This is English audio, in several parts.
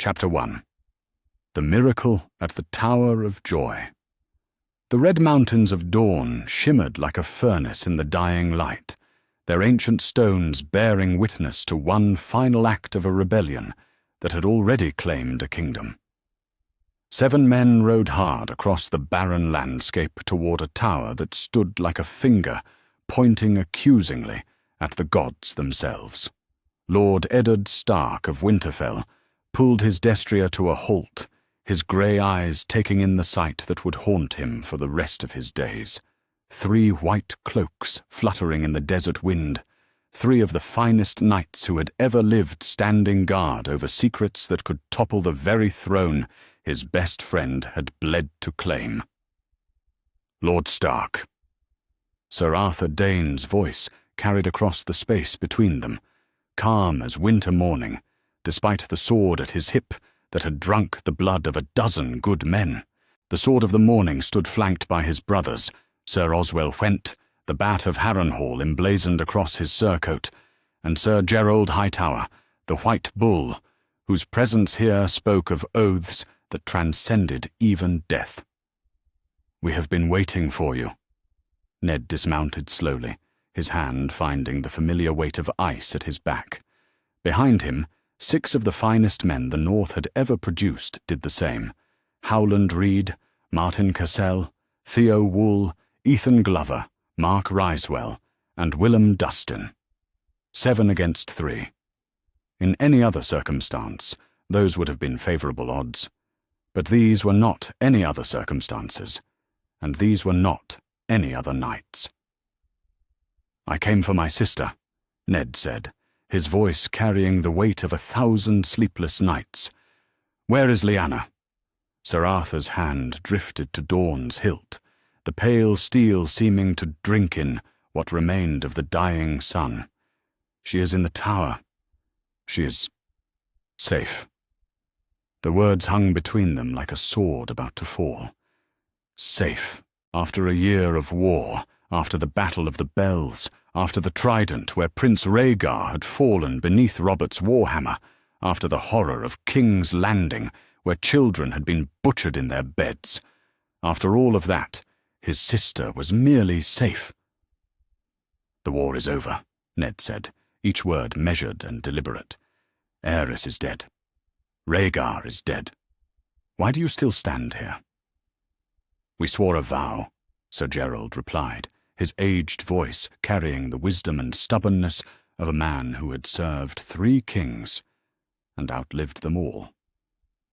Chapter 1. The Miracle at the Tower of Joy. The red mountains of dawn shimmered like a furnace in the dying light, their ancient stones bearing witness to one final act of a rebellion that had already claimed a kingdom. 7 men rode hard across the barren landscape toward a tower that stood like a finger pointing accusingly at the gods themselves. Lord Eddard Stark of Winterfell pulled his destrier to a halt, his grey eyes taking in the sight that would haunt him for the rest of his days. 3 white cloaks fluttering in the desert wind, 3 of the finest knights who had ever lived standing guard over secrets that could topple the very throne his best friend had bled to claim. Lord Stark. Sir Arthur Dayne's voice carried across the space between them, calm as winter morning, despite the sword at his hip that had drunk the blood of a dozen good men. The sword of the morning stood flanked by his brothers, Sir Oswell Whent, the bat of Harrenhal emblazoned across his surcoat, and Sir Gerald Hightower, the White Bull, whose presence here spoke of oaths that transcended even death. "We have been waiting for you." Ned dismounted slowly, his hand finding the familiar weight of ice at his back. Behind him, 6 of the finest men the North had ever produced did the same. Howland Reed, Martin Cassell, Theo Wool, Ethan Glover, Mark Risewell, and Willem Dustin. 7 against 3. In any other circumstance, those would have been favourable odds. But these were not any other circumstances, and these were not any other nights. "I came for my sister," Ned said, his voice carrying the weight of 1,000 sleepless nights. "Where is Lyanna?" Sir Arthur's hand drifted to Dawn's hilt, the pale steel seeming to drink in what remained of the dying sun. "She is in the tower. She is safe." The words hung between them like a sword about to fall. Safe, after a year of war, after the Battle of the Bells, after the Trident where Prince Rhaegar had fallen beneath Robert's warhammer, after the horror of King's Landing where children had been butchered in their beds. After all of that, his sister was merely safe. "The war is over," Ned said, each word measured and deliberate. "Aerys is dead. Rhaegar is dead. Why do you still stand here?" "We swore a vow," Sir Gerald replied, his aged voice carrying the wisdom and stubbornness of a man who had served 3 kings and outlived them all.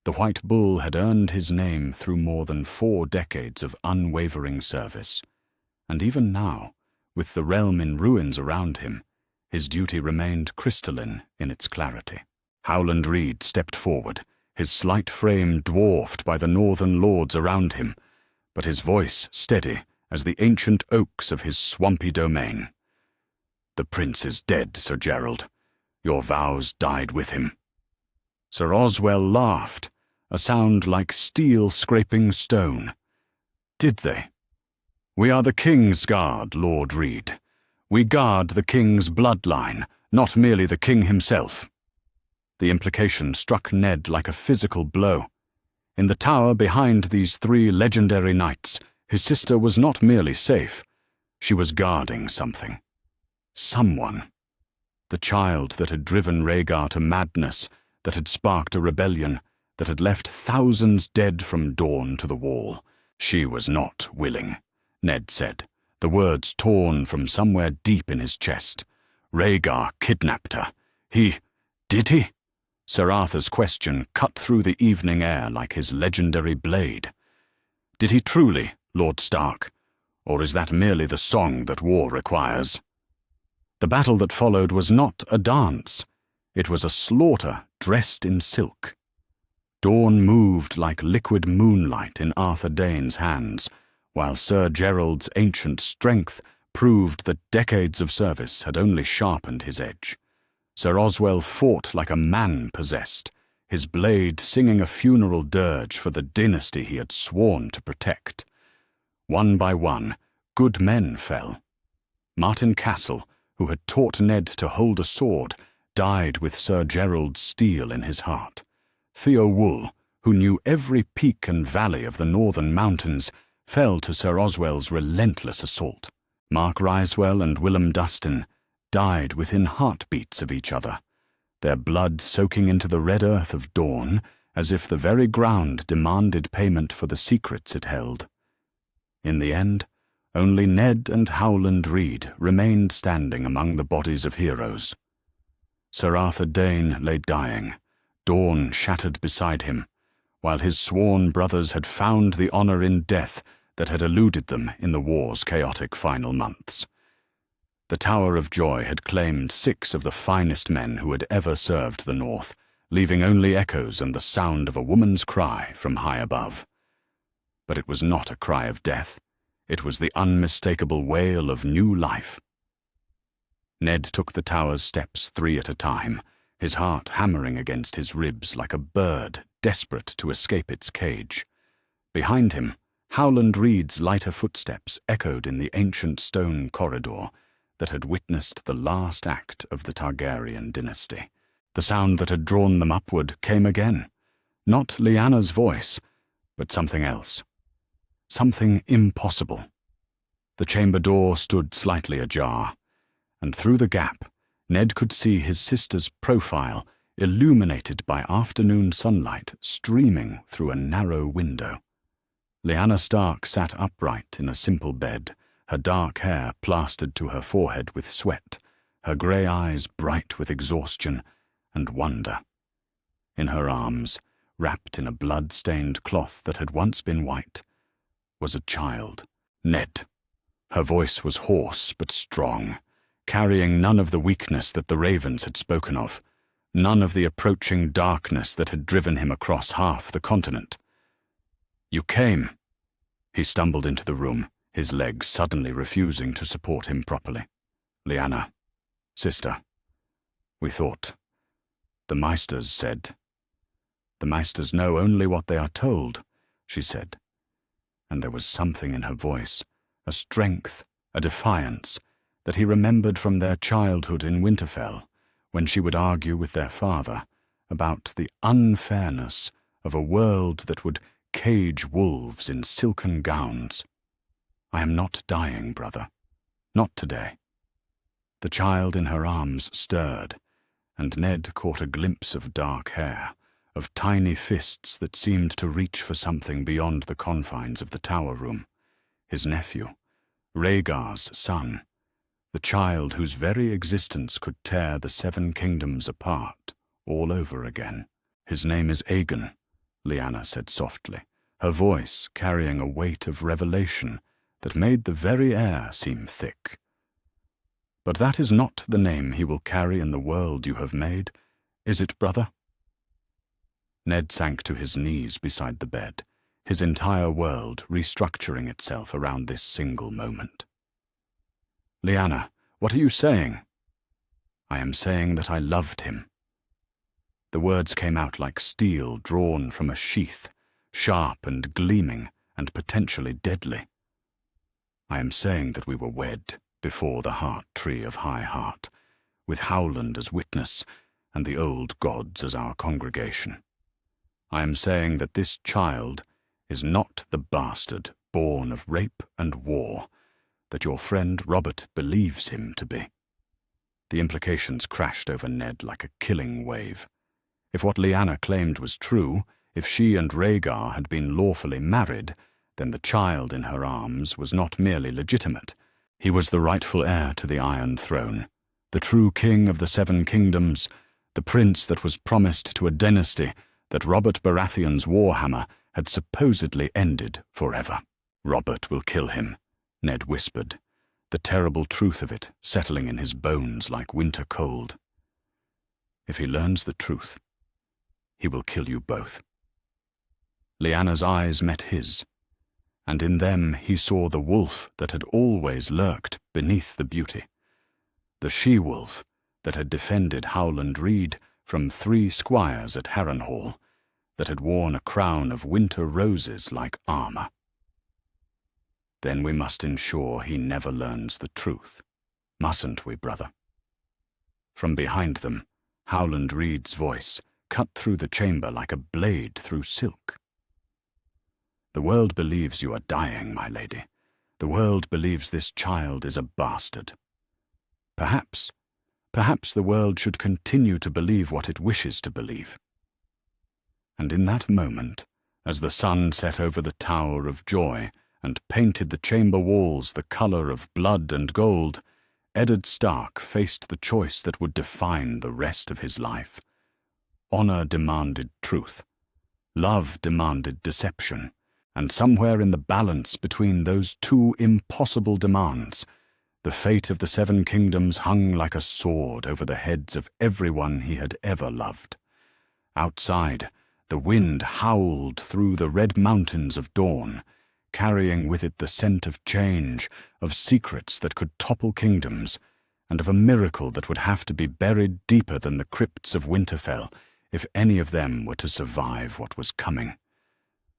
The White Bull had earned his name through more than 4 decades of unwavering service, and even now, with the realm in ruins around him, his duty remained crystalline in its clarity. Howland Reed stepped forward, his slight frame dwarfed by the northern lords around him, but his voice steady as the ancient oaks of his swampy domain. "The prince is dead, Sir Gerald. Your vows died with him." Sir Oswell laughed, a sound like steel scraping stone. "Did they? We are the King's Guard, Lord Reed. We guard the King's bloodline, not merely the King himself." The implication struck Ned like a physical blow. In the tower behind these 3 legendary knights, his sister was not merely safe, she was guarding something. Someone. The child that had driven Rhaegar to madness, that had sparked a rebellion, that had left thousands dead from dawn to the wall. She was not willing, Ned said, the words torn from somewhere deep in his chest. Rhaegar kidnapped her. Did he? Sir Arthur's question cut through the evening air like his legendary blade. Did he truly, Lord Stark? Or is that merely the song that war requires? The battle that followed was not a dance. It was a slaughter dressed in silk. Dawn moved like liquid moonlight in Arthur Dayne's hands, while Sir Gerald's ancient strength proved that decades of service had only sharpened his edge. Sir Oswell fought like a man possessed, his blade singing a funeral dirge for the dynasty he had sworn to protect. One by one, good men fell. Martin Castle, who had taught Ned to hold a sword, died with Sir Gerald's steel in his heart. Theowul, who knew every peak and valley of the northern mountains, fell to Sir Oswell's relentless assault. Mark Ryswell and Willem Dustin died within heartbeats of each other, their blood soaking into the red earth of dawn as if the very ground demanded payment for the secrets it held. In the end, only Ned and Howland Reed remained standing among the bodies of heroes. Sir Arthur Dane lay dying, dawn shattered beside him, while his sworn brothers had found the honor in death that had eluded them in the war's chaotic final months. The Tower of Joy had claimed 6 of the finest men who had ever served the North, leaving only echoes and the sound of a woman's cry from high above. But it was not a cry of death. It was the unmistakable wail of new life. Ned took the tower's steps 3 at a time, his heart hammering against his ribs like a bird desperate to escape its cage. Behind him, Howland Reed's lighter footsteps echoed in the ancient stone corridor that had witnessed the last act of the Targaryen dynasty. The sound that had drawn them upward came again, not Lyanna's voice, but something else. Something impossible. The chamber door stood slightly ajar, and through the gap, Ned could see his sister's profile illuminated by afternoon sunlight streaming through a narrow window. Lyanna Stark sat upright in a simple bed, her dark hair plastered to her forehead with sweat, her grey eyes bright with exhaustion and wonder. In her arms, wrapped in a blood-stained cloth that had once been white, was a child, Ned. Her voice was hoarse but strong, carrying none of the weakness that the ravens had spoken of, none of the approaching darkness that had driven him across half the continent. "You came." He stumbled into the room, his legs suddenly refusing to support him properly. "Lyanna, sister, we thought. The Meisters said." "The Meisters know only what they are told," she said. And there was something in her voice, a strength, a defiance, that he remembered from their childhood in Winterfell, when she would argue with their father about the unfairness of a world that would cage wolves in silken gowns. "I am not dying, brother. Not today." The child in her arms stirred, and Ned caught a glimpse of dark hair, of tiny fists that seemed to reach for something beyond the confines of the tower room. His nephew, Rhaegar's son, the child whose very existence could tear the 7 kingdoms apart all over again. "His name is Aegon," Lyanna said softly, her voice carrying a weight of revelation that made the very air seem thick. "But that is not the name he will carry in the world you have made, is it, brother?" Ned sank to his knees beside the bed, his entire world restructuring itself around this single moment. "Lyanna, what are you saying?" "I am saying that I loved him." The words came out like steel drawn from a sheath, sharp and gleaming and potentially deadly. "I am saying that we were wed before the heart tree of High Heart, with Howland as witness and the old gods as our congregation. I am saying that this child is not the bastard born of rape and war that your friend Robert believes him to be." The implications crashed over Ned like a killing wave. If what Lyanna claimed was true, if she and Rhaegar had been lawfully married, then the child in her arms was not merely legitimate. He was the rightful heir to the Iron Throne, the true king of the 7 kingdoms, the prince that was promised to a dynasty that Robert Baratheon's warhammer had supposedly ended forever. "Robert will kill him," Ned whispered, the terrible truth of it settling in his bones like winter cold. "If he learns the truth, he will kill you both." Lyanna's eyes met his, and in them he saw the wolf that had always lurked beneath the beauty, the she-wolf that had defended Howland Reed from 3 squires at Harrenhal, that had worn a crown of winter roses like armor. "Then we must ensure he never learns the truth, mustn't we, brother?" From behind them, Howland Reed's voice, cut through the chamber like a blade through silk. "The world believes you are dying, my lady. The world believes this child is a bastard. Perhaps the world should continue to believe what it wishes to believe." And in that moment, as the sun set over the Tower of Joy and painted the chamber walls the colour of blood and gold, Eddard Stark faced the choice that would define the rest of his life. Honour demanded truth. Love demanded deception. And somewhere in the balance between those two impossible demands, the fate of the Seven Kingdoms hung like a sword over the heads of everyone he had ever loved. Outside, the wind howled through the red mountains of dawn, carrying with it the scent of change, of secrets that could topple kingdoms, and of a miracle that would have to be buried deeper than the crypts of Winterfell if any of them were to survive what was coming.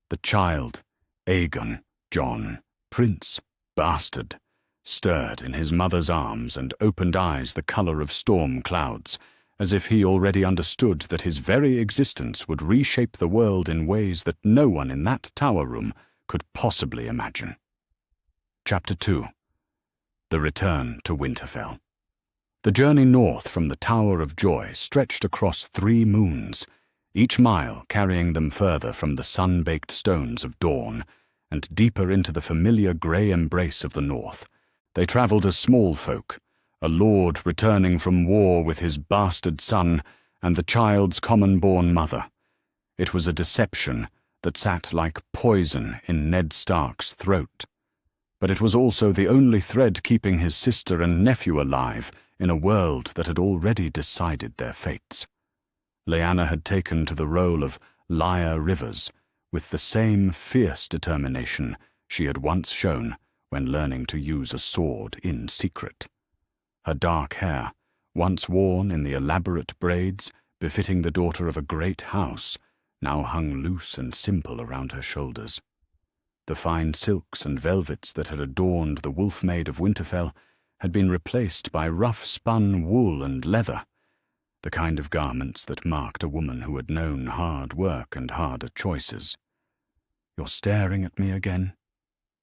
The child, Aegon, Jon, prince, bastard, stirred in his mother's arms and opened eyes the colour of storm clouds, as if he already understood that his very existence would reshape the world in ways that no one in that tower room could possibly imagine. Chapter 2. The Return to Winterfell. The journey north from the Tower of Joy stretched across 3 moons, each mile carrying them further from the sun-baked stones of dawn and deeper into the familiar grey embrace of the north. They travelled as small folk, a lord returning from war with his bastard son and the child's common-born mother. It was a deception that sat like poison in Ned Stark's throat. But it was also the only thread keeping his sister and nephew alive in a world that had already decided their fates. Lyanna had taken to the role of Lyre Rivers with the same fierce determination she had once shown when learning to use a sword in secret. Her dark hair, once worn in the elaborate braids befitting the daughter of a great house, now hung loose and simple around her shoulders. The fine silks and velvets that had adorned the Wolf-Maid of Winterfell had been replaced by rough-spun wool and leather, the kind of garments that marked a woman who had known hard work and harder choices. "You're staring at me again?"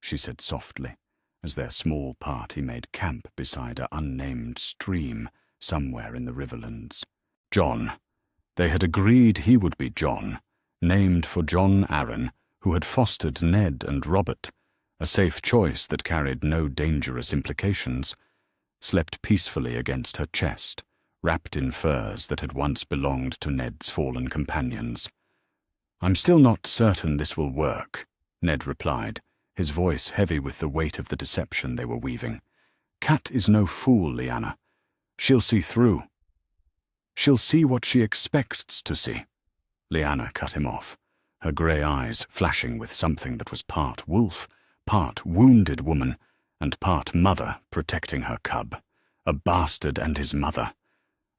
she said softly, as their small party made camp beside an unnamed stream somewhere in the Riverlands. Jon. They had agreed he would be Jon, named for Jon Arryn, who had fostered Ned and Robert, a safe choice that carried no dangerous implications, slept peacefully against her chest, wrapped in furs that had once belonged to Ned's fallen companions. "I'm still not certain this will work," Ned replied, his voice heavy with the weight of the deception they were weaving. "Cat is no fool, Lyanna. She'll see through. She'll see what she expects to see." Lyanna cut him off, her grey eyes flashing with something that was part wolf, part wounded woman, and part mother protecting her cub, a bastard and his mother,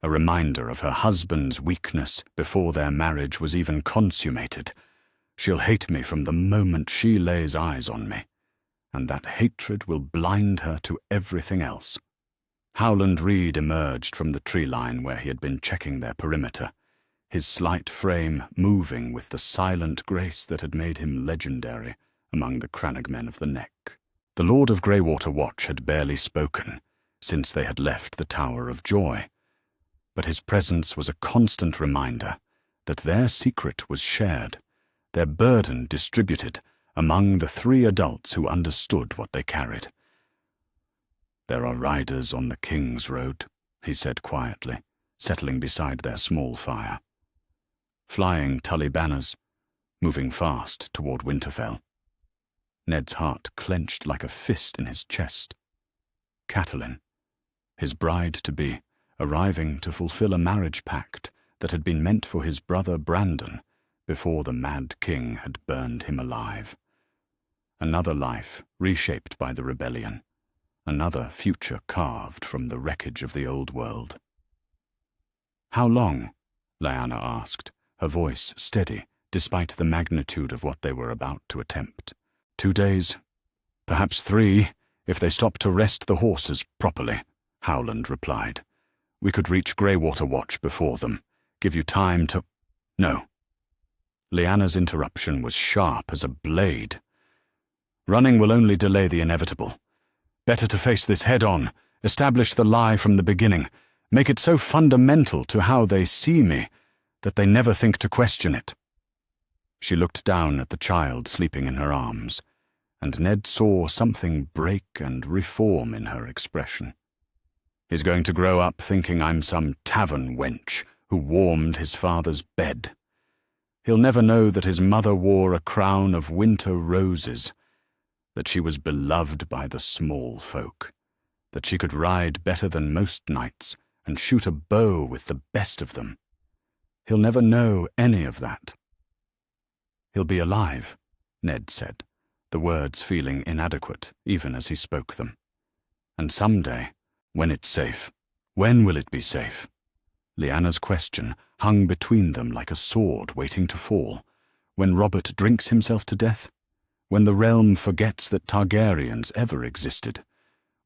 a reminder of her husband's weakness before their marriage was even consummated. "She'll hate me from the moment she lays eyes on me, and that hatred will blind her to everything else." Howland Reed emerged from the tree line where he had been checking their perimeter, his slight frame moving with the silent grace that had made him legendary among the crannogmen of the Neck. The Lord of Greywater Watch had barely spoken since they had left the Tower of Joy, but his presence was a constant reminder that their secret was shared, their burden distributed among the 3 adults who understood what they carried. "There are riders on the King's Road," he said quietly, settling beside their small fire. "Flying Tully banners, moving fast toward Winterfell." Ned's heart clenched like a fist in his chest. Catelyn, his bride-to-be, arriving to fulfill a marriage pact that had been meant for his brother Brandon before the Mad King had burned him alive. Another life reshaped by the rebellion, another future carved from the wreckage of the old world. "How long?" Lyanna asked, her voice steady despite the magnitude of what they were about to attempt. 2 days, perhaps 3, if they stop to rest the horses properly," Howland replied. "We could reach Greywater Watch before them, give you time to—" No. Lyanna's interruption was sharp as a blade. Running will only delay the inevitable. Better to face this head-on, establish the lie from the beginning, make it so fundamental to how they see me that they never think to question it. She looked down at the child sleeping in her arms, and Ned saw something break and reform in her expression. He's going to grow up thinking I'm some tavern wench who warmed his father's bed. He'll never know that his mother wore a crown of winter roses, that she was beloved by the small folk, that she could ride better than most knights and shoot a bow with the best of them. He'll never know any of that. He'll be alive, Ned said, the words feeling inadequate even as he spoke them. And someday, when it's safe, when will it be safe? Lyanna's question hung between them like a sword waiting to fall. When Robert drinks himself to death? When the realm forgets that Targaryens ever existed?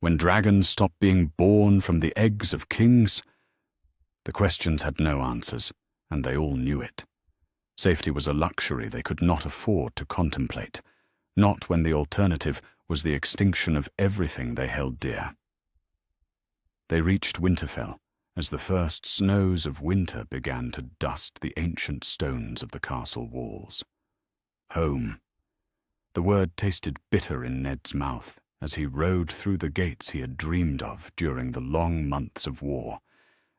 When dragons stop being born from the eggs of kings? The questions had no answers, and they all knew it. Safety was a luxury they could not afford to contemplate, not when the alternative was the extinction of everything they held dear. They reached Winterfell as the first snows of winter began to dust the ancient stones of the castle walls. Home. The word tasted bitter in Ned's mouth as he rode through the gates he had dreamed of during the long months of war,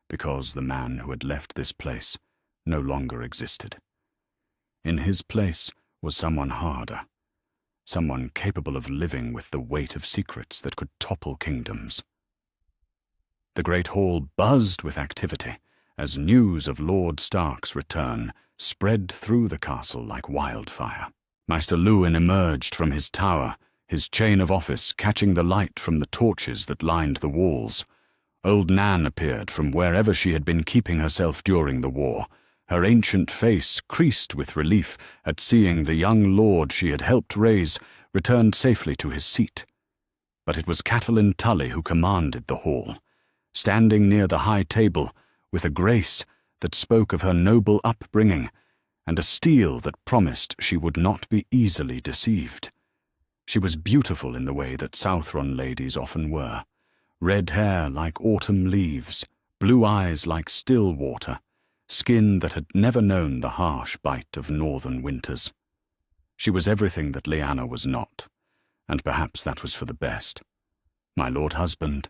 because the man who had left this place no longer existed. In his place was someone harder, someone capable of living with the weight of secrets that could topple kingdoms. The great hall buzzed with activity as news of Lord Stark's return spread through the castle like wildfire. Maester Luwin emerged from his tower, his chain of office catching the light from the torches that lined the walls. Old Nan appeared from wherever she had been keeping herself during the war, her ancient face creased with relief at seeing the young lord she had helped raise returned safely to his seat. But it was Catelyn Tully who commanded the hall, standing near the high table with a grace that spoke of her noble upbringing and a steel that promised she would not be easily deceived. She was beautiful in the way that Southron ladies often were, red hair like autumn leaves, blue eyes like still water, skin that had never known the harsh bite of northern winters. She was everything that Lyanna was not, and perhaps that was for the best. "My lord husband,"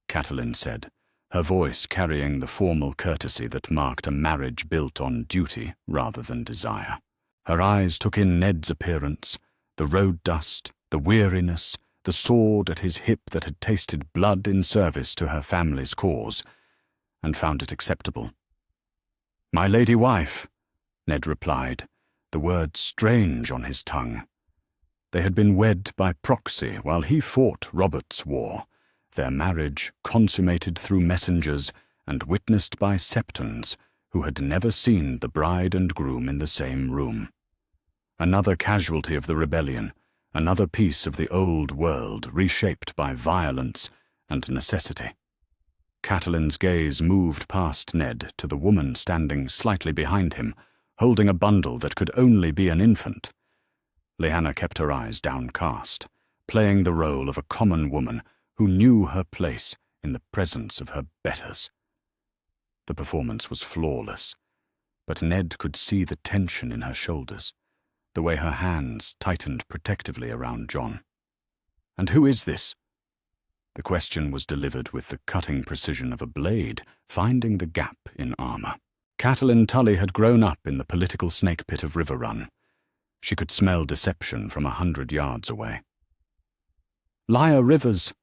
Catelyn said, her voice carrying the formal courtesy that marked a marriage built on duty rather than desire. Her eyes took in Ned's appearance, the road dust, the weariness, the sword at his hip that had tasted blood in service to her family's cause, and found it acceptable. "My lady wife," Ned replied, the word strange on his tongue. They had been wed by proxy while he fought Robert's war, their marriage consummated through messengers and witnessed by septons who had never seen the bride and groom in the same room. Another casualty of the rebellion, another piece of the old world reshaped by violence and necessity. Catelyn's gaze moved past Ned to the woman standing slightly behind him, holding a bundle that could only be an infant. Lyanna kept her eyes downcast, playing the role of a common woman who knew her place in the presence of her betters. The performance was flawless, but Ned could see the tension in her shoulders, the way her hands tightened protectively around Jon. "And who is this?" The question was delivered with the cutting precision of a blade finding the gap in armor. Catelyn Tully had grown up in the political snake pit of Riverrun. She could smell deception from 100 yards away. "Lyra Rivers,"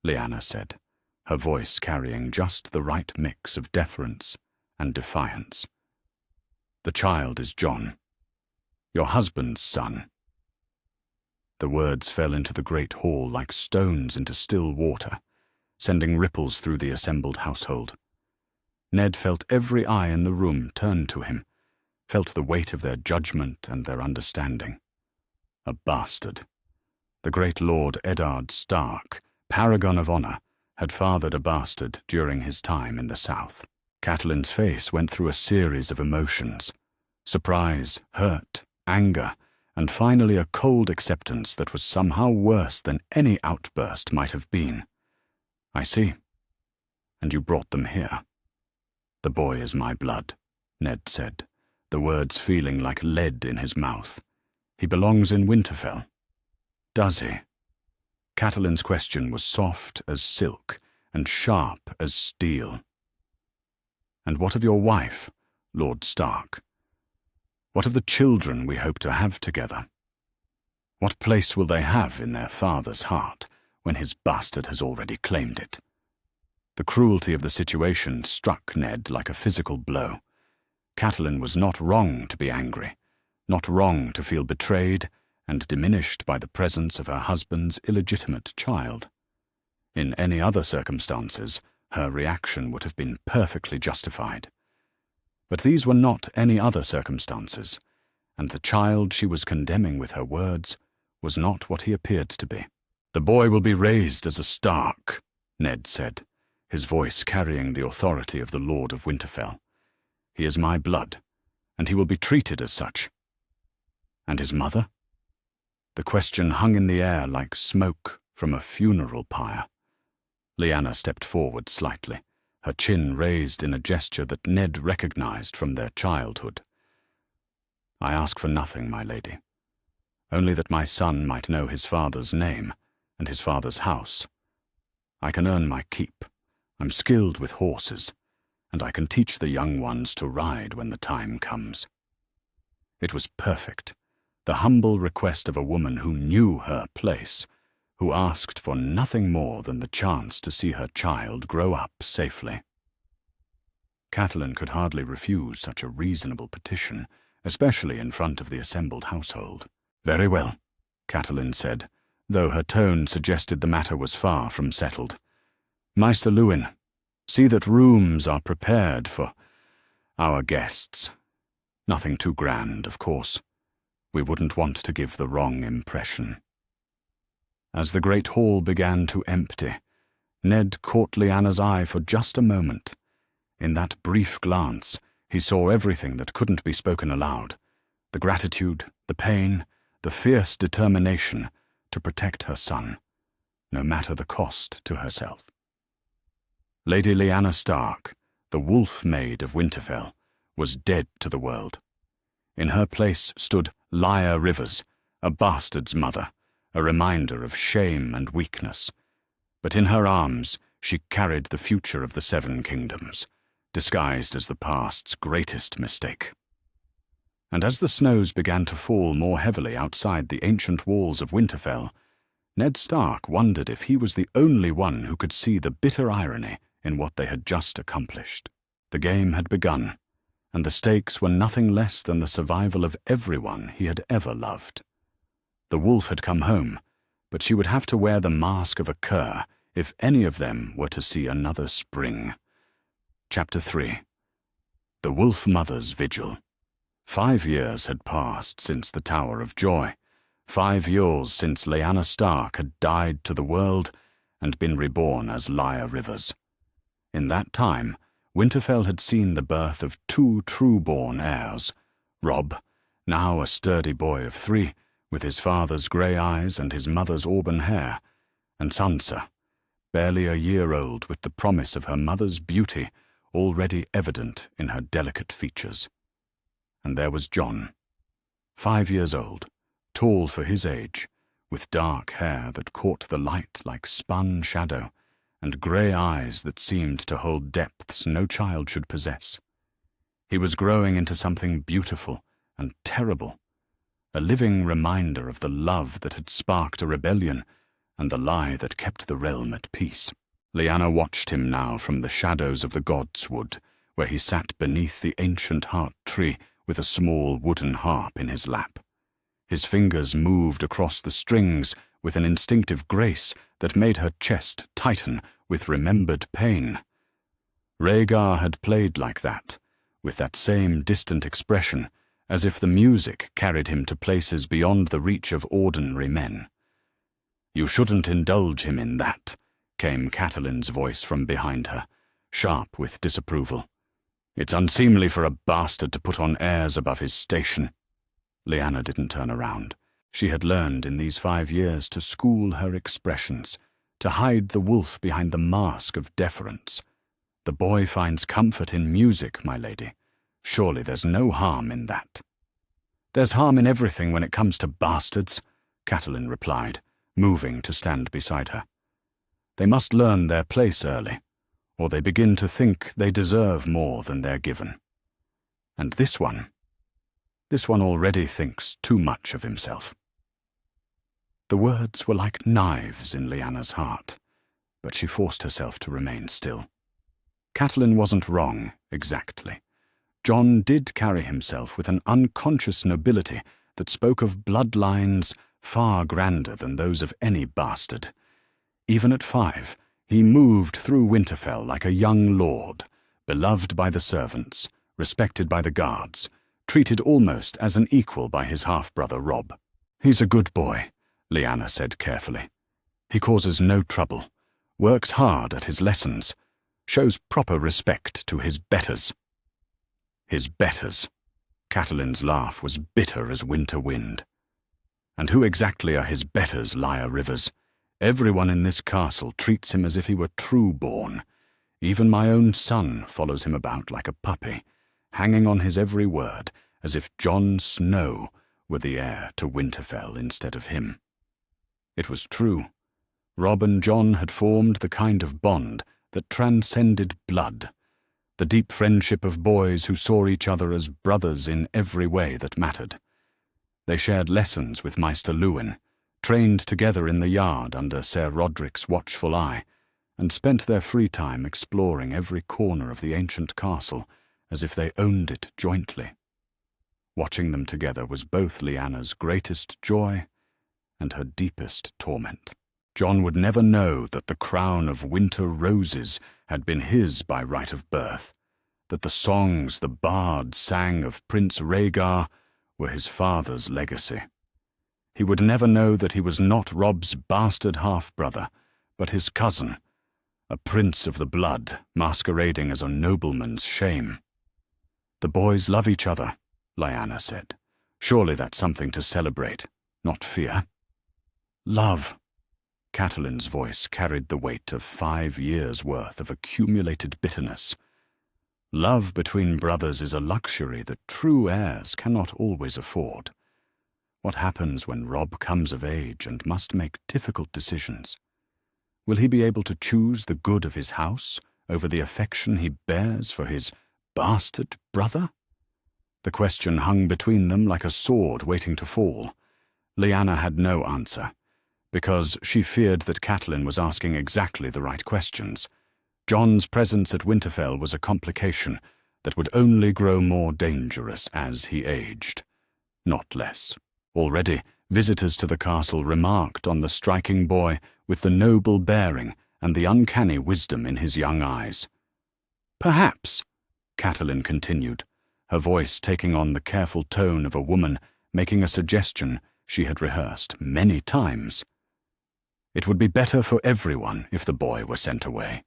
Lyanna said, her voice carrying just the right mix of deference and defiance. "The child is Jon, your husband's son." The words fell into the great hall like stones into still water, sending ripples through the assembled household. Ned felt every eye in the room turn to him, felt the weight of their judgment and their understanding. A bastard. The great Lord Eddard Stark, paragon of honor, had fathered a bastard during his time in the south. Catelyn's face went through a series of emotions. Surprise, hurt, anger, and finally a cold acceptance that was somehow worse than any outburst might have been. "I see. And you brought them here." "The boy is my blood," Ned said, the words feeling like lead in his mouth. "He belongs in Winterfell." "Does he?" Catelyn's question was soft as silk and sharp as steel. "And what of your wife, Lord Stark? What of the children we hope to have together? What place will they have in their father's heart when his bastard has already claimed it?" The cruelty of the situation struck Ned like a physical blow. Catelyn was not wrong to be angry, not wrong to feel betrayed and diminished by the presence of her husband's illegitimate child. In any other circumstances, her reaction would have been perfectly justified. But these were not any other circumstances, and the child she was condemning with her words was not what he appeared to be. "The boy will be raised as a Stark," Ned said, his voice carrying the authority of the Lord of Winterfell. "He is my blood, and he will be treated as such." "And his mother?" The question hung in the air like smoke from a funeral pyre. Lyanna stepped forward slightly, her chin raised in a gesture that Ned recognized from their childhood. "I ask for nothing, my lady. Only that my son might know his father's name and his father's house. I can earn my keep. I'm skilled with horses, and I can teach the young ones to ride when the time comes." It was perfect, the humble request of a woman who knew her place, who asked for nothing more than the chance to see her child grow up safely. Catelyn could hardly refuse such a reasonable petition, especially in front of the assembled household. "Very well," Catelyn said, though her tone suggested the matter was far from settled. "Maester Luwin, see that rooms are prepared for our guests. Nothing too grand, of course. We wouldn't want to give the wrong impression." As the great hall began to empty, Ned caught Lyanna's eye for just a moment. In that brief glance, he saw everything that couldn't be spoken aloud: the gratitude, the pain, the fierce determination to protect her son, no matter the cost to herself. Lady Lyanna Stark, the wolf maid of Winterfell, was dead to the world. In her place stood Lyra Rivers, a bastard's mother, a reminder of shame and weakness. But in her arms she carried the future of the Seven Kingdoms, disguised as the past's greatest mistake. And as the snows began to fall more heavily outside the ancient walls of Winterfell, Ned Stark wondered if he was the only one who could see the bitter irony in what they had just accomplished. The game had begun, and the stakes were nothing less than the survival of everyone he had ever loved. The wolf had come home, but she would have to wear the mask of a cur if any of them were to see another spring. Chapter 3. The Wolf Mother's Vigil. 5 years had passed since the Tower of Joy, 5 years since Lyanna Stark had died to the world and been reborn as Lyra Rivers. In that time, Winterfell had seen the birth of 2 true-born heirs: Robb, now a sturdy boy of 3, with his father's grey eyes and his mother's auburn hair, and Sansa, barely a year old with the promise of her mother's beauty already evident in her delicate features. And there was Jon, 5 years old, tall for his age, with dark hair that caught the light like spun shadow, and grey eyes that seemed to hold depths no child should possess. He was growing into something beautiful and terrible, a living reminder of the love that had sparked a rebellion and the lie that kept the realm at peace. Lyanna watched him now from the shadows of the Gods' Wood, where he sat beneath the ancient heart tree with a small wooden harp in his lap. His fingers moved across the strings with an instinctive grace that made her chest tighten with remembered pain. Rhaegar had played like that, with that same distant expression, as if the music carried him to places beyond the reach of ordinary men. "You shouldn't indulge him in that," came Catelyn's voice from behind her, sharp with disapproval. It's unseemly for a bastard to put on airs above his station. Lyanna didn't turn around. She had learned in these 5 years to school her expressions, to hide the wolf behind the mask of deference. The boy finds comfort in music, my lady. Surely there's no harm in that. There's harm in everything when it comes to bastards, Catelyn replied, moving to stand beside her. They must learn their place early, or they begin to think they deserve more than they're given. And this one already thinks too much of himself. The words were like knives in Lyanna's heart, but she forced herself to remain still. Catelyn wasn't wrong, exactly. Jon did carry himself with an unconscious nobility that spoke of bloodlines far grander than those of any bastard. Even at 5, he moved through Winterfell like a young lord, beloved by the servants, respected by the guards, treated almost as an equal by his half-brother Robb. He's a good boy, Lyanna said carefully. He causes no trouble, works hard at his lessons, shows proper respect to his betters. His betters. Catelyn's laugh was bitter as winter wind. And who exactly are his betters, Lyre Rivers? Everyone in this castle treats him as if he were true-born. Even my own son follows him about like a puppy, hanging on his every word, as if Jon Snow were the heir to Winterfell instead of him. It was true. Robb and Jon had formed the kind of bond that transcended blood, the deep friendship of boys who saw each other as brothers in every way that mattered. They shared lessons with Maester Luwin, trained together in the yard under Ser Roderick's watchful eye, and spent their free time exploring every corner of the ancient castle as if they owned it jointly. Watching them together was both Lyanna's greatest joy and her deepest torment. Jon would never know that the crown of winter roses had been his by right of birth, that the songs the bards sang of Prince Rhaegar were his father's legacy. He would never know that he was not Robb's bastard half-brother, but his cousin, a prince of the blood masquerading as a nobleman's shame. The boys love each other, Lyanna said. Surely that's something to celebrate, not fear. Love. Catelyn's voice carried the weight of 5 years' worth of accumulated bitterness. Love between brothers is a luxury that true heirs cannot always afford. What happens when Robb comes of age and must make difficult decisions? Will he be able to choose the good of his house over the affection he bears for his bastard brother? The question hung between them like a sword waiting to fall. Lyanna had no answer, because she feared that Catelyn was asking exactly the right questions. Jon's presence at Winterfell was a complication that would only grow more dangerous as he aged, not less. Already, visitors to the castle remarked on the striking boy with the noble bearing and the uncanny wisdom in his young eyes. Perhaps, Catelyn continued, her voice taking on the careful tone of a woman making a suggestion she had rehearsed many times. It would be better for everyone if the boy were sent away.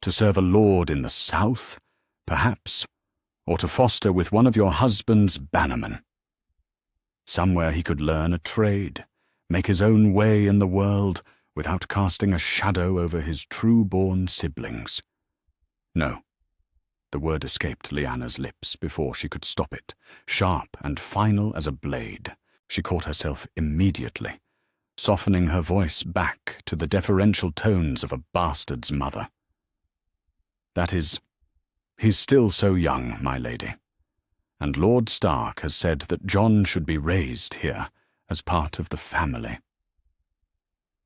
To serve a lord in the south, perhaps, or to foster with one of your husband's bannermen. Somewhere he could learn a trade, make his own way in the world without casting a shadow over his true-born siblings. No. The word escaped Lyanna's lips before she could stop it, sharp and final as a blade. She caught herself immediately, softening her voice back to the deferential tones of a bastard's mother. That is, he's still so young, my lady, and Lord Stark has said that Jon should be raised here as part of the family.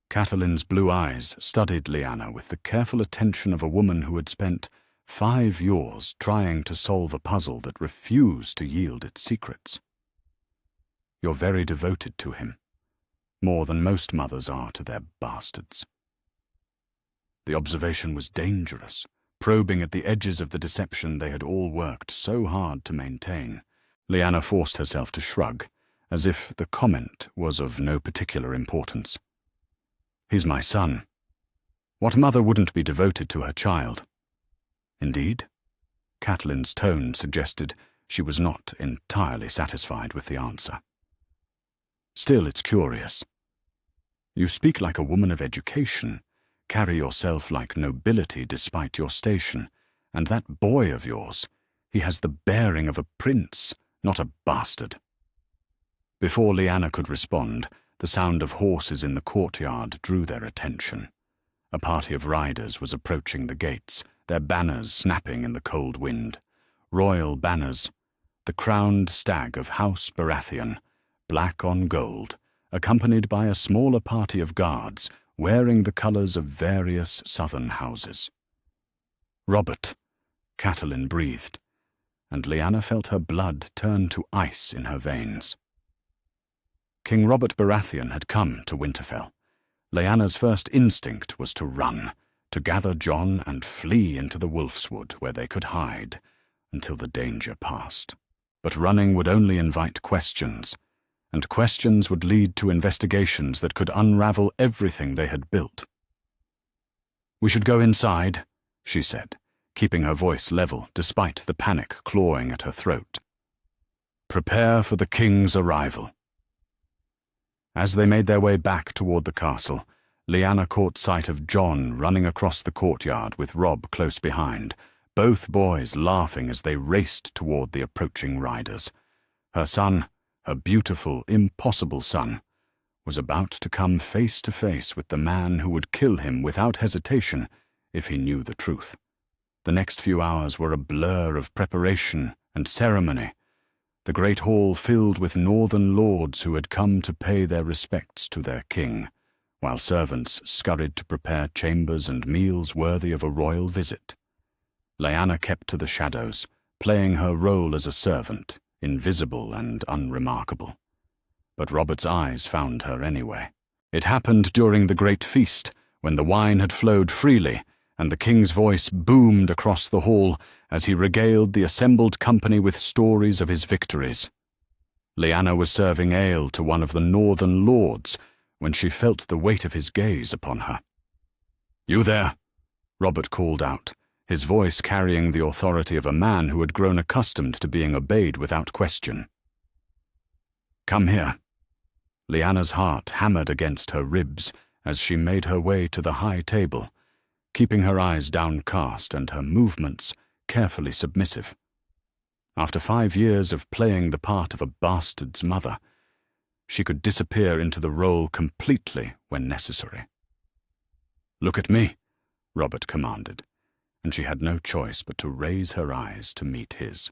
Catelyn's blue eyes studied Lyanna with the careful attention of a woman who had spent 5 years trying to solve a puzzle that refused to yield its secrets. You're very devoted to him, more than most mothers are to their bastards. The observation was dangerous, probing at the edges of the deception they had all worked so hard to maintain. Lyanna forced herself to shrug, as if the comment was of no particular importance. He's my son. What mother wouldn't be devoted to her child? Indeed? Catelyn's tone suggested she was not entirely satisfied with the answer. Still, it's curious. You speak like a woman of education, carry yourself like nobility despite your station, and that boy of yours, he has the bearing of a prince, not a bastard. Before Lyanna could respond, the sound of horses in the courtyard drew their attention. A party of riders was approaching the gates, their banners snapping in the cold wind. Royal banners, the crowned stag of House Baratheon, black on gold, accompanied by a smaller party of guards wearing the colours of various southern houses. "Robert," Catelyn breathed, and Lyanna felt her blood turn to ice in her veins. King Robert Baratheon had come to Winterfell. Lyanna's first instinct was to run, to gather Jon and flee into the Wolfswood where they could hide until the danger passed. But running would only invite questions, and questions would lead to investigations that could unravel everything they had built. "We should go inside," she said, keeping her voice level despite the panic clawing at her throat. "Prepare for the king's arrival." As they made their way back toward the castle, Lyanna caught sight of Jon running across the courtyard with Robb close behind, both boys laughing as they raced toward the approaching riders. Her son, her beautiful, impossible son, was about to come face to face with the man who would kill him without hesitation if he knew the truth. The next few hours were a blur of preparation and ceremony, the great hall filled with northern lords who had come to pay their respects to their king, while servants scurried to prepare chambers and meals worthy of a royal visit. Lyanna kept to the shadows, playing her role as a servant, invisible and unremarkable. But Robert's eyes found her anyway. It happened during the great feast, when the wine had flowed freely, and the king's voice boomed across the hall as he regaled the assembled company with stories of his victories. Lyanna was serving ale to one of the northern lords when she felt the weight of his gaze upon her. "You there?" Robert called out, his voice carrying the authority of a man who had grown accustomed to being obeyed without question. "Come here." Lyanna's heart hammered against her ribs as she made her way to the high table, keeping her eyes downcast and her movements carefully submissive. After 5 years of playing the part of a bastard's mother, she could disappear into the role completely when necessary. "Look at me," Robert commanded, and she had no choice but to raise her eyes to meet his.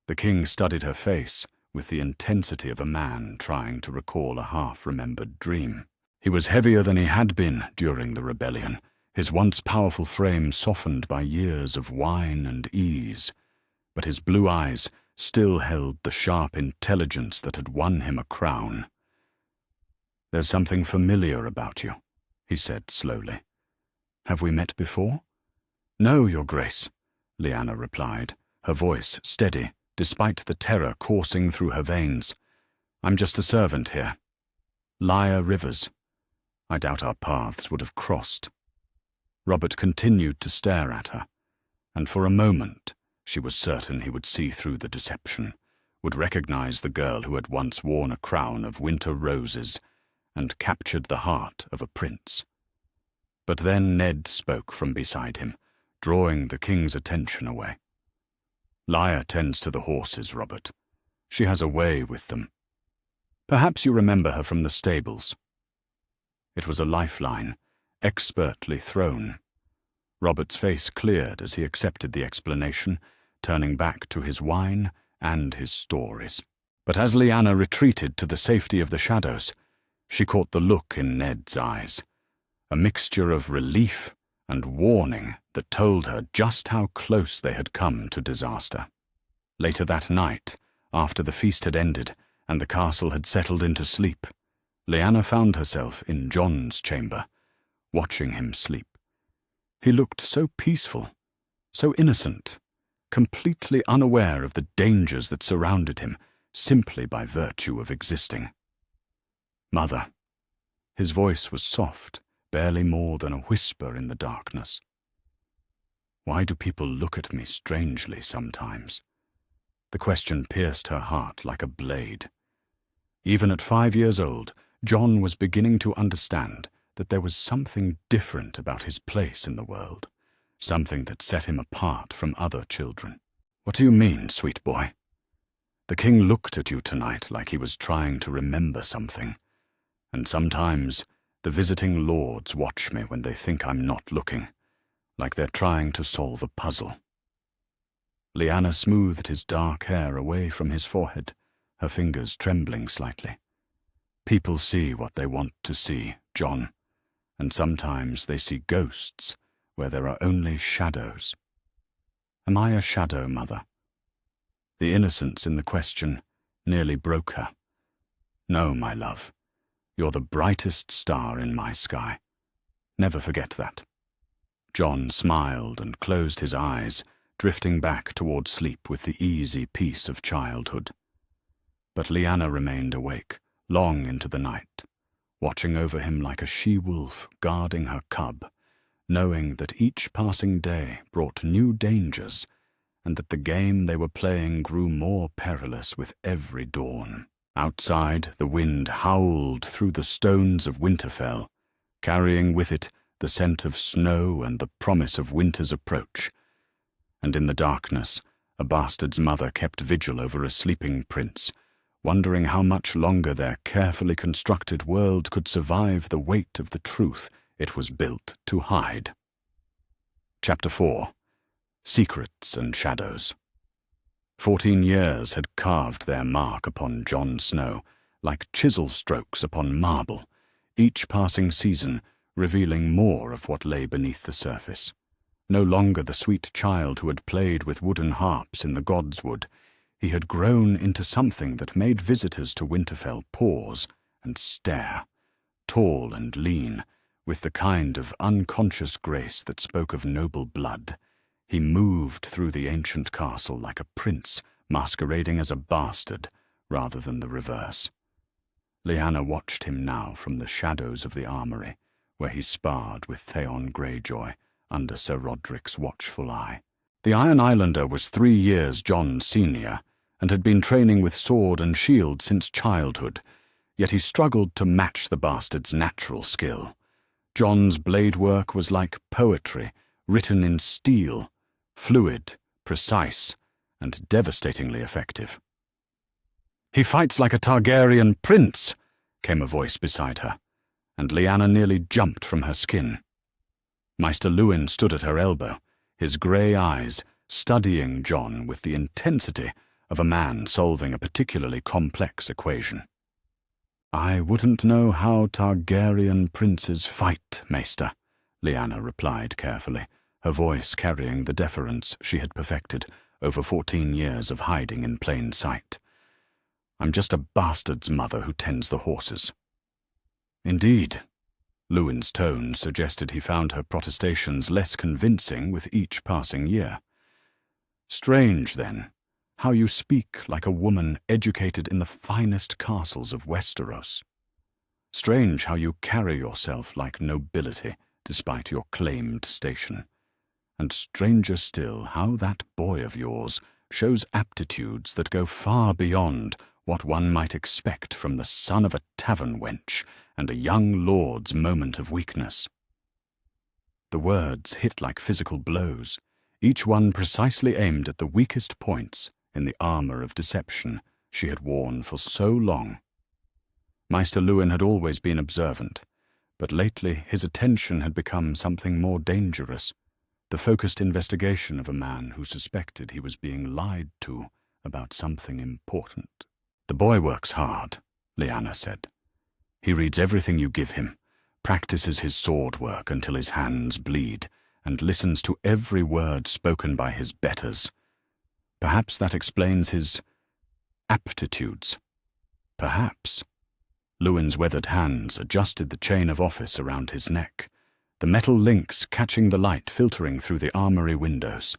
The king studied her face with the intensity of a man trying to recall a half-remembered dream. He was heavier than he had been during the rebellion, his once powerful frame softened by years of wine and ease, but his blue eyes still held the sharp intelligence that had won him a crown. "There's something familiar about you," he said slowly. "Have we met before?" "No, Your Grace," Lyanna replied, her voice steady, despite the terror coursing through her veins. "I'm just a servant here. Lyre Rivers. I doubt our paths would have crossed." Robert continued to stare at her, and for a moment she was certain he would see through the deception, would recognize the girl who had once worn a crown of winter roses and captured the heart of a prince. But then Ned spoke from beside him, drawing the king's attention away. "Lyra tends to the horses, Robert. She has a way with them. Perhaps you remember her from the stables." It was a lifeline, expertly thrown. Robert's face cleared as he accepted the explanation, turning back to his wine and his stories. But as Lyanna retreated to the safety of the shadows, she caught the look in Ned's eyes, a mixture of relief and warning that told her just how close they had come to disaster. Later that night, after the feast had ended and the castle had settled into sleep, Lyanna found herself in Jon's chamber, watching him sleep. He looked so peaceful, so innocent, completely unaware of the dangers that surrounded him simply by virtue of existing. "Mother." His voice was soft, barely more than a whisper in the darkness. Why do people look at me strangely sometimes? The question pierced her heart like a blade. Even at 5 years old, John was beginning to understand that there was something different about his place in the world, something that set him apart from other children. What do you mean, sweet boy? The king looked at you tonight like he was trying to remember something, and sometimes the visiting lords watch me when they think I'm not looking, like they're trying to solve a puzzle. Lyanna smoothed his dark hair away from his forehead, her fingers trembling slightly. People see what they want to see, John, and sometimes they see ghosts where there are only shadows. Am I a shadow, Mother? The innocence in the question nearly broke her. No, my love, you're the brightest star in my sky. Never forget that. John smiled and closed his eyes, drifting back toward sleep with the easy peace of childhood. But Lyanna remained awake, long into the night, watching over him like a she-wolf guarding her cub, knowing that each passing day brought new dangers, and that the game they were playing grew more perilous with every dawn. Outside, the wind howled through the stones of Winterfell, carrying with it the scent of snow and the promise of winter's approach. And in the darkness, a bastard's mother kept vigil over a sleeping prince, wondering how much longer their carefully constructed world could survive the weight of the truth it was built to hide. Chapter 4. Secrets and Shadows. 14 years had carved their mark upon Jon Snow, like chisel strokes upon marble, each passing season revealing more of what lay beneath the surface. No longer the sweet child who had played with wooden harps in the Godswood, he had grown into something that made visitors to Winterfell pause and stare, tall and lean, with the kind of unconscious grace that spoke of noble blood. He moved through the ancient castle like a prince masquerading as a bastard rather than the reverse. Lyanna watched him now from the shadows of the armory, where he sparred with Theon Greyjoy under Sir Roderick's watchful eye. The Iron Islander was 3 years Jon's senior, and had been training with sword and shield since childhood, yet he struggled to match the bastard's natural skill. Jon's blade work was like poetry written in steel, fluid, precise, and devastatingly effective. "He fights like a Targaryen prince," came a voice beside her, and Lyanna nearly jumped from her skin. Maester Luwin stood at her elbow, his grey eyes studying Jon with the intensity of a man solving a particularly complex equation. "I wouldn't know how Targaryen princes fight, Maester," Lyanna replied carefully, her voice carrying the deference she had perfected over 14 years of hiding in plain sight. "I'm just a bastard's mother who tends the horses." "Indeed." Luwin's tone suggested he found her protestations less convincing with each passing year. "Strange, then, how you speak like a woman educated in the finest castles of Westeros. Strange how you carry yourself like nobility despite your claimed station. And stranger still how that boy of yours shows aptitudes that go far beyond what one might expect from the son of a tavern wench and a young lord's moment of weakness." The words hit like physical blows, each one precisely aimed at the weakest points in the armor of deception she had worn for so long. Maester Luwin had always been observant, but lately his attention had become something more dangerous, the focused investigation of a man who suspected he was being lied to about something important. "The boy works hard," Lyanna said. "He reads everything you give him, practices his sword work until his hands bleed, and listens to every word spoken by his betters. Perhaps that explains his aptitudes. Perhaps." Luwin's weathered hands adjusted the chain of office around his neck, the metal links catching the light filtering through the armory windows.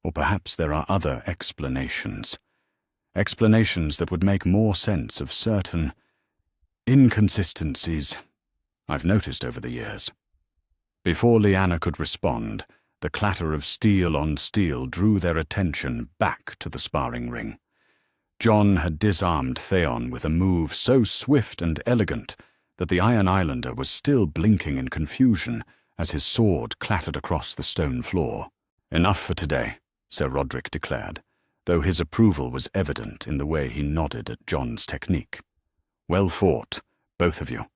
Or perhaps there are other explanations that would make more sense of certain inconsistencies I've noticed over the years. Before Lyanna could respond, The clatter of steel on steel drew their attention back to the sparring ring. Jon had disarmed Theon with a move so swift and elegant that the Iron Islander was still blinking in confusion as his sword clattered across the stone floor. "Enough for today," Sir Roderick declared, though his approval was evident in the way he nodded at Jon's technique. "Well fought, both of you.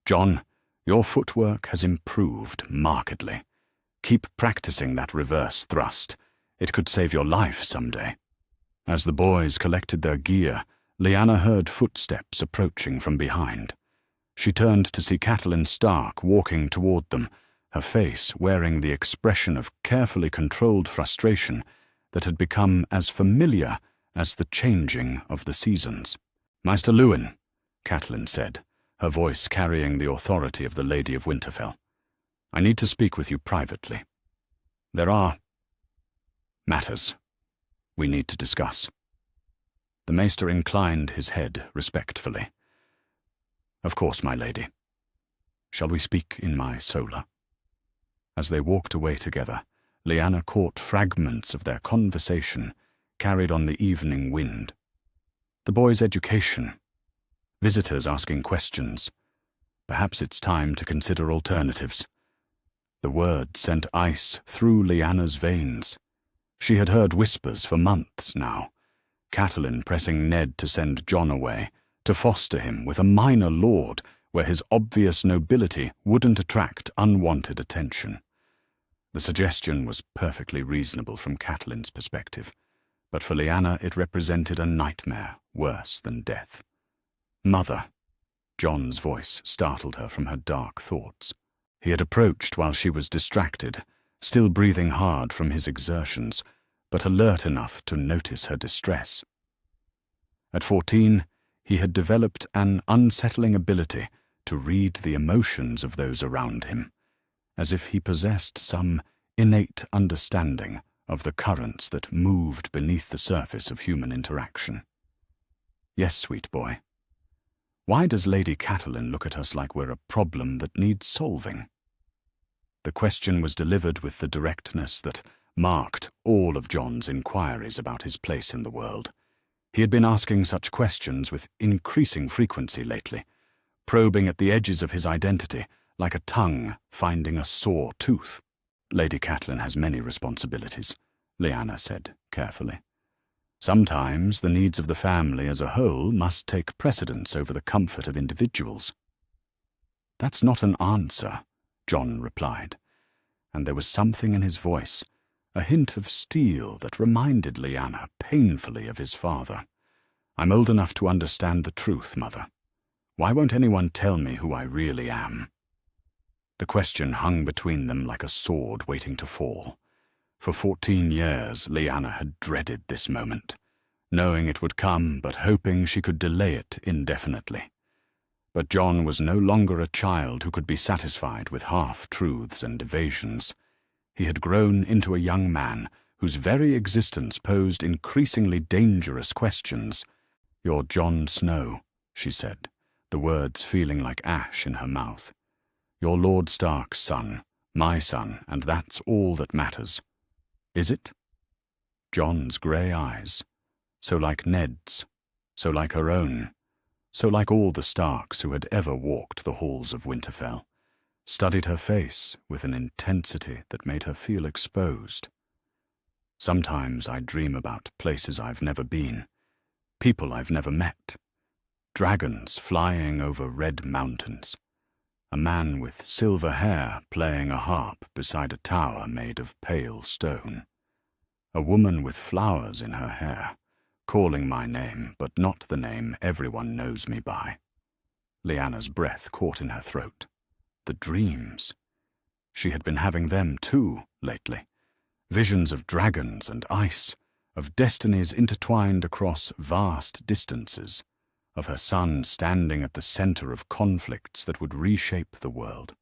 Jon, your footwork has improved markedly. Keep practicing that reverse thrust. It could save your life someday." As the boys collected their gear, Lyanna heard footsteps approaching from behind. She turned to see Catelyn Stark walking toward them, her face wearing the expression of carefully controlled frustration that had become as familiar as the changing of the seasons. "Maester Luwin," Catelyn said, her voice carrying the authority of the Lady of Winterfell, "I need to speak with you privately. There are matters we need to discuss." The Maester inclined his head respectfully. "Of course, my lady. Shall we speak in my solar?" As they walked away together, Lyanna caught fragments of their conversation carried on the evening wind. The boys' education, visitors asking questions. Perhaps it's time to consider alternatives. The word sent ice through Lyanna's veins. She had heard whispers for months now. Catelyn pressing Ned to send Jon away, to foster him with a minor lord where his obvious nobility wouldn't attract unwanted attention. The suggestion was perfectly reasonable from Catelyn's perspective, but for Lyanna it represented a nightmare worse than death. "Mother," Jon's voice startled her from her dark thoughts. He had approached while she was distracted, still breathing hard from his exertions, but alert enough to notice her distress. At 14, he had developed an unsettling ability to read the emotions of those around him, as if he possessed some innate understanding of the currents that moved beneath the surface of human interaction. "Yes, sweet boy. Why does Lady Catelyn look at us like we're a problem that needs solving?" The question was delivered with the directness that marked all of Jon's inquiries about his place in the world. He had been asking such questions with increasing frequency lately, probing at the edges of his identity like a tongue finding a sore tooth. "Lady Catelyn has many responsibilities," Lyanna said carefully. "Sometimes the needs of the family as a whole must take precedence over the comfort of individuals." "That's not an answer," Jon replied, and there was something in his voice, a hint of steel that reminded Lyanna painfully of his father. "I'm old enough to understand the truth, Mother. Why won't anyone tell me who I really am?" The question hung between them like a sword waiting to fall. For 14 years, Lyanna had dreaded this moment, knowing it would come but hoping she could delay it indefinitely. But Jon was no longer a child who could be satisfied with half-truths and evasions. He had grown into a young man whose very existence posed increasingly dangerous questions. "You're Jon Snow," she said, the words feeling like ash in her mouth. "You're Lord Stark's son, my son, and that's all that matters. Is it?" Jon's grey eyes, so like Ned's, so like her own, so like all the Starks who had ever walked the halls of Winterfell, studied her face with an intensity that made her feel exposed. "Sometimes I dream about places I've never been, people I've never met, dragons flying over red mountains, a man with silver hair playing a harp beside a tower made of pale stone, a woman with flowers in her hair, calling my name but not the name everyone knows me by." Lyanna's breath caught in her throat. The dreams. She had been having them too lately. Visions of dragons and ice, of destinies intertwined across vast distances, of her son standing at the center of conflicts that would reshape the world.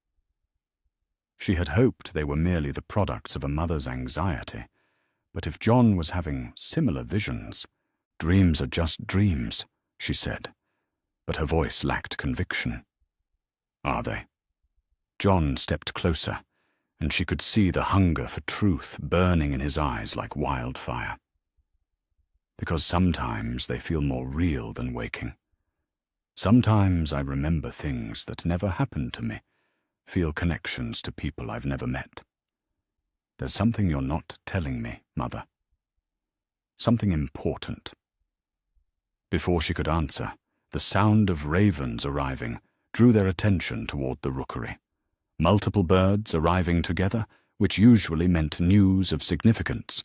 She had hoped they were merely the products of a mother's anxiety, but if Jon was having similar visions, "Dreams are just dreams," she said, but her voice lacked conviction. "Are they?" Jon stepped closer, and she could see the hunger for truth burning in his eyes like wildfire. Because sometimes they feel more real than waking. Sometimes I remember things that never happened to me, feel connections to people I've never met. There's something you're not telling me, Mother. Something important. Before she could answer, the sound of ravens arriving drew their attention toward the rookery. Multiple birds arriving together, which usually meant news of significance.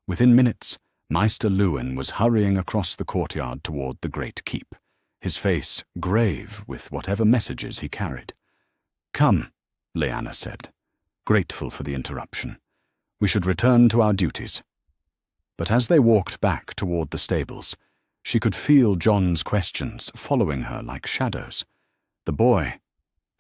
Within minutes, Maester Luwin was hurrying across the courtyard toward the great keep, his face grave with whatever messages he carried. "Come," Lyanna said, grateful for the interruption. "We should return to our duties." But as they walked back toward the stables, she could feel Jon's questions following her like shadows. The boy,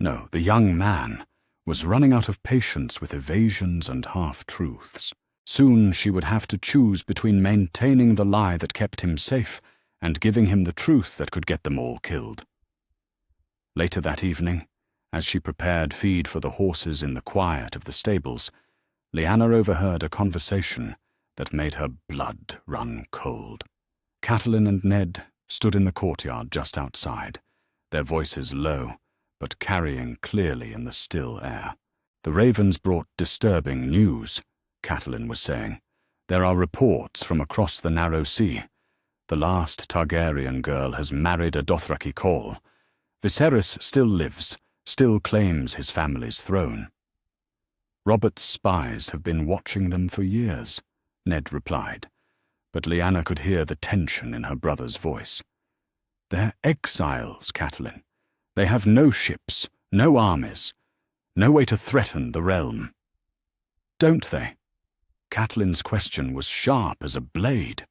no, the young man, was running out of patience with evasions and half-truths. Soon she would have to choose between maintaining the lie that kept him safe and giving him the truth that could get them all killed. Later that evening, as she prepared feed for the horses in the quiet of the stables, Lyanna overheard a conversation that made her blood run cold. Catelyn and Ned stood in the courtyard just outside, their voices low, but carrying clearly in the still air. "The ravens brought disturbing news," Catelyn was saying. "There are reports from across the narrow sea. The last Targaryen girl has married a Dothraki Khal. Viserys still lives, still claims his family's throne." "Robert's spies have been watching them for years," Ned replied, but Lyanna could hear the tension in her brother's voice. "They're exiles, Catelyn. They have no ships, no armies, no way to threaten the realm." "Don't they?" Catelyn's question was sharp as a blade.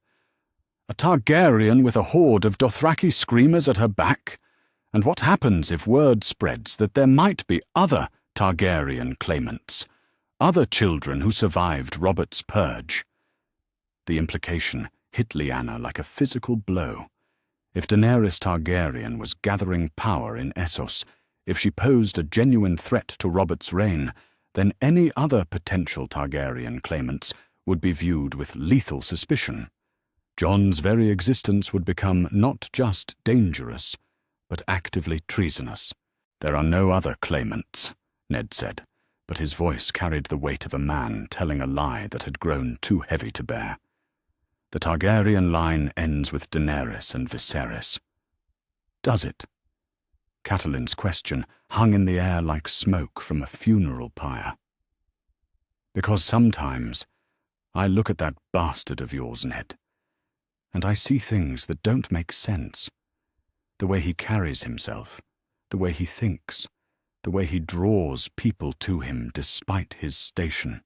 "A Targaryen with a horde of Dothraki screamers at her back? And what happens if word spreads that there might be other Targaryen claimants, other children who survived Robert's purge?" The implication hit Lyanna like a physical blow. If Daenerys Targaryen was gathering power in Essos, if she posed a genuine threat to Robert's reign, then any other potential Targaryen claimants would be viewed with lethal suspicion. Jon's very existence would become not just dangerous, but actively treasonous. "There are no other claimants," Ned said, but his voice carried the weight of a man telling a lie that had grown too heavy to bear. "The Targaryen line ends with Daenerys and Viserys." "Does it?" Catelyn's question hung in the air like smoke from a funeral pyre. "Because sometimes I look at that bastard of yours, Ned, and I see things that don't make sense. The way he carries himself, the way he thinks, the way he draws people to him despite his station.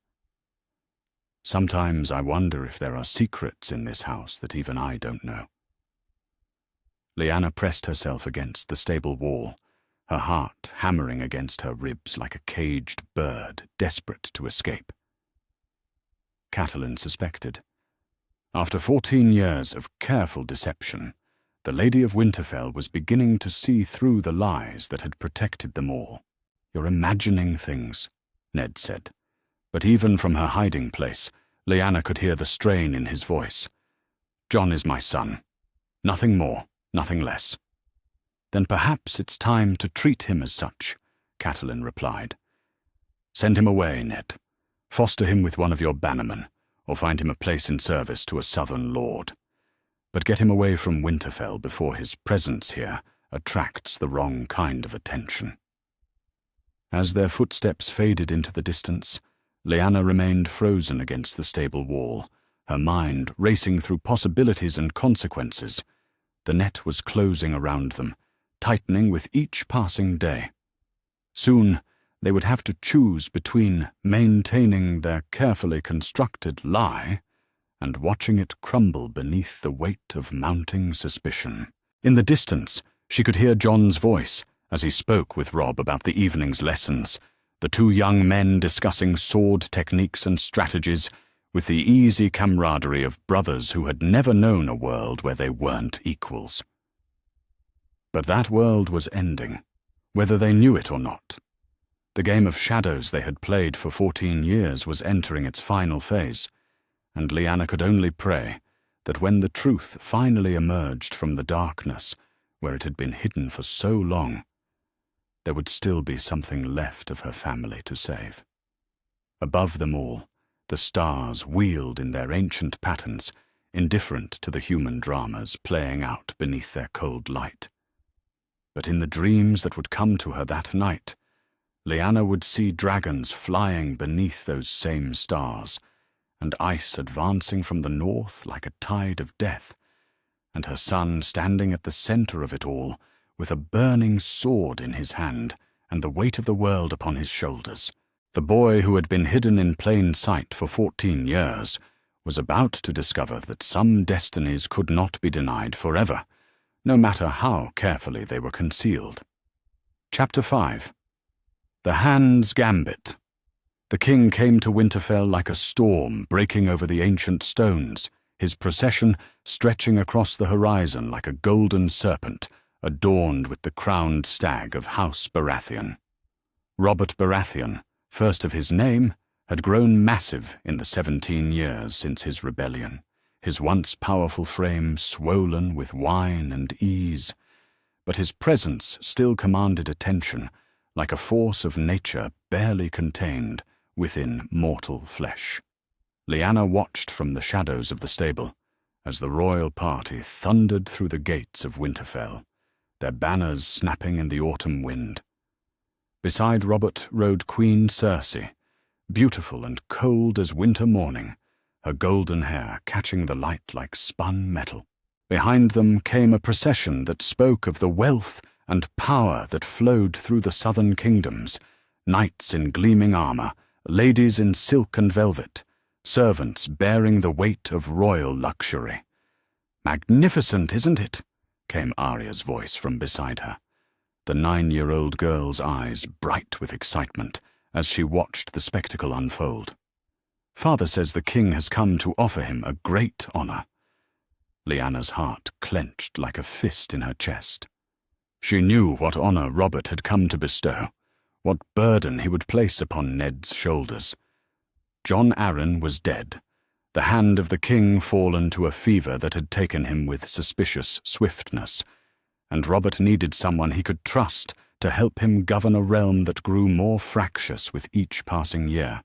Sometimes I wonder if there are secrets in this house that even I don't know." Lyanna pressed herself against the stable wall, her heart hammering against her ribs like a caged bird desperate to escape. Catelyn suspected. After 14 years of careful deception, the Lady of Winterfell was beginning to see through the lies that had protected them all. "You're imagining things," Ned said. But even from her hiding place, Lyanna could hear the strain in his voice. "Jon is my son. Nothing more, nothing less." "Then perhaps it's time to treat him as such," Catelyn replied. "Send him away, Ned. Foster him with one of your bannermen, or find him a place in service to a southern lord. But get him away from Winterfell before his presence here attracts the wrong kind of attention." As their footsteps faded into the distance, Lyanna remained frozen against the stable wall, her mind racing through possibilities and consequences. The net was closing around them, tightening with each passing day. Soon, they would have to choose between maintaining their carefully constructed lie and watching it crumble beneath the weight of mounting suspicion. In the distance, she could hear Jon's voice as he spoke with Robb about the evening's lessons, the two young men discussing sword techniques and strategies with the easy camaraderie of brothers who had never known a world where they weren't equals. But that world was ending, whether they knew it or not. The game of shadows they had played for 14 years was entering its final phase, and Lyanna could only pray that when the truth finally emerged from the darkness where it had been hidden for so long, there would still be something left of her family to save. Above them all, the stars wheeled in their ancient patterns, indifferent to the human dramas playing out beneath their cold light. But in the dreams that would come to her that night, Lyanna would see dragons flying beneath those same stars, and ice advancing from the north like a tide of death, and her son standing at the center of it all, with a burning sword in his hand and the weight of the world upon his shoulders. The boy who had been hidden in plain sight for 14 years was about to discover that some destinies could not be denied forever, no matter how carefully they were concealed. Chapter 5. The Hand's Gambit. The king came to Winterfell like a storm breaking over the ancient stones, his procession stretching across the horizon like a golden serpent adorned with the crowned stag of House Baratheon. Robert Baratheon, first of his name, had grown massive in the 17 years since his rebellion, his once powerful frame swollen with wine and ease, but his presence still commanded attention like a force of nature barely contained within mortal flesh. Lyanna watched from the shadows of the stable as the royal party thundered through the gates of Winterfell, their banners snapping in the autumn wind. Beside Robert rode Queen Cersei, beautiful and cold as winter morning, her golden hair catching the light like spun metal. Behind them came a procession that spoke of the wealth and power that flowed through the southern kingdoms, knights in gleaming armor, ladies in silk and velvet, servants bearing the weight of royal luxury. "Magnificent, isn't it?" came Arya's voice from beside her, the 9-year-old girl's eyes bright with excitement as she watched the spectacle unfold. "Father says the king has come to offer him a great honor." Lyanna's heart clenched like a fist in her chest. She knew what honor Robert had come to bestow, what burden he would place upon Ned's shoulders. Jon Arryn was dead, the hand of the king fallen to a fever that had taken him with suspicious swiftness, and Robert needed someone he could trust to help him govern a realm that grew more fractious with each passing year.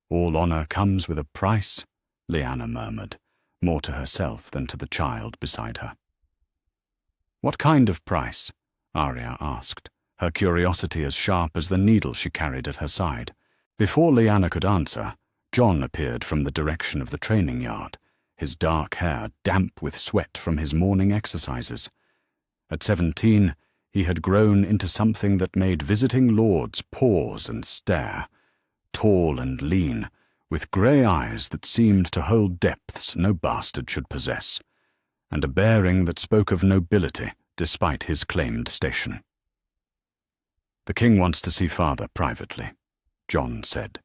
"All honor comes with a price," Lyanna murmured, more to herself than to the child beside her. "What kind of price?" Arya asked, her curiosity as sharp as the needle she carried at her side. Before Lyanna could answer, Jon appeared from the direction of the training yard, his dark hair damp with sweat from his morning exercises. At 17, he had grown into something that made visiting lords pause and stare, tall and lean, with grey eyes that seemed to hold depths no bastard should possess, and a bearing that spoke of nobility despite his claimed station. "The king wants to see father privately," Jon said,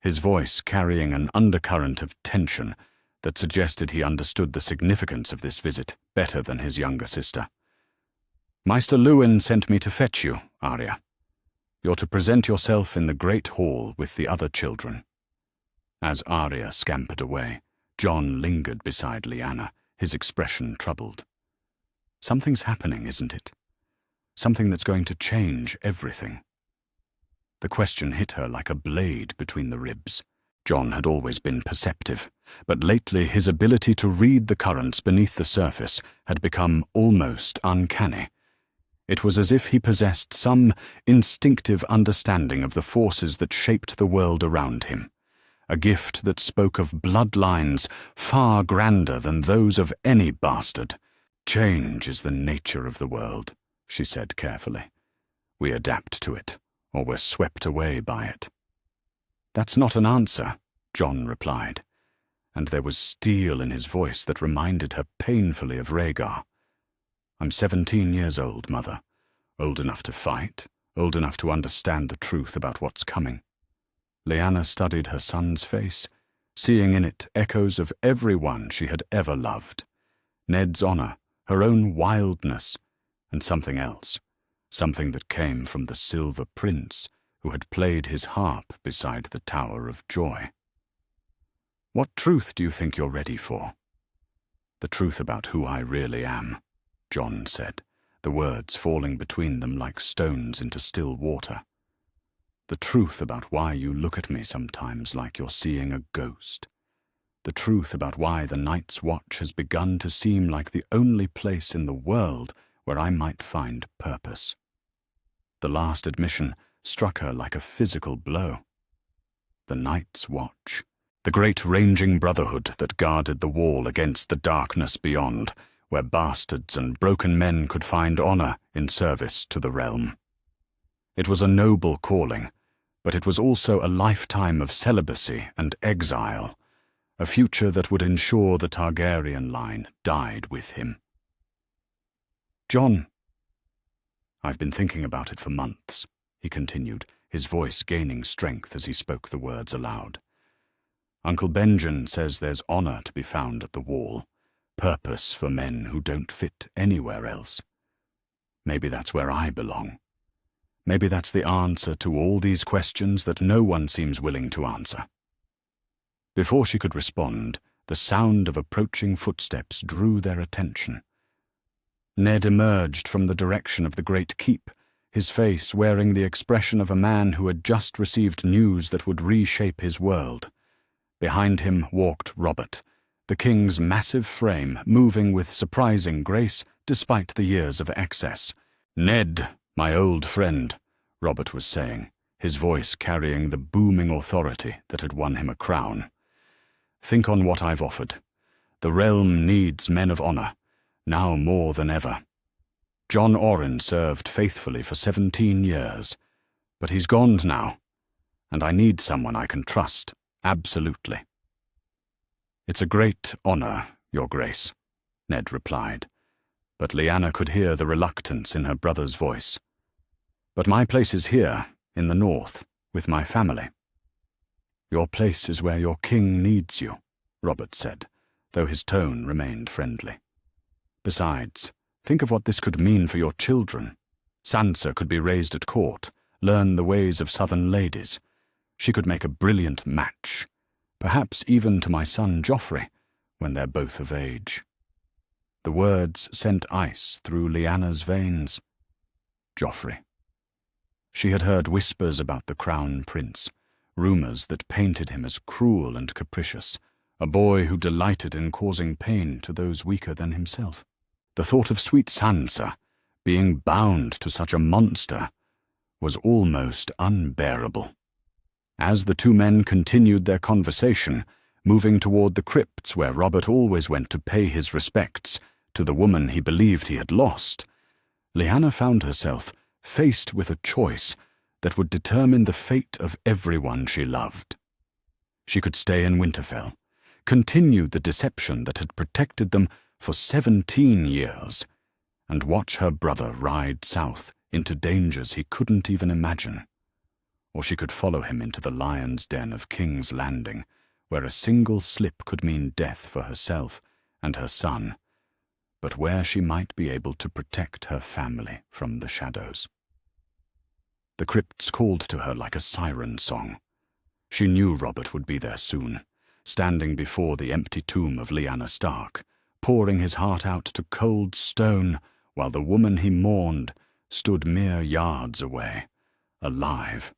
his voice carrying an undercurrent of tension that suggested he understood the significance of this visit better than his younger sister. "Maester Luwin sent me to fetch you, Arya. You're to present yourself in the great hall with the other children." As Arya scampered away, Jon lingered beside Lyanna, his expression troubled. "Something's happening, isn't it? Something that's going to change everything." The question hit her like a blade between the ribs. Jon had always been perceptive, but lately his ability to read the currents beneath the surface had become almost uncanny. It was as if he possessed some instinctive understanding of the forces that shaped the world around him, a gift that spoke of bloodlines far grander than those of any bastard. "Change is the nature of the world," she said carefully. "We adapt to it, or we're swept away by it." "That's not an answer," Jon replied, and there was steel in his voice that reminded her painfully of Rhaegar. "I'm 17 years old, Mother. Old enough to fight, old enough to understand the truth about what's coming." Lyanna studied her son's face, seeing in it echoes of everyone she had ever loved. Ned's honor, her own wildness, and something else, something that came from the Silver Prince, who had played his harp beside the Tower of Joy. "What truth do you think you're ready for?" "The truth about who I really am," Jon said, the words falling between them like stones into still water. "The truth about why you look at me sometimes like you're seeing a ghost. The truth about why the Night's Watch has begun to seem like the only place in the world where I might find purpose." The last admission struck her like a physical blow. The Night's Watch, the great ranging brotherhood that guarded the wall against the darkness beyond, where bastards and broken men could find honor in service to the realm. It was a noble calling, but it was also a lifetime of celibacy and exile, a future that would ensure the Targaryen line died with him. "Jon, I've been thinking about it for months," he continued, his voice gaining strength as he spoke the words aloud. "Uncle Benjen says there's honor to be found at the wall, purpose for men who don't fit anywhere else. Maybe that's where I belong. Maybe that's the answer to all these questions that no one seems willing to answer." Before she could respond, the sound of approaching footsteps drew their attention. Ned emerged from the direction of the great keep, his face wearing the expression of a man who had just received news that would reshape his world. Behind him walked Robert, the king's massive frame moving with surprising grace despite the years of excess. "Ned, my old friend," Robert was saying, his voice carrying the booming authority that had won him a crown. "Think on what I've offered. The realm needs men of honor, now more than ever. Jon Orrin served faithfully for 17 years, but he's gone now, and I need someone I can trust, absolutely." "It's a great honor, Your Grace," Ned replied, but Lyanna could hear the reluctance in her brother's voice. "But my place is here, in the north, with my family." "Your place is where your king needs you," Robert said, though his tone remained friendly. "Besides, think of what this could mean for your children. Sansa could be raised at court, learn the ways of southern ladies. She could make a brilliant match, perhaps even to my son Joffrey, when they're both of age." The words sent ice through Lyanna's veins. Joffrey. She had heard whispers about the Crown Prince, rumors that painted him as cruel and capricious, a boy who delighted in causing pain to those weaker than himself. The thought of sweet Sansa being bound to such a monster was almost unbearable. As the two men continued their conversation, moving toward the crypts where Robert always went to pay his respects to the woman he believed he had lost, Lyanna found herself faced with a choice that would determine the fate of everyone she loved. She could stay in Winterfell, continue the deception that had protected them for 17 years, and watch her brother ride south into dangers he couldn't even imagine. Or she could follow him into the lion's den of King's Landing, where a single slip could mean death for herself and her son, but where she might be able to protect her family from the shadows. The crypts called to her like a siren song. She knew Robert would be there soon, standing before the empty tomb of Lyanna Stark, pouring his heart out to cold stone while the woman he mourned stood mere yards away, alive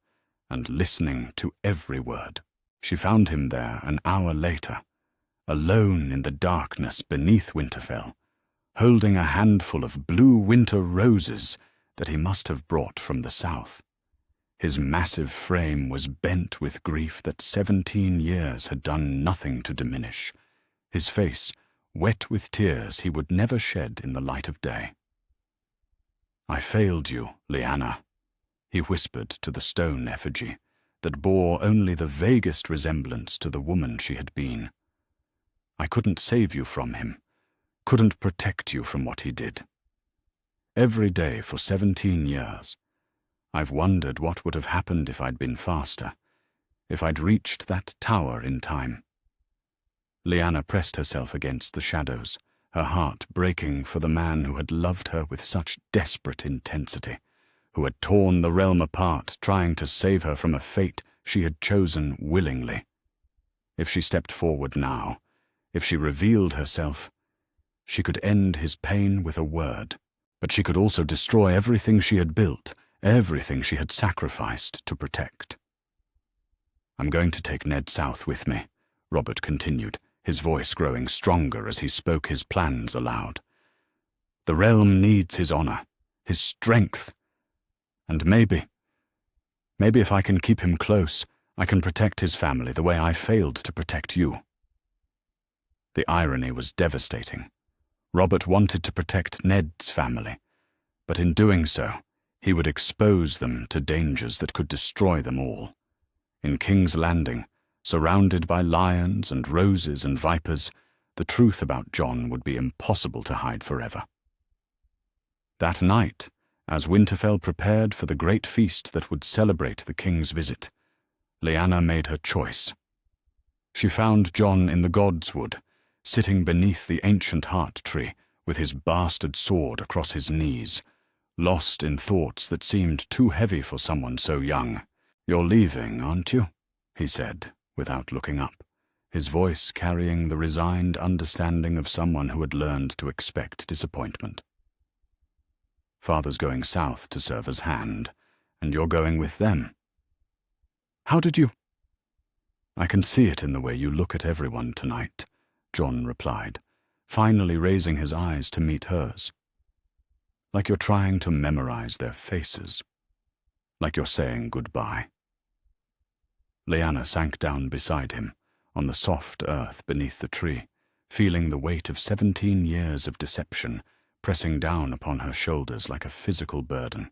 and listening to every word. She found him there an hour later, alone in the darkness beneath Winterfell, holding a handful of blue winter roses that he must have brought from the south. His massive frame was bent with grief that 17 years had done nothing to diminish, his face wet with tears he would never shed in the light of day. "I failed you, Lyanna," he whispered to the stone effigy that bore only the vaguest resemblance to the woman she had been. "I couldn't save you from him, couldn't protect you from what he did. Every day for 17 years, I've wondered what would have happened if I'd been faster, if I'd reached that tower in time." Lyanna pressed herself against the shadows, her heart breaking for the man who had loved her with such desperate intensity, who had torn the realm apart, trying to save her from a fate she had chosen willingly. If she stepped forward now, if she revealed herself, she could end his pain with a word, but she could also destroy everything she had built, everything she had sacrificed to protect. "I'm going to take Ned south with me," Robert continued, his voice growing stronger as he spoke his plans aloud. "The realm needs his honor, his strength, and maybe if I can keep him close, I can protect his family the way I failed to protect you." The irony was devastating. Robert wanted to protect Ned's family, but in doing so, he would expose them to dangers that could destroy them all. In King's Landing, surrounded by lions and roses and vipers, the truth about Jon would be impossible to hide forever. That night, as Winterfell prepared for the great feast that would celebrate the king's visit, Lyanna made her choice. She found Jon in the Godswood, sitting beneath the ancient heart tree with his bastard sword across his knees, lost in thoughts that seemed too heavy for someone so young. "You're leaving, aren't you?" he said, without looking up, his voice carrying the resigned understanding of someone who had learned to expect disappointment. "Father's going south to serve as hand, and you're going with them." "How did you—" "I can see it in the way you look at everyone tonight," Jon replied, finally raising his eyes to meet hers. "Like you're trying to memorize their faces. Like you're saying goodbye." Lyanna sank down beside him, on the soft earth beneath the tree, feeling the weight of 17 years of deception pressing down upon her shoulders like a physical burden.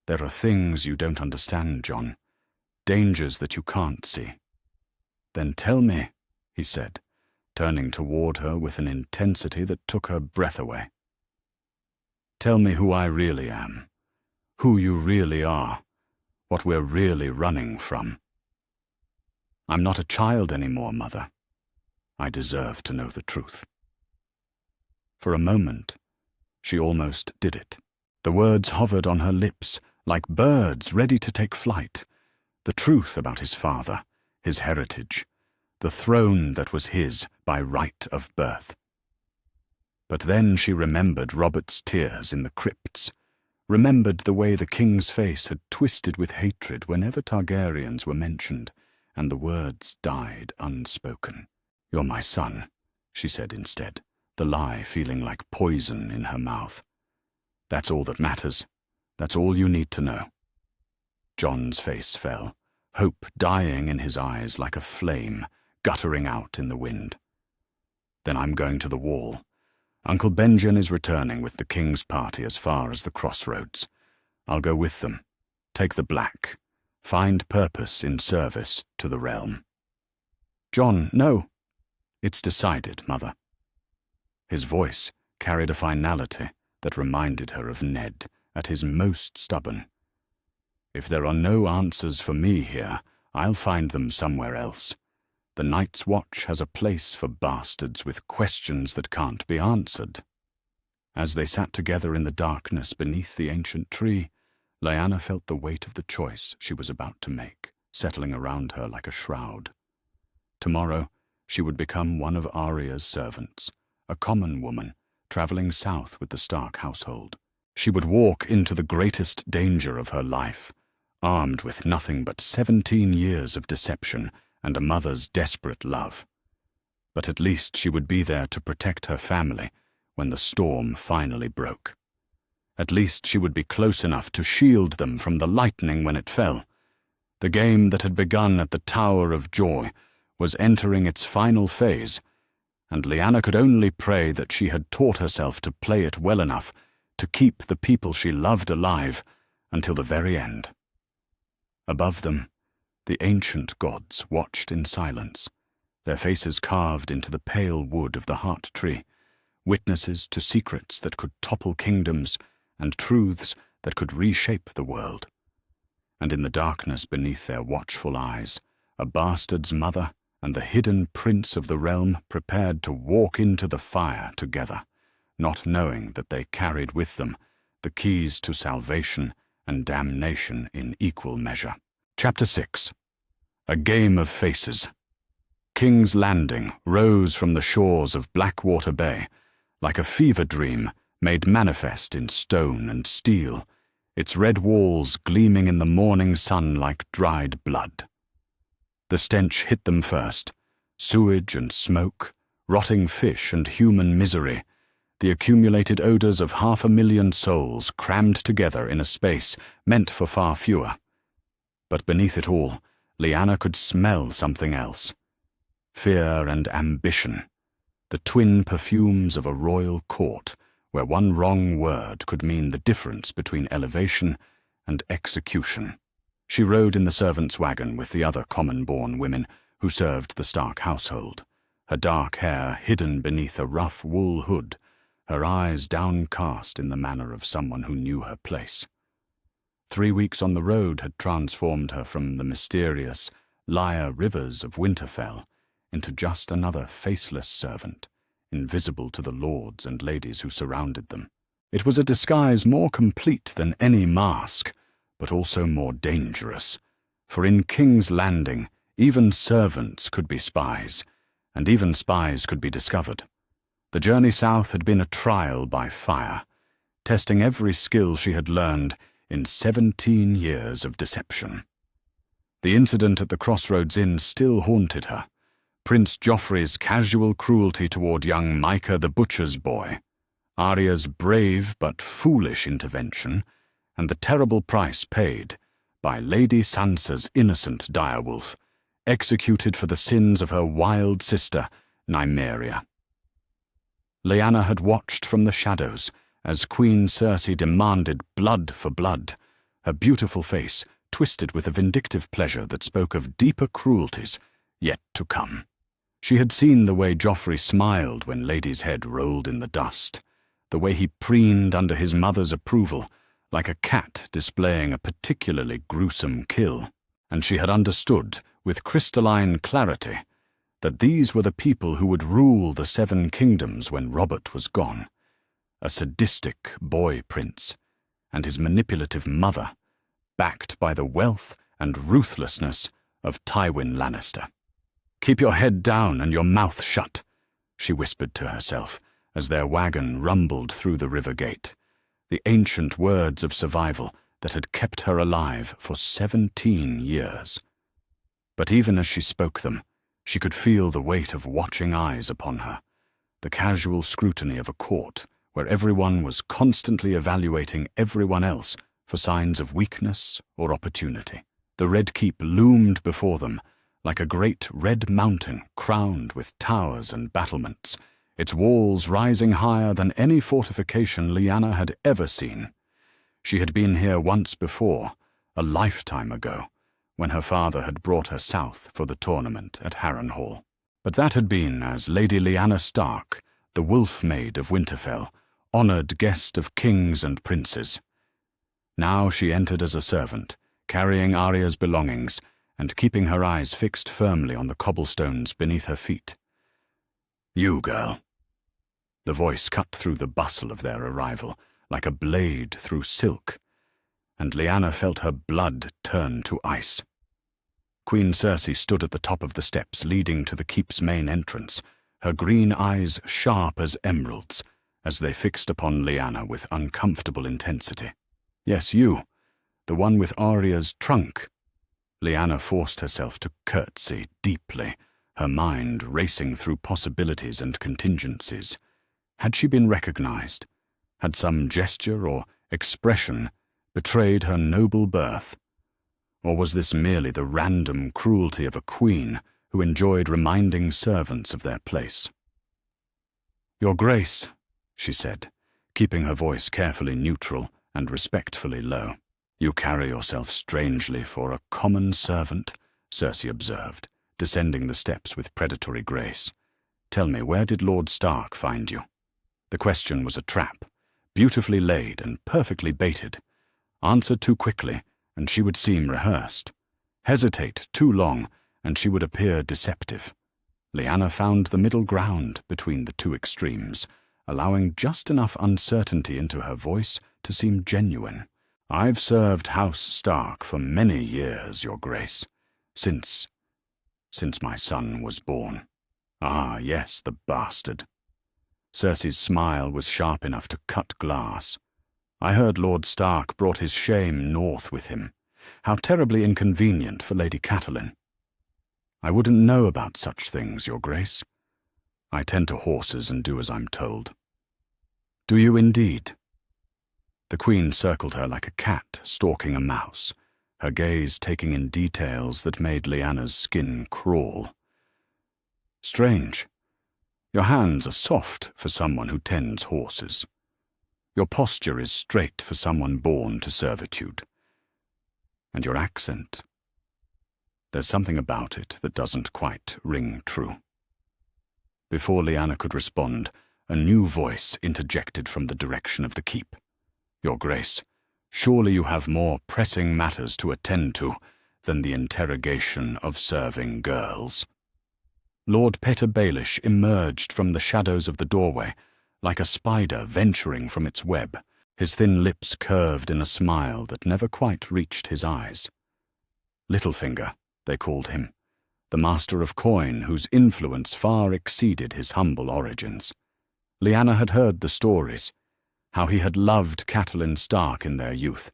"There are things you don't understand, Jon, dangers that you can't see." "Then tell me," he said, turning toward her with an intensity that took her breath away. "Tell me who I really am, who you really are, what we're really running from." "I'm not a child anymore, Mother. I deserve to know the truth." For a moment, she almost did it. The words hovered on her lips, like birds ready to take flight. The truth about his father, his heritage, the throne that was his by right of birth. But then she remembered Robert's tears in the crypts, remembered the way the king's face had twisted with hatred whenever Targaryens were mentioned, and the words died unspoken. "You're my son," she said instead, the lie feeling like poison in her mouth. "That's all that matters. That's all you need to know." Jon's face fell, hope dying in his eyes like a flame, guttering out in the wind. "Then I'm going to the wall. Uncle Benjen is returning with the king's party as far as the crossroads. I'll go with them, take the black, find purpose in service to the realm." "Jon, no." "It's decided, Mother." His voice carried a finality that reminded her of Ned at his most stubborn. "If there are no answers for me here, I'll find them somewhere else. The Night's Watch has a place for bastards with questions that can't be answered." As they sat together in the darkness beneath the ancient tree, Lyanna felt the weight of the choice she was about to make, settling around her like a shroud. Tomorrow, she would become one of Arya's servants, a common woman, traveling south with the Stark household. She would walk into the greatest danger of her life, armed with nothing but 17 years of deception and a mother's desperate love. But at least she would be there to protect her family when the storm finally broke. At least she would be close enough to shield them from the lightning when it fell. The game that had begun at the Tower of Joy was entering its final phase, and Lyanna could only pray that she had taught herself to play it well enough to keep the people she loved alive until the very end. Above them, the ancient gods watched in silence, their faces carved into the pale wood of the heart tree, witnesses to secrets that could topple kingdoms and truths that could reshape the world. And in the darkness beneath their watchful eyes, a bastard's mother and the hidden prince of the realm prepared to walk into the fire together, not knowing that they carried with them the keys to salvation and damnation in equal measure. Chapter 6. A Game of Faces. King's Landing rose from the shores of Blackwater Bay, like a fever dream made manifest in stone and steel, its red walls gleaming in the morning sun like dried blood. The stench hit them first, sewage and smoke, rotting fish and human misery, the accumulated odors of 500,000 souls crammed together in a space meant for far fewer. But beneath it all, Lyanna could smell something else. Fear and ambition, the twin perfumes of a royal court where one wrong word could mean the difference between elevation and execution. She rode in the servants' wagon with the other common-born women who served the Stark household, her dark hair hidden beneath a rough wool hood, her eyes downcast in the manner of someone who knew her place. 3 weeks on the road had transformed her from the mysterious Lyre rivers of Winterfell into just another faceless servant, invisible to the lords and ladies who surrounded them. It was a disguise more complete than any mask, but also more dangerous, for in King's Landing even servants could be spies, and even spies could be discovered. The journey south had been a trial by fire, testing every skill she had learned in 17 years of deception. The incident at the Crossroads Inn still haunted her. Prince Joffrey's casual cruelty toward young Micah the butcher's boy, Arya's brave but foolish intervention, and the terrible price paid by Lady Sansa's innocent direwolf, executed for the sins of her wild sister, Nymeria. Lyanna had watched from the shadows as Queen Cersei demanded blood for blood, her beautiful face twisted with a vindictive pleasure that spoke of deeper cruelties yet to come. She had seen the way Joffrey smiled when Lady's head rolled in the dust, the way he preened under his mother's approval, like a cat displaying a particularly gruesome kill, and she had understood with crystalline clarity that these were the people who would rule the 7 kingdoms when Robert was gone, a sadistic boy prince, and his manipulative mother, backed by the wealth and ruthlessness of Tywin Lannister. "Keep your head down and your mouth shut," she whispered to herself as their wagon rumbled through the river gate, the ancient words of survival that had kept her alive for 17 years. But even as she spoke them, she could feel the weight of watching eyes upon her, the casual scrutiny of a court where everyone was constantly evaluating everyone else for signs of weakness or opportunity. The Red Keep loomed before them like a great red mountain crowned with towers and battlements, its walls rising higher than any fortification Lyanna had ever seen. She had been here once before, a lifetime ago, when her father had brought her south for the tournament at Harrenhal. But that had been as Lady Lyanna Stark, the Wolf Maid of Winterfell, honoured guest of kings and princes. Now she entered as a servant, carrying Arya's belongings and keeping her eyes fixed firmly on the cobblestones beneath her feet. "You, girl." The voice cut through the bustle of their arrival like a blade through silk, and Lyanna felt her blood turn to ice. Queen Cersei stood at the top of the steps leading to the keep's main entrance, her green eyes sharp as emeralds as they fixed upon Lyanna with uncomfortable intensity. "Yes, you, the one with Arya's trunk." Lyanna forced herself to curtsy deeply, her mind racing through possibilities and contingencies. Had she been recognized? Had some gesture or expression betrayed her noble birth? Or was this merely the random cruelty of a queen who enjoyed reminding servants of their place? "Your Grace," she said, keeping her voice carefully neutral and respectfully low. "You carry yourself strangely for a common servant," Cersei observed, descending the steps with predatory grace. "Tell me, where did Lord Stark find you?" The question was a trap, beautifully laid and perfectly baited. Answer too quickly, and she would seem rehearsed. Hesitate too long, and she would appear deceptive. Lyanna found the middle ground between the two extremes, allowing just enough uncertainty into her voice to seem genuine. "I've served House Stark for many years, Your Grace, since my son was born." "Ah, yes, the bastard." Cersei's smile was sharp enough to cut glass. "I heard Lord Stark brought his shame north with him. How terribly inconvenient for Lady Catelyn." "I wouldn't know about such things, Your Grace. I tend to horses and do as I'm told." "Do you indeed?" The Queen circled her like a cat stalking a mouse, her gaze taking in details that made Lyanna's skin crawl. "Strange. Your hands are soft for someone who tends horses. Your posture is straight for someone born to servitude. And your accent, there's something about it that doesn't quite ring true." Before Lyanna could respond, a new voice interjected from the direction of the keep. "Your Grace, surely you have more pressing matters to attend to than the interrogation of serving girls." Lord Peter Baelish emerged from the shadows of the doorway, like a spider venturing from its web, his thin lips curved in a smile that never quite reached his eyes. Littlefinger, they called him, the master of coin whose influence far exceeded his humble origins. Lyanna had heard the stories, how he had loved Catelyn Stark in their youth,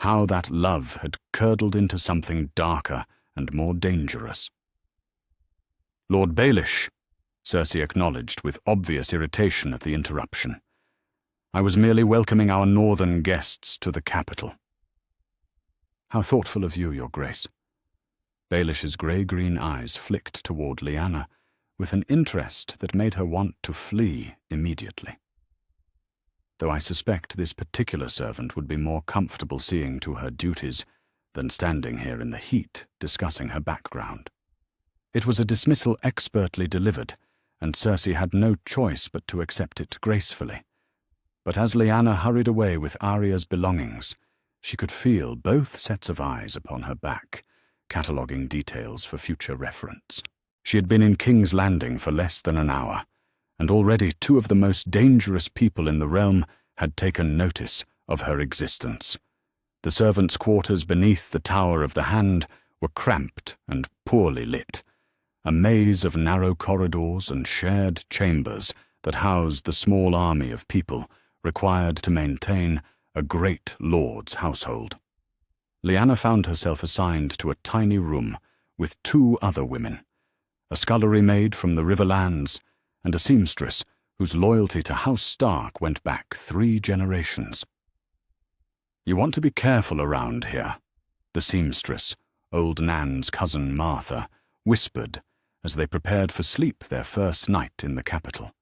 how that love had curdled into something darker and more dangerous. "Lord Baelish," Cersei acknowledged with obvious irritation at the interruption. "I was merely welcoming our northern guests to the capital." "How thoughtful of you, Your Grace." Baelish's grey-green eyes flicked toward Lyanna with an interest that made her want to flee immediately. "Though I suspect this particular servant would be more comfortable seeing to her duties than standing here in the heat discussing her background." It was a dismissal expertly delivered, and Cersei had no choice but to accept it gracefully. But as Lyanna hurried away with Arya's belongings, she could feel both sets of eyes upon her back, cataloguing details for future reference. She had been in King's Landing for less than an hour, and already two of the most dangerous people in the realm had taken notice of her existence. The servants' quarters beneath the Tower of the Hand were cramped and poorly lit, a maze of narrow corridors and shared chambers that housed the small army of people required to maintain a great lord's household. Lyanna found herself assigned to a tiny room with two other women, a scullery maid from the Riverlands and a seamstress whose loyalty to House Stark went back 3 generations. "You want to be careful around here," the seamstress, old Nan's cousin Martha, whispered as they prepared for sleep their first night in the capital.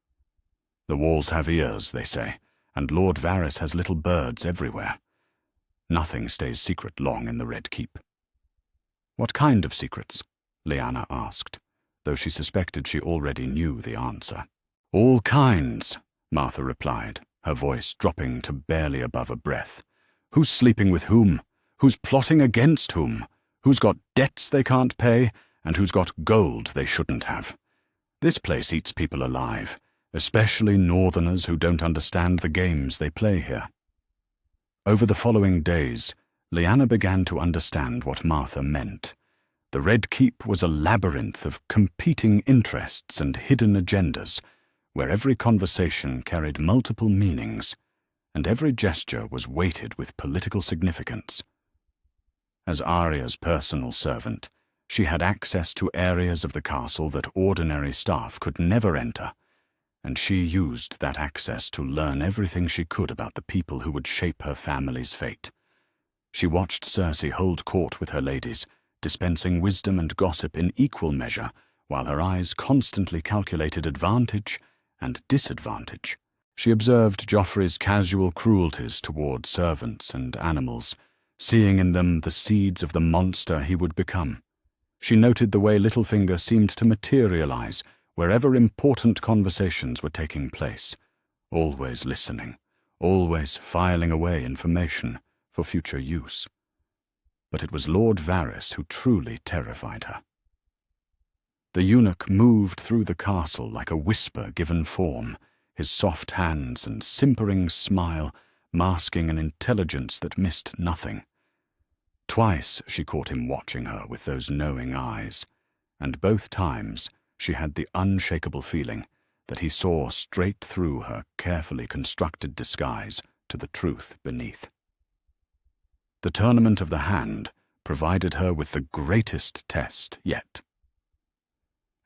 "The walls have ears, they say, and Lord Varys has little birds everywhere. Nothing stays secret long in the Red Keep." "What kind of secrets?" Lyanna asked, though she suspected she already knew the answer. "All kinds," Martha replied, her voice dropping to barely above a breath. "Who's sleeping with whom? Who's plotting against whom? Who's got debts they can't pay? And who's got gold they shouldn't have? This place eats people alive, especially northerners who don't understand the games they play here." Over the following days, Lyanna began to understand what Martha meant. The Red Keep was a labyrinth of competing interests and hidden agendas, where every conversation carried multiple meanings, and every gesture was weighted with political significance. As Arya's personal servant, she had access to areas of the castle that ordinary staff could never enter, and she used that access to learn everything she could about the people who would shape her family's fate. She watched Cersei hold court with her ladies, dispensing wisdom and gossip in equal measure, while her eyes constantly calculated advantage and disadvantage. She observed Joffrey's casual cruelties toward servants and animals, seeing in them the seeds of the monster he would become. She noted the way Littlefinger seemed to materialize wherever important conversations were taking place, always listening, always filing away information for future use. But it was Lord Varys who truly terrified her. The eunuch moved through the castle like a whisper given form, his soft hands and simpering smile masking an intelligence that missed nothing. Twice she caught him watching her with those knowing eyes, and both times she had the unshakable feeling that he saw straight through her carefully constructed disguise to the truth beneath. The tournament of the hand provided her with the greatest test yet.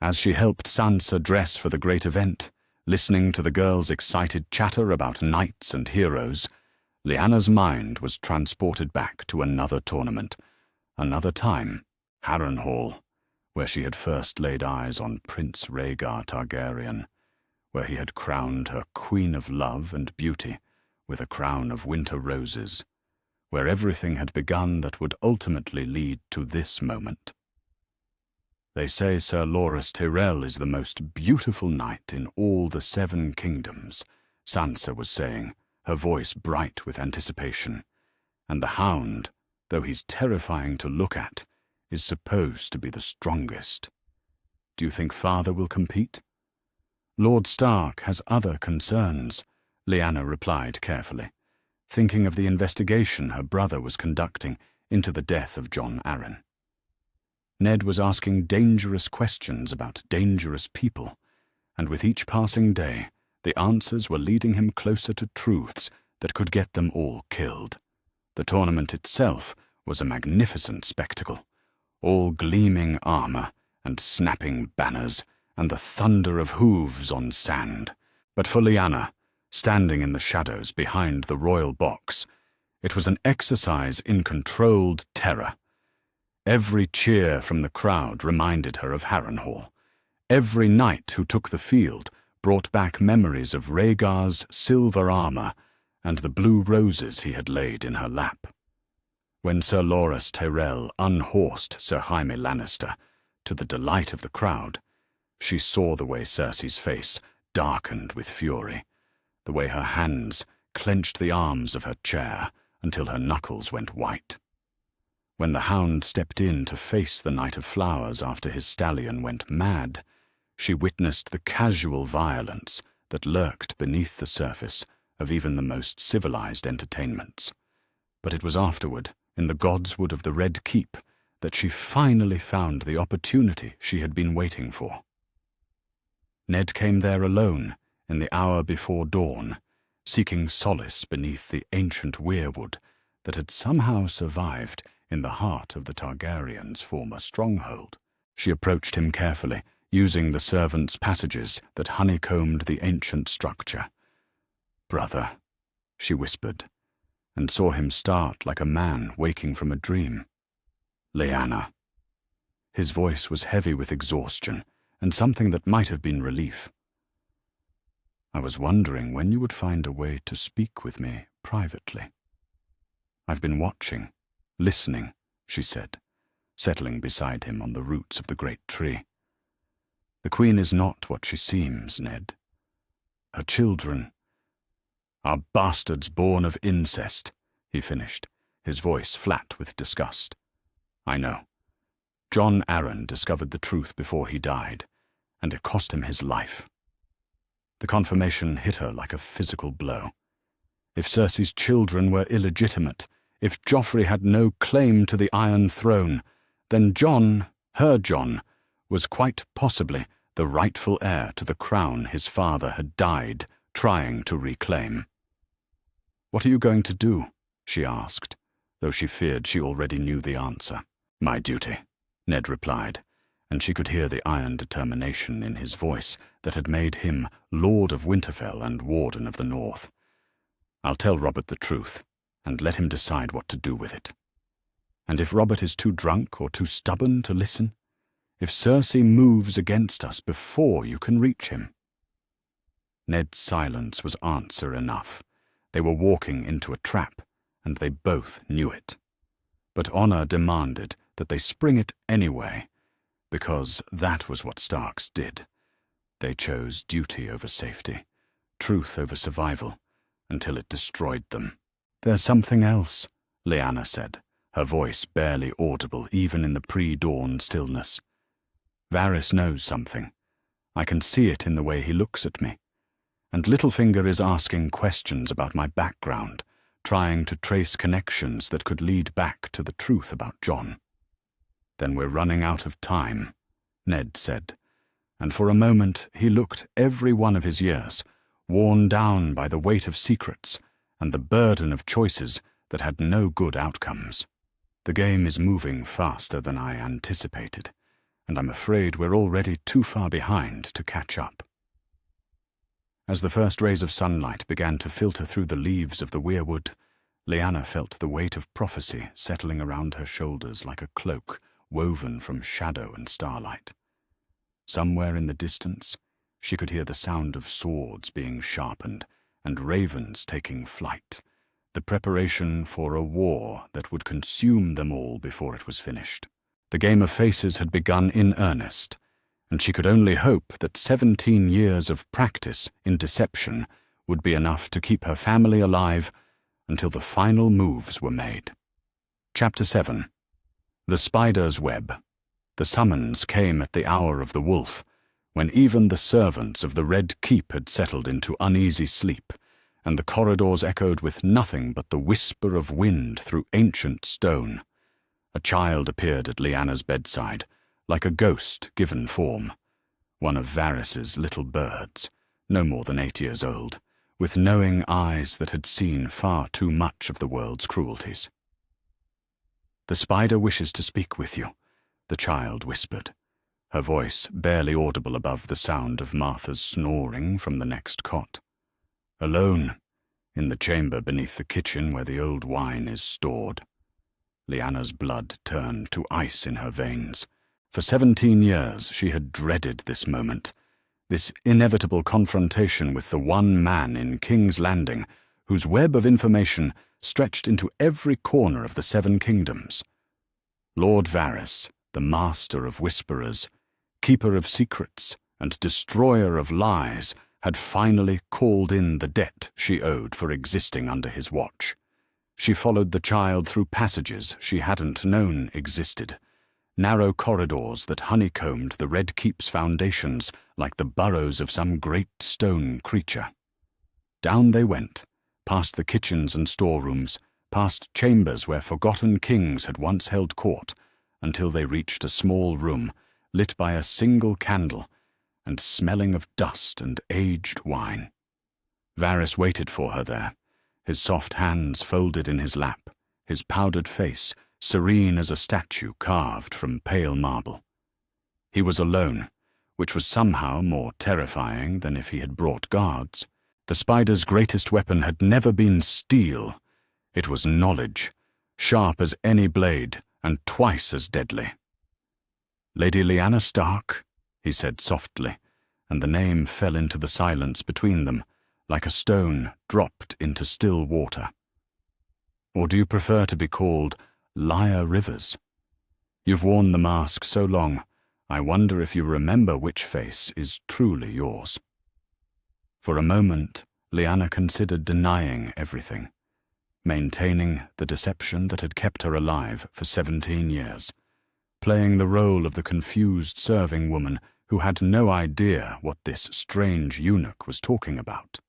As she helped Sansa dress for the great event, listening to the girls' excited chatter about knights and heroes, Lyanna's mind was transported back to another tournament, another time, Harrenhal, where she had first laid eyes on Prince Rhaegar Targaryen, where he had crowned her Queen of Love and Beauty with a crown of winter roses, where everything had begun that would ultimately lead to this moment. They say Sir Loras Tyrell is the most beautiful knight in all the 7 kingdoms, Sansa was saying, her voice bright with anticipation. And the Hound, though he's terrifying to look at, is supposed to be the strongest. Do you think Father will compete? Lord Stark has other concerns, Lyanna replied carefully, thinking of the investigation her brother was conducting into the death of Jon Arryn. Ned was asking dangerous questions about dangerous people, and with each passing day, the answers were leading him closer to truths that could get them all killed. The tournament itself was a magnificent spectacle, all gleaming armor and snapping banners and the thunder of hooves on sand. But for Lyanna, standing in the shadows behind the royal box, it was an exercise in controlled terror. Every cheer from the crowd reminded her of Harrenhal. Every knight who took the field brought back memories of Rhaegar's silver armor and the blue roses he had laid in her lap. When Sir Loras Tyrell unhorsed Sir Jaime Lannister, to the delight of the crowd, she saw the way Cersei's face darkened with fury, the way her hands clenched the arms of her chair until her knuckles went white. When the Hound stepped in to face the Knight of Flowers after his stallion went mad, she witnessed the casual violence that lurked beneath the surface of even the most civilized entertainments. But it was afterward, in the Godswood of the Red Keep, that she finally found the opportunity she had been waiting for. Ned came there alone in the hour before dawn, seeking solace beneath the ancient weirwood that had somehow survived in the heart of the Targaryens' former stronghold. She approached him carefully, using the servants' passages that honeycombed the ancient structure. "Brother," she whispered, and saw him start like a man waking from a dream. "Lyanna." His voice was heavy with exhaustion and something that might have been relief. "I was wondering when you would find a way to speak with me privately. I've been watching, listening," she said, settling beside him on the roots of the great tree. "The Queen is not what she seems, Ned. Her children are bastards born of incest," he finished, his voice flat with disgust. "I know. Jon Arryn discovered the truth before he died, and it cost him his life." The confirmation hit her like a physical blow. If Cersei's children were illegitimate, if Joffrey had no claim to the Iron Throne, then Jon, her Jon, was quite possibly the rightful heir to the crown his father had died trying to reclaim. "What are you going to do?" she asked, though she feared she already knew the answer. "My duty," Ned replied, and she could hear the iron determination in his voice that had made him Lord of Winterfell and Warden of the North. "I'll tell Robert the truth, and let him decide what to do with it. And if Robert is too drunk or too stubborn to listen, if Cersei moves against us before you can reach him." Ned's silence was answer enough. They were walking into a trap, and they both knew it. But honor demanded that they spring it anyway, because that was what Starks did. They chose duty over safety, truth over survival, until it destroyed them. "There's something else," Lyanna said, her voice barely audible even in the pre-dawn stillness. "Varys knows something. I can see it in the way he looks at me. And Littlefinger is asking questions about my background, trying to trace connections that could lead back to the truth about Jon. "Then we're running out of time," Ned said, and for a moment he looked every one of his years, worn down by the weight of secrets and the burden of choices that had no good outcomes. "The game is moving faster than I anticipated, and I'm afraid we're already too far behind to catch up." As the first rays of sunlight began to filter through the leaves of the weirwood, Lyanna felt the weight of prophecy settling around her shoulders like a cloak woven from shadow and starlight. Somewhere in the distance, she could hear the sound of swords being sharpened and ravens taking flight, the preparation for a war that would consume them all before it was finished. The game of faces had begun in earnest, and she could only hope that 17 years of practice in deception would be enough to keep her family alive until the final moves were made. Chapter 7. The Spider's Web. The summons came at the hour of the wolf, when even the servants of the Red Keep had settled into uneasy sleep, and the corridors echoed with nothing but the whisper of wind through ancient stone. A child appeared at Lyanna's bedside, like a ghost given form, one of Varys's little birds, no more than 8 years old, with knowing eyes that had seen far too much of the world's cruelties. "The spider wishes to speak with you," the child whispered, her voice barely audible above the sound of Martha's snoring from the next cot. "Alone, in the chamber beneath the kitchen where the old wine is stored." Lyanna's blood turned to ice in her veins. For 17 years she had dreaded this moment, this inevitable confrontation with the one man in King's Landing whose web of information stretched into every corner of the 7 kingdoms. Lord Varys, the master of whisperers, keeper of secrets, and destroyer of lies, had finally called in the debt she owed for existing under his watch. She followed the child through passages she hadn't known existed, narrow corridors that honeycombed the Red Keep's foundations like the burrows of some great stone creature. Down they went, past the kitchens and storerooms, past chambers where forgotten kings had once held court, until they reached a small room lit by a single candle and smelling of dust and aged wine. Varys waited for her there, his soft hands folded in his lap, his powdered face serene as a statue carved from pale marble. He was alone, which was somehow more terrifying than if he had brought guards. The spider's greatest weapon had never been steel. It was knowledge, sharp as any blade and twice as deadly. "Lady Lyanna Stark," he said softly, and the name fell into the silence between them, like a stone dropped into still water. "Or do you prefer to be called Lyre Rivers? You've worn the mask so long, I wonder if you remember which face is truly yours." For a moment, Lyanna considered denying everything, maintaining the deception that had kept her alive for 17 years, playing the role of the confused serving woman who had no idea what this strange eunuch was talking about.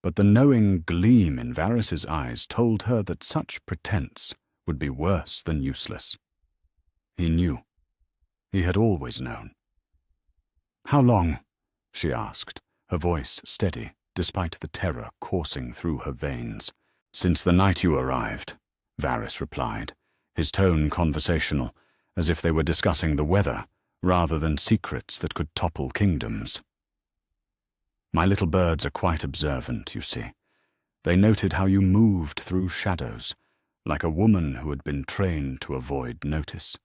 But the knowing gleam in Varys's eyes told her that such pretense would be worse than useless. He knew. He had always known. "How long?" she asked, her voice steady, despite the terror coursing through her veins. "Since the night you arrived," Varys replied, his tone conversational, as if they were discussing the weather, rather than secrets that could topple kingdoms. "My little birds are quite observant, you see. They noted how you moved through shadows, like a woman who had been trained to avoid notice.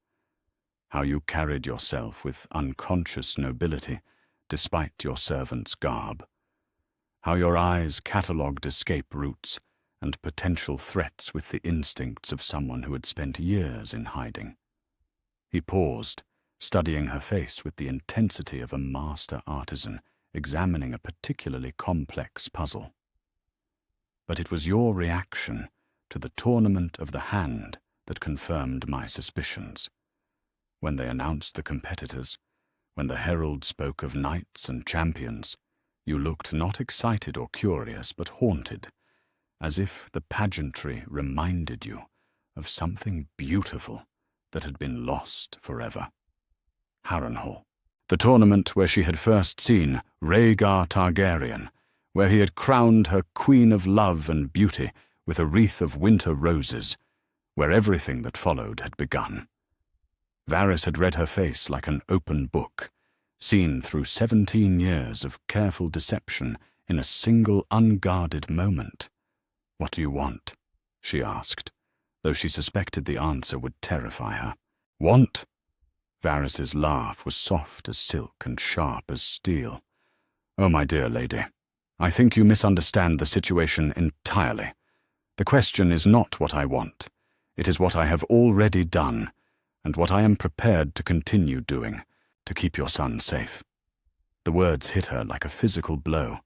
How you carried yourself with unconscious nobility, despite your servant's garb. How your eyes catalogued escape routes and potential threats with the instincts of someone who had spent years in hiding." He paused, studying her face with the intensity of a master artisan examining a particularly complex puzzle. "But it was your reaction to the tournament of the hand that confirmed my suspicions. When they announced the competitors, when the herald spoke of knights and champions, you looked not excited or curious, but haunted, as if the pageantry reminded you of something beautiful that had been lost forever. Harrenhal, the tournament where she had first seen Rhaegar Targaryen, where he had crowned her queen of love and beauty with a wreath of winter roses, where everything that followed had begun. Varys had read her face like an open book, seen through 17 years of careful deception in a single unguarded moment. "What do you want?" she asked, though she suspected the answer would terrify her. "Want?" Varys's laugh was soft as silk and sharp as steel. "Oh, my dear lady, I think you misunderstand the situation entirely. The question is not what I want. It is what I have already done, and what I am prepared to continue doing, to keep your son safe." The words hit her like a physical blow.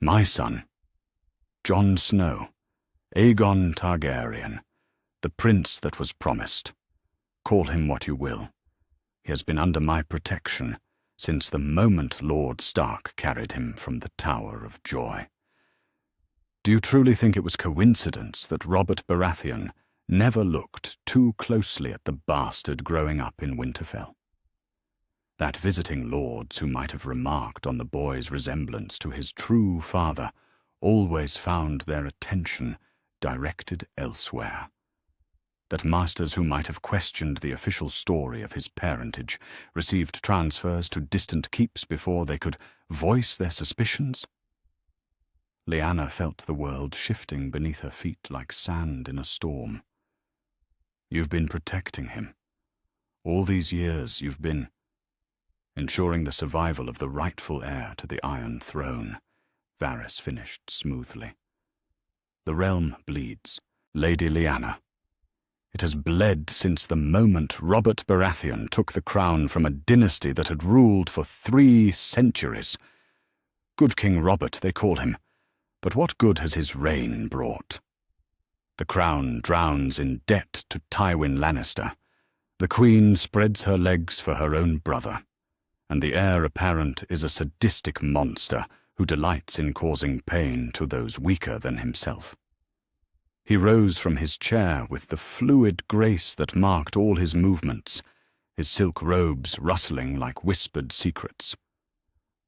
"My son? Jon Snow, Aegon Targaryen, the prince that was promised. Call him what you will. He has been under my protection since the moment Lord Stark carried him from the Tower of Joy. Do you truly think it was coincidence that Robert Baratheon never looked too closely at the bastard growing up in Winterfell? That visiting lords who might have remarked on the boy's resemblance to his true father always found their attention directed elsewhere. That masters who might have questioned the official story of his parentage received transfers to distant keeps before they could voice their suspicions? Lyanna felt the world shifting beneath her feet like sand in a storm. "You've been protecting him. All these years you've been ensuring the survival of the rightful heir to the Iron Throne," Varys finished smoothly. "The realm bleeds, Lady Lyanna. It has bled since the moment Robert Baratheon took the crown from a dynasty that had ruled for 3 centuries. Good King Robert, they call him, but what good has his reign brought? The crown drowns in debt to Tywin Lannister. The queen spreads her legs for her own brother, and the heir apparent is a sadistic monster who delights in causing pain to those weaker than himself." He rose from his chair with the fluid grace that marked all his movements, his silk robes rustling like whispered secrets.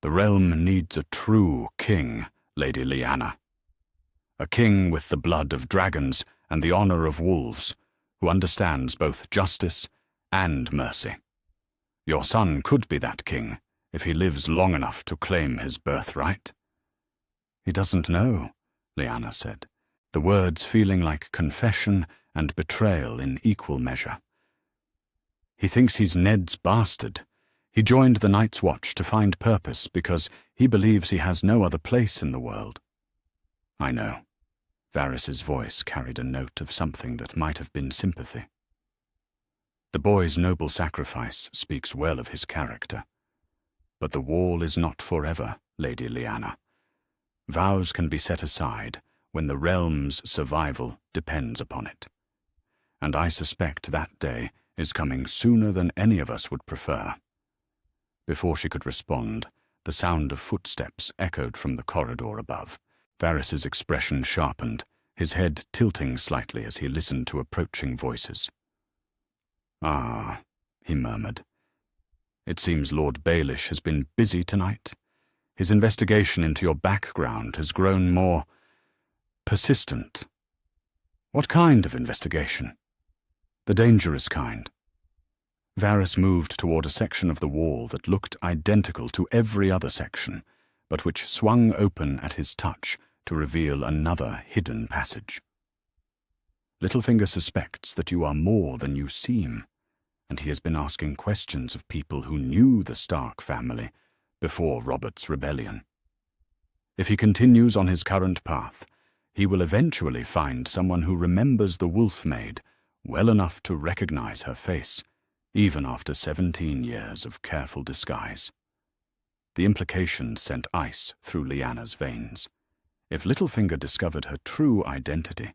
"The realm needs a true king, Lady Lyanna. A king with the blood of dragons and the honor of wolves, who understands both justice and mercy. Your son could be that king if he lives long enough to claim his birthright." "He doesn't know," Lyanna said, the words feeling like confession and betrayal in equal measure. "He thinks he's Ned's bastard. He joined the Night's Watch to find purpose because he believes he has no other place in the world." "I know." Varys's voice carried a note of something that might have been sympathy. "The boy's noble sacrifice speaks well of his character. But the wall is not forever, Lady Lyanna. Vows can be set aside when the realm's survival depends upon it. And I suspect that day is coming sooner than any of us would prefer." Before she could respond, the sound of footsteps echoed from the corridor above. Varys's expression sharpened, his head tilting slightly as he listened to approaching voices. "Ah," he murmured. "It seems Lord Baelish has been busy tonight. His investigation into your background has grown more persistent." "What kind of investigation?" "The dangerous kind." Varys moved toward a section of the wall that looked identical to every other section, but which swung open at his touch to reveal another hidden passage. "Littlefinger suspects that you are more than you seem, and he has been asking questions of people who knew the Stark family before Robert's rebellion. If he continues on his current path, he will eventually find someone who remembers the Wolf Maid well enough to recognize her face, even after 17 years of careful disguise." The implications sent ice through Lyanna's veins. If Littlefinger discovered her true identity,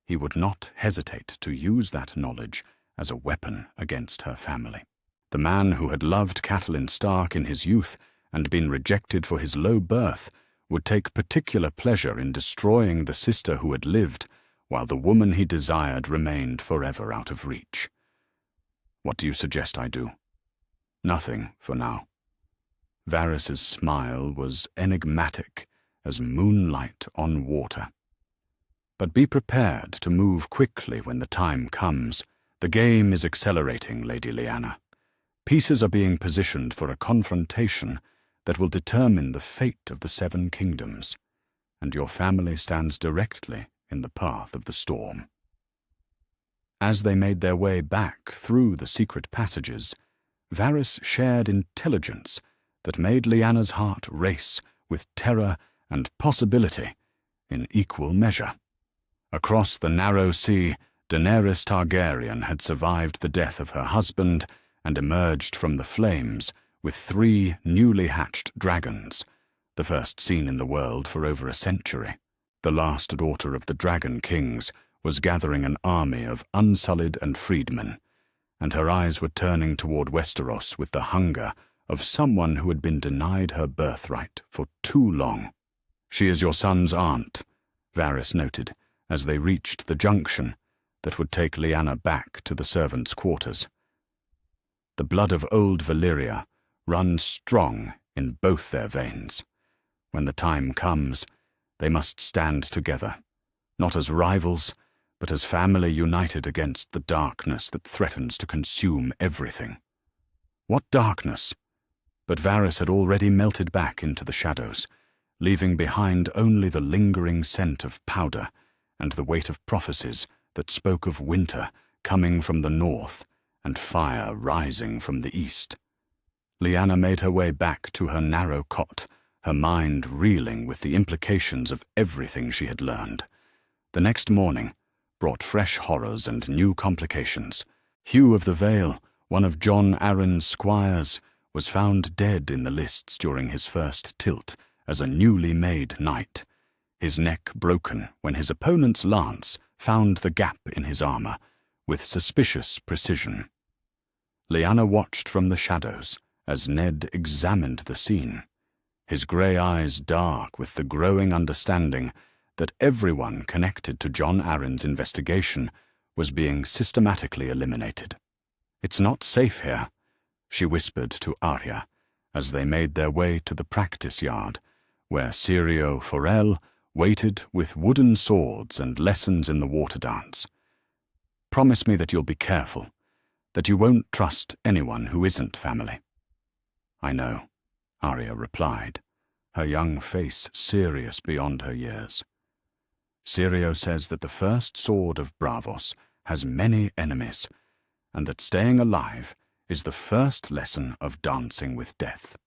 he would not hesitate to use that knowledge as a weapon against her family. The man who had loved Catelyn Stark in his youth and been rejected for his low birth would take particular pleasure in destroying the sister who had lived, while the woman he desired remained forever out of reach. What do you suggest I do? Nothing, for now. Varys's smile was enigmatic as moonlight on water. But be prepared to move quickly when the time comes. The game is accelerating, Lady Lyanna. Pieces are being positioned for a confrontation that will determine the fate of the Seven Kingdoms, and your family stands directly in the path of the storm. As they made their way back through the secret passages, Varys shared intelligence that made Lyanna's heart race with terror and possibility in equal measure. Across the narrow sea, Daenerys Targaryen had survived the death of her husband and emerged from the flames with 3 newly hatched dragons, the first seen in the world for over a century. The last daughter of the Dragon Kings was gathering an army of unsullied and freedmen, and her eyes were turning toward Westeros with the hunger of someone who had been denied her birthright for too long. "She is your son's aunt," Varys noted, as they reached the junction that would take Lyanna back to the servants' quarters. The blood of old Valyria runs strong in both their veins. When the time comes, they must stand together, not as rivals, but as family united against the darkness that threatens to consume everything. What darkness? But Varys had already melted back into the shadows, leaving behind only the lingering scent of powder and the weight of prophecies that spoke of winter coming from the north and fire rising from the east. Lyanna made her way back to her narrow cot, her mind reeling with the implications of everything she had learned. The next morning brought fresh horrors and new complications. Hugh of the Vale, one of Jon Arryn's squires, was found dead in the lists during his first tilt as a newly made knight, his neck broken when his opponent's lance found the gap in his armor with suspicious precision. Lyanna watched from the shadows as Ned examined the scene, his grey eyes dark with the growing understanding that everyone connected to Jon Arryn's investigation was being systematically eliminated. "It's not safe here," she whispered to Arya as they made their way to the practice yard, where Syrio Forel waited with wooden swords and lessons in the water dance. "Promise me that you'll be careful, that you won't trust anyone who isn't family." "I know," Arya replied, her young face serious beyond her years. "Syrio says that the first sword of Braavos has many enemies, and that staying alive is the first lesson of dancing with death."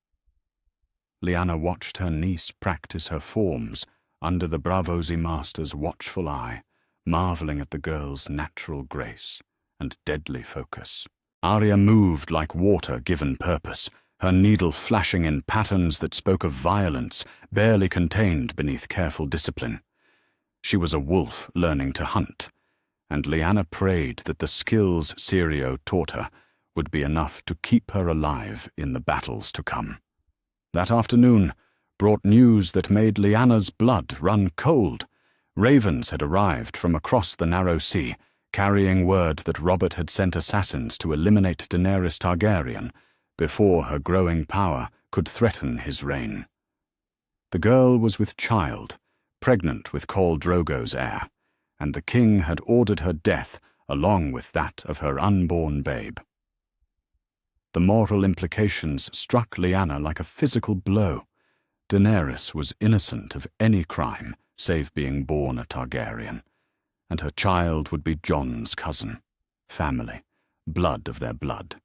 Lyanna watched her niece practice her forms under the Braavosi master's watchful eye, marveling at the girl's natural grace and deadly focus. Arya moved like water given purpose, her needle flashing in patterns that spoke of violence barely contained beneath careful discipline. She was a wolf learning to hunt, and Lyanna prayed that the skills Syrio taught her would be enough to keep her alive in the battles to come. That afternoon brought news that made Lyanna's blood run cold. Ravens had arrived from across the narrow sea, carrying word that Robert had sent assassins to eliminate Daenerys Targaryen before her growing power could threaten his reign. The girl was with child, pregnant with Khal Drogo's heir, and the king had ordered her death along with that of her unborn babe. The moral implications struck Lyanna like a physical blow. Daenerys was innocent of any crime save being born a Targaryen, and her child would be Jon's cousin, family, blood of their blood.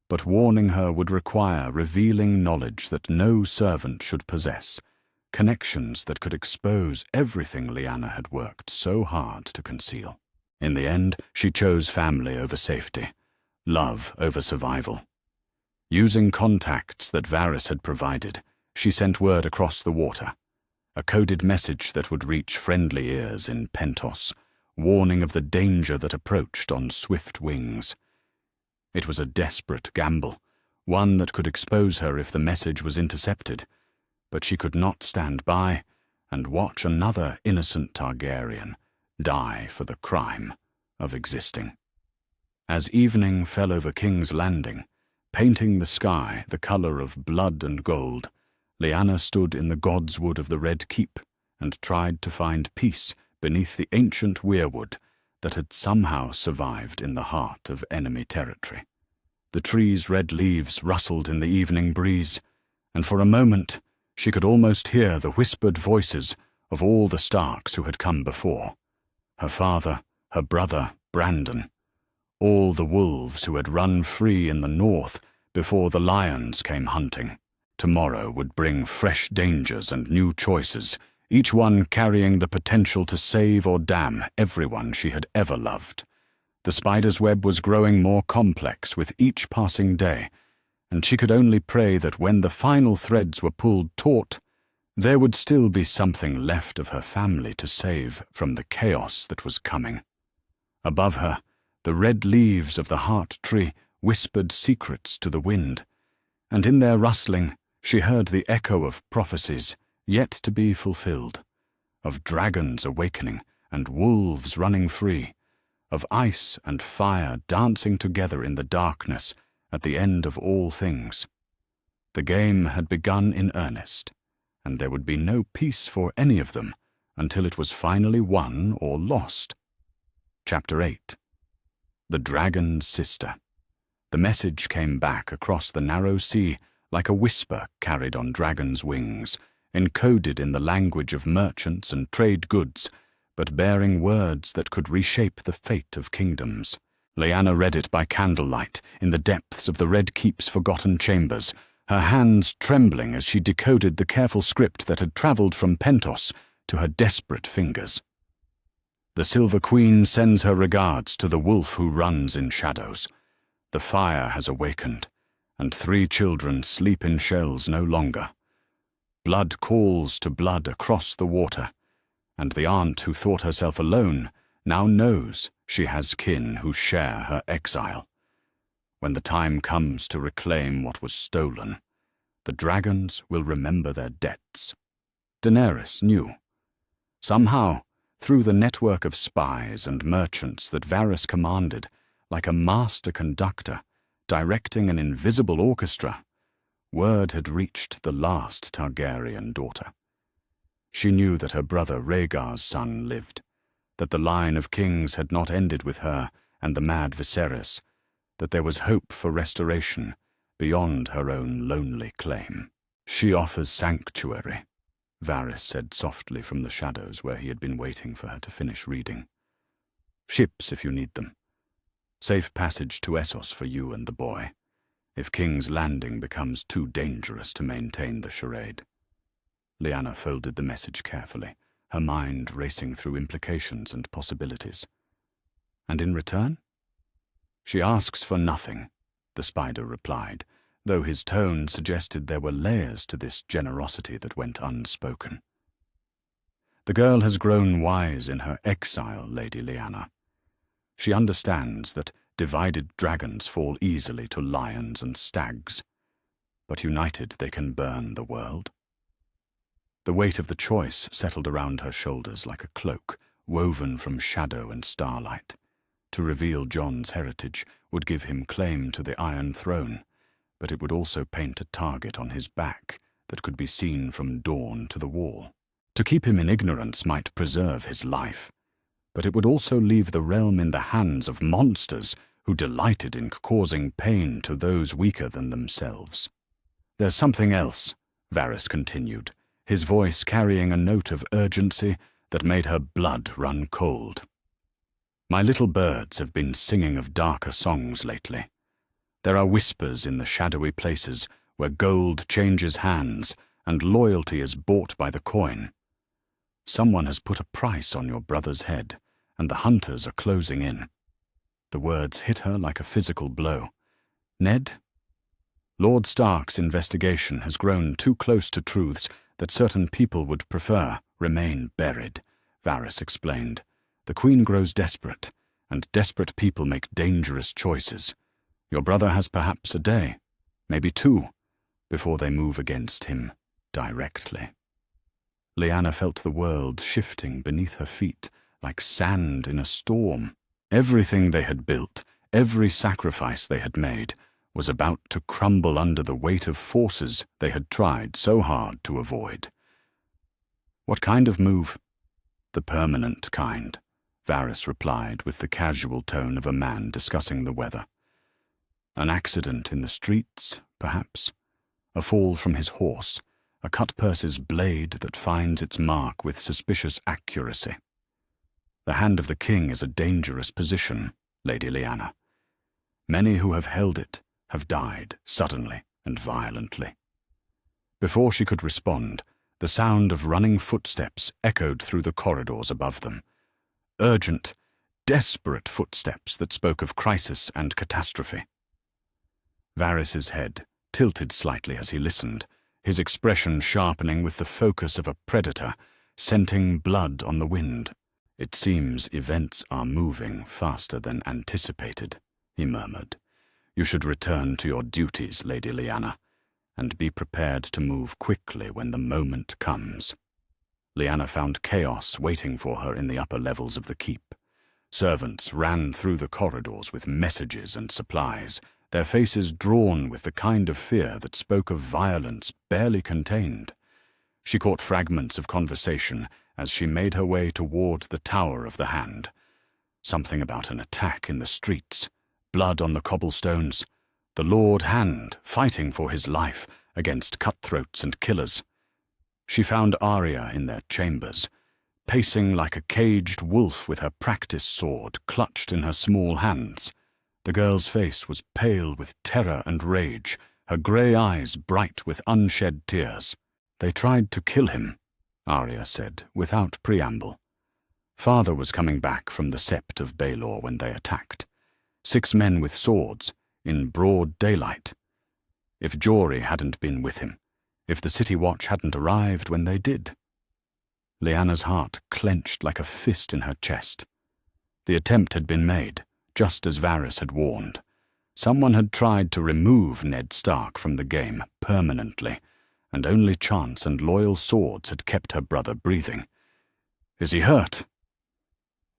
But warning her would require revealing knowledge that no servant should possess, connections that could expose everything Lyanna had worked so hard to conceal. In the end, she chose family over safety, love over survival. Using contacts that Varys had provided, she sent word across the water, a coded message that would reach friendly ears in Pentos, warning of the danger that approached on swift wings. It was a desperate gamble, one that could expose her if the message was intercepted, but she could not stand by and watch another innocent Targaryen die for the crime of existing. As evening fell over King's Landing, painting the sky the color of blood and gold, Lyanna stood in the godswood of the Red Keep and tried to find peace beneath the ancient weirwood that had somehow survived in the heart of enemy territory. The trees' red leaves rustled in the evening breeze, and for a moment she could almost hear the whispered voices of all the Starks who had come before. Her father, her brother, Brandon, all the wolves who had run free in the north before the lions came hunting. Tomorrow would bring fresh dangers and new choices, each one carrying the potential to save or damn everyone she had ever loved. The spider's web was growing more complex with each passing day, and she could only pray that when the final threads were pulled taut, there would still be something left of her family to save from the chaos that was coming. Above her, the red leaves of the heart tree whispered secrets to the wind, and in their rustling she heard the echo of prophecies yet to be fulfilled, of dragons awakening and wolves running free, of ice and fire dancing together in the darkness at the end of all things. The game had begun in earnest, and there would be no peace for any of them until it was finally won or lost. Chapter 8. The Dragon's Sister. The message came back across the narrow sea like a whisper carried on dragon's wings, encoded in the language of merchants and trade goods, but bearing words that could reshape the fate of kingdoms. Lyanna read it by candlelight in the depths of the Red Keep's forgotten chambers, her hands trembling as she decoded the careful script that had travelled from Pentos to her desperate fingers. The Silver Queen sends her regards to the wolf who runs in shadows. The fire has awakened, and 3 children sleep in shells no longer. Blood calls to blood across the water, and the aunt who thought herself alone now knows she has kin who share her exile. When the time comes to reclaim what was stolen, the dragons will remember their debts. Daenerys knew. Somehow, through the network of spies and merchants that Varys commanded, like a master conductor, directing an invisible orchestra, word had reached the last Targaryen daughter. She knew that her brother Rhaegar's son lived, that the line of kings had not ended with her and the mad Viserys, that there was hope for restoration beyond her own lonely claim. "She offers sanctuary," Varys said softly from the shadows where he had been waiting for her to finish reading. "Ships if you need them. Safe passage to Essos for you and the boy, if King's Landing becomes too dangerous to maintain the charade." Lyanna folded the message carefully, her mind racing through implications and possibilities. "And in return?" "She asks for nothing," the spider replied, though his tone suggested there were layers to this generosity that went unspoken. "The girl has grown wise in her exile, Lady Lyanna. She understands that divided dragons fall easily to lions and stags, but united they can burn the world." The weight of the choice settled around her shoulders like a cloak woven from shadow and starlight. To reveal Jon's heritage would give him claim to the Iron Throne, but it would also paint a target on his back that could be seen from dawn to the wall. To keep him in ignorance might preserve his life, but it would also leave the realm in the hands of monsters who delighted in causing pain to those weaker than themselves. "There's something else," Varys continued, his voice carrying a note of urgency that made her blood run cold. "My little birds have been singing of darker songs lately. There are whispers in the shadowy places where gold changes hands and loyalty is bought by the coin. Someone has put a price on your brother's head, and the hunters are closing in." The words hit her like a physical blow. "Ned? Lord Stark's investigation has grown too close to truths that certain people would prefer remain buried," Varys explained. "The Queen grows desperate, and desperate people make dangerous choices. Your brother has perhaps a day, maybe 2, before they move against him directly. Lyanna felt the world shifting beneath her feet, like sand in a storm. Everything they had built, every sacrifice they had made, was about to crumble under the weight of forces they had tried so hard to avoid. "What kind of move?" "The permanent kind," Varys replied with the casual tone of a man discussing the weather. "An accident in the streets, perhaps. A fall from his horse, a cutpurse's blade that finds its mark with suspicious accuracy. The hand of the king is a dangerous position, Lady Lyanna. Many who have held it have died suddenly and violently." Before she could respond, the sound of running footsteps echoed through the corridors above them. Urgent, desperate footsteps that spoke of crisis and catastrophe. Varys's head tilted slightly as he listened, his expression sharpening with the focus of a predator, scenting blood on the wind. "It seems events are moving faster than anticipated," he murmured. "You should return to your duties, Lady Lyanna, and be prepared to move quickly when the moment comes." Lyanna found chaos waiting for her in the upper levels of the keep. Servants ran through the corridors with messages and supplies, their faces drawn with the kind of fear that spoke of violence barely contained. She caught fragments of conversation as she made her way toward the Tower of the Hand. Something about an attack in the streets, blood on the cobblestones, the Lord Hand fighting for his life against cutthroats and killers. She found Arya in their chambers, pacing like a caged wolf with her practice sword clutched in her small hands. The girl's face was pale with terror and rage, her grey eyes bright with unshed tears. "They tried to kill him," Arya said, without preamble. "Father was coming back from the Sept of Baelor when they attacked. 6 men with swords, in broad daylight. If Jory hadn't been with him, if the City Watch hadn't arrived when they did." Lyanna's heart clenched like a fist in her chest. The attempt had been made, just as Varys had warned. Someone had tried to remove Ned Stark from the game permanently, and only chance and loyal swords had kept her brother breathing. "Is he hurt?"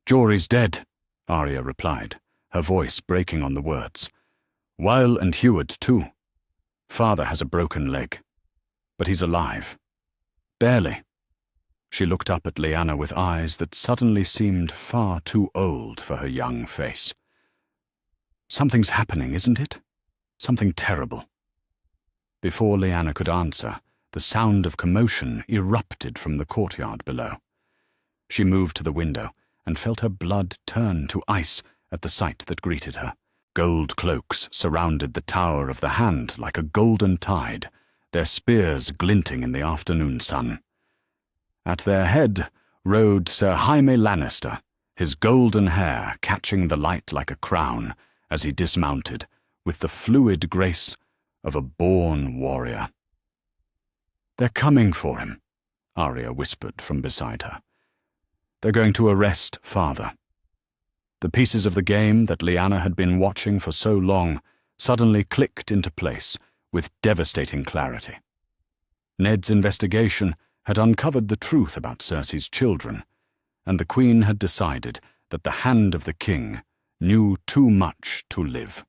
"Jory's dead," Arya replied, her voice breaking on the words. "Weil and Heward, too. Father has a broken leg. But he's alive. Barely." She looked up at Lyanna with eyes that suddenly seemed far too old for her young face. "Something's happening, isn't it? Something terrible." Before Lyanna could answer, the sound of commotion erupted from the courtyard below. She moved to the window and felt her blood turn to ice at the sight that greeted her. Gold cloaks surrounded the Tower of the Hand like a golden tide, their spears glinting in the afternoon sun. At their head rode Sir Jaime Lannister, his golden hair catching the light like a crown as he dismounted, with the fluid grace of a born warrior. "They're coming for him," Arya whispered from beside her. "They're going to arrest Father." The pieces of the game that Lyanna had been watching for so long suddenly clicked into place with devastating clarity. Ned's investigation had uncovered the truth about Cersei's children, and the Queen had decided that the Hand of the King knew too much to live.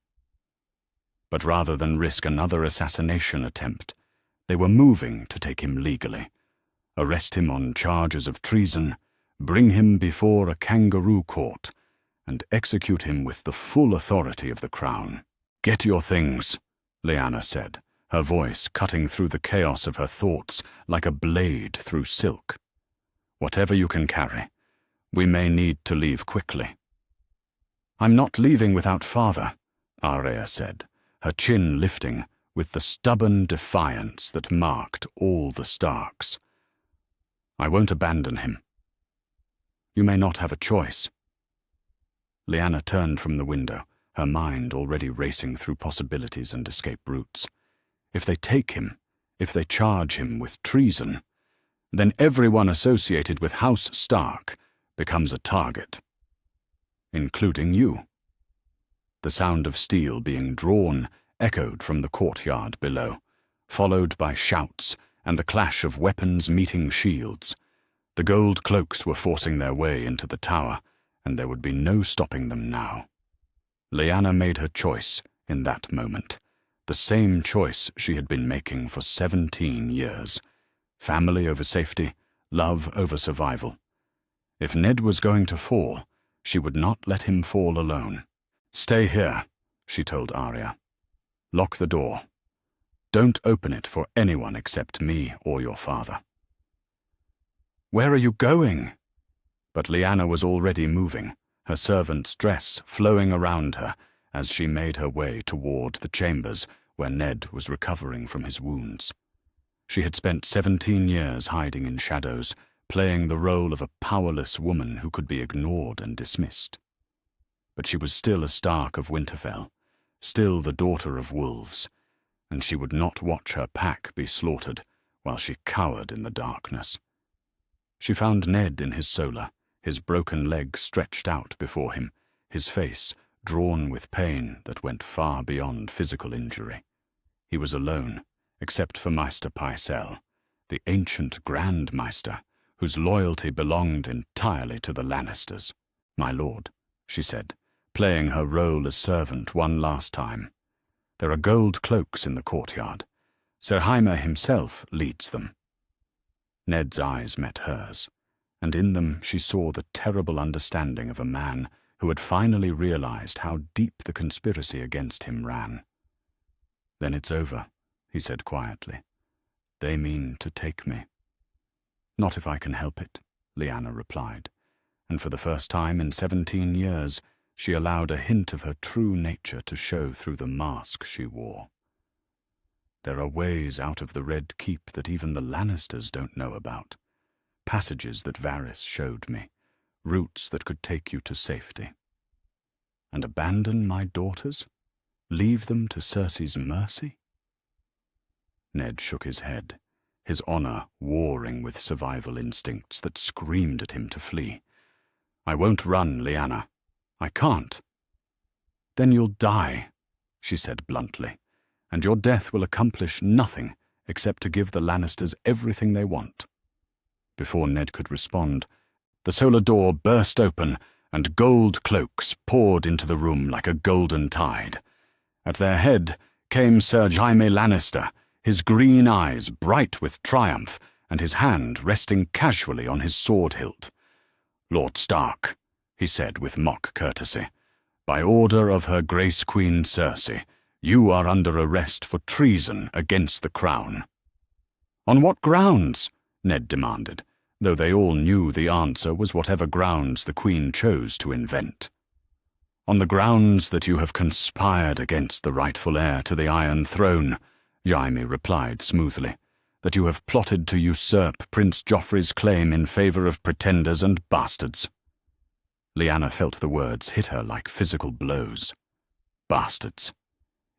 But rather than risk another assassination attempt, they were moving to take him legally, arrest him on charges of treason, bring him before a kangaroo court, and execute him with the full authority of the crown. "Get your things," Lyanna said, her voice cutting through the chaos of her thoughts like a blade through silk. "Whatever you can carry. We may need to leave quickly." "I'm not leaving without Father," Arya said, her chin lifting with the stubborn defiance that marked all the Starks. "I won't abandon him." "You may not have a choice." Lyanna turned from the window, her mind already racing through possibilities and escape routes. If they take him, if they charge him with treason, then everyone associated with House Stark becomes a target. Including you. The sound of steel being drawn echoed from the courtyard below, followed by shouts and the clash of weapons meeting shields. The gold cloaks were forcing their way into the tower, and there would be no stopping them now. Lyanna made her choice in that moment, the same choice she had been making for 17 years. Family over safety, love over survival. If Ned was going to fall, she would not let him fall alone. "Stay here," she told Arya. "Lock the door. Don't open it for anyone except me or your father." "Where are you going?" But Lyanna was already moving, her servant's dress flowing around her as she made her way toward the chambers where Ned was recovering from his wounds. She had spent 17 years hiding in shadows, playing the role of a powerless woman who could be ignored and dismissed. But she was still a Stark of Winterfell, still the daughter of wolves, and she would not watch her pack be slaughtered while she cowered in the darkness. She found Ned in his solar, his broken leg stretched out before him, his face drawn with pain that went far beyond physical injury. He was alone, except for Maester Pycelle, the ancient Grand Maester, whose loyalty belonged entirely to the Lannisters. "My lord," she said, playing her role as servant one last time. "There are gold cloaks in the courtyard. Sir Jaime himself leads them." Ned's eyes met hers, and in them she saw the terrible understanding of a man who had finally realized how deep the conspiracy against him ran. "Then it's over," he said quietly. "They mean to take me." "Not if I can help it," Lyanna replied, and for the first time in 17 years she allowed a hint of her true nature to show through the mask she wore. "There are ways out of the Red Keep that even the Lannisters don't know about. Passages that Varys showed me, routes that could take you to safety." "And abandon my daughters? Leave them to Cersei's mercy?" Ned shook his head, his honor warring with survival instincts that screamed at him to flee. "I won't run, Lyanna. I can't." "Then you'll die," she said bluntly, "and your death will accomplish nothing except to give the Lannisters everything they want." Before Ned could respond, the solar door burst open and gold cloaks poured into the room like a golden tide. At their head came Sir Jaime Lannister, his green eyes bright with triumph and his hand resting casually on his sword hilt. "Lord Stark," he said with mock courtesy, "by order of Her Grace Queen Cersei, you are under arrest for treason against the crown." "On what grounds?" Ned demanded, though they all knew the answer was whatever grounds the Queen chose to invent. "On the grounds that you have conspired against the rightful heir to the Iron Throne," Jaime replied smoothly, "that you have plotted to usurp Prince Joffrey's claim in favor of pretenders and bastards." Lyanna felt the words hit her like physical blows. Bastards.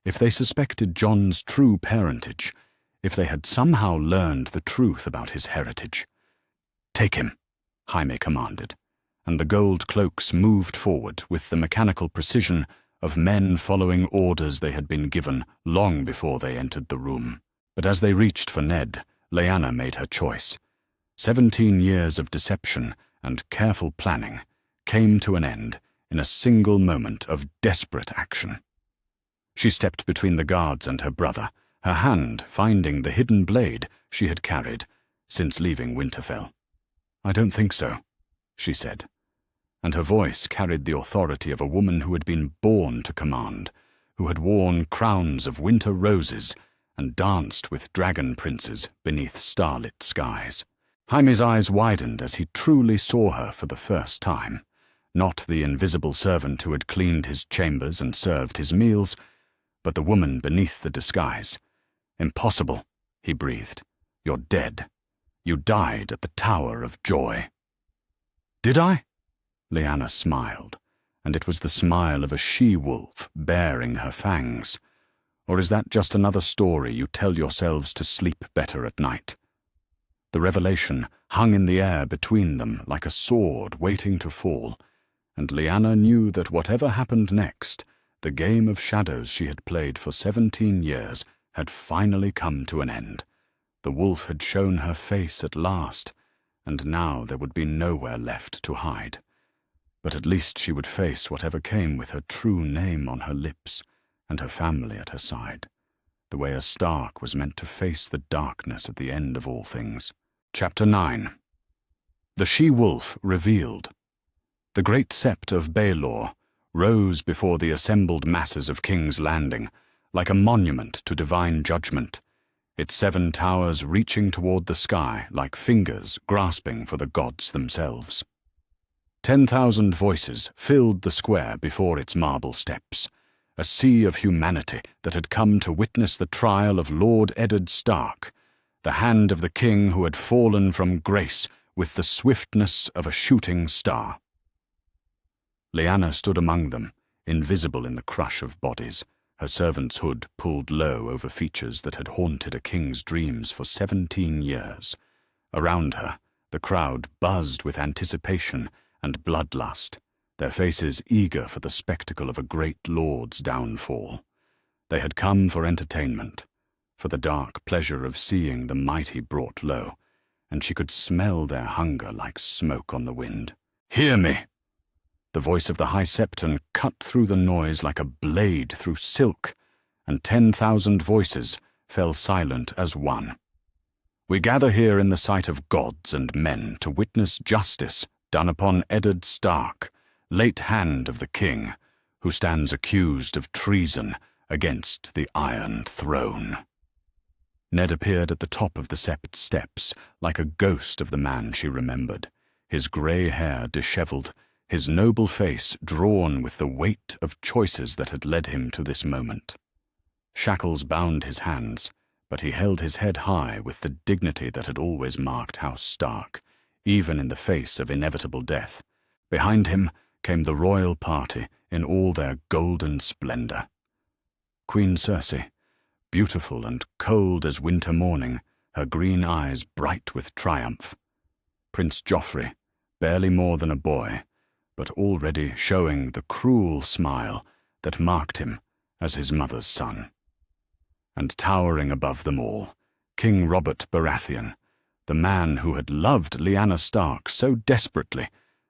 If they suspected Jon's true parentage, if they had somehow learned the truth about his heritage. "Take him," Jaime commanded, and the gold cloaks moved forward with the mechanical precision of men following orders they had been given long before they entered the room. But as they reached for Ned, Lyanna made her choice. 17 years of deception and careful planning came to an end in a single moment of desperate action. She stepped between the guards and her brother, her hand finding the hidden blade she had carried since leaving Winterfell. "I don't think so," she said, and her voice carried the authority of a woman who had been born to command, who had worn crowns of winter roses and danced with dragon princes beneath starlit skies. Jaime's eyes widened as he truly saw her for the first time, not the invisible servant who had cleaned his chambers and served his meals, but the woman beneath the disguise. "Impossible," he breathed. "You're dead. You died at the Tower of Joy." "Did I?" Lyanna smiled, and it was the smile of a she-wolf baring her fangs. "Or is that just another story you tell yourselves to sleep better at night?" The revelation hung in the air between them like a sword waiting to fall, and Lyanna knew that whatever happened next, the game of shadows she had played for 17 years had finally come to an end. The wolf had shown her face at last, and now there would be nowhere left to hide. But at least she would face whatever came with her true name on her lips and her family at her side, the way a Stark was meant to face the darkness at the end of all things. Chapter 9. The she-wolf revealed. The great sept of Baelor rose before the assembled masses of King's Landing, like a monument to divine judgment, its 7 towers reaching toward the sky like fingers grasping for the gods themselves. 10,000 voices filled the square before its marble steps, a sea of humanity that had come to witness the trial of Lord Eddard Stark, the hand of the king who had fallen from grace with the swiftness of a shooting star. Lyanna stood among them, invisible in the crush of bodies, her servant's hood pulled low over features that had haunted a king's dreams for 17 years. Around her, the crowd buzzed with anticipation and bloodlust, their faces eager for the spectacle of a great lord's downfall. They had come for entertainment, for the dark pleasure of seeing the mighty brought low, and she could smell their hunger like smoke on the wind. "Hear me!" The voice of the High Septon cut through the noise like a blade through silk, and 10,000 voices fell silent as one. "We gather here in the sight of gods and men to witness justice done upon Eddard Stark, late hand of the king, who stands accused of treason against the Iron Throne." Ned appeared at the top of the sept steps, like a ghost of the man she remembered, his grey hair dishevelled, his noble face drawn with the weight of choices that had led him to this moment. Shackles bound his hands, but he held his head high with the dignity that had always marked House Stark, even in the face of inevitable death. Behind him came the royal party in all their golden splendour. Queen Cersei, beautiful and cold as winter morning, her green eyes bright with triumph. Prince Joffrey, barely more than a boy, but already showing the cruel smile that marked him as his mother's son. And towering above them all, King Robert Baratheon, the man who had loved Lyanna Stark so desperately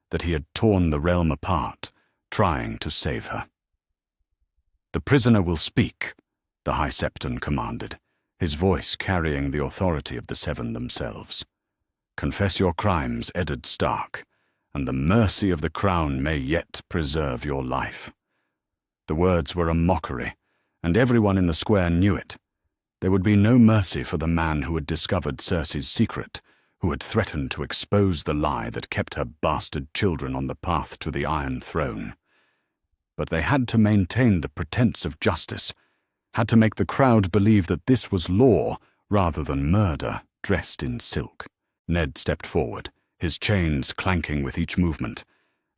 that he had torn the realm apart, trying to save her. "The prisoner will speak," the High Septon commanded, his voice carrying the authority of the 7 themselves. "Confess your crimes, Eddard Stark, and the mercy of the crown may yet preserve your life." The words were a mockery, and everyone in the square knew it. There would be no mercy for the man who had discovered Cersei's secret, who had threatened to expose the lie that kept her bastard children on the path to the Iron Throne. But they had to maintain the pretense of justice, had to make the crowd believe that this was law rather than murder dressed in silk. Ned stepped forward, his chains clanking with each movement,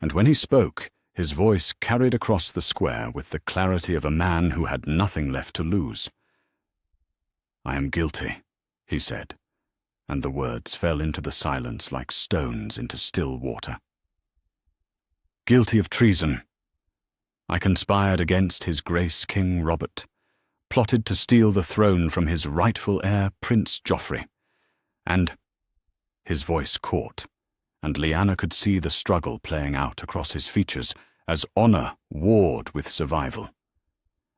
and when he spoke, his voice carried across the square with the clarity of a man who had nothing left to lose. "I am guilty," he said, and the words fell into the silence like stones into still water. "Guilty of treason. I conspired against His Grace King Robert, plotted to steal the throne from his rightful heir Prince Joffrey, and—" His voice caught, and Lyanna could see the struggle playing out across his features as honor warred with survival.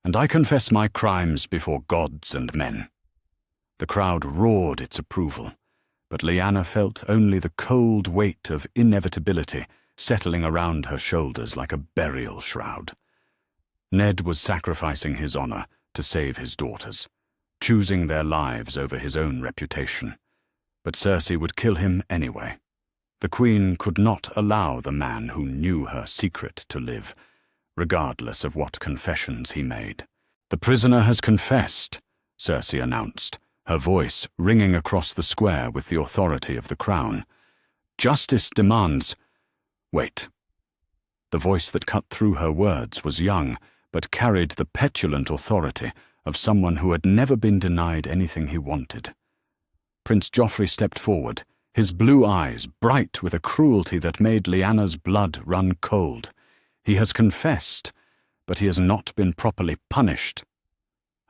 "And I confess my crimes before gods and men." The crowd roared its approval, but Lyanna felt only the cold weight of inevitability settling around her shoulders like a burial shroud. Ned was sacrificing his honor to save his daughters, choosing their lives over his own reputation. But Cersei would kill him anyway. The Queen could not allow the man who knew her secret to live, regardless of what confessions he made. "The prisoner has confessed," Cersei announced, her voice ringing across the square with the authority of the crown. "Justice demands—" Wait. The voice that cut through her words was young, but carried the petulant authority of someone who had never been denied anything he wanted. Prince Joffrey stepped forward, his blue eyes bright with a cruelty that made Lyanna's blood run cold. "He has confessed, but he has not been properly punished."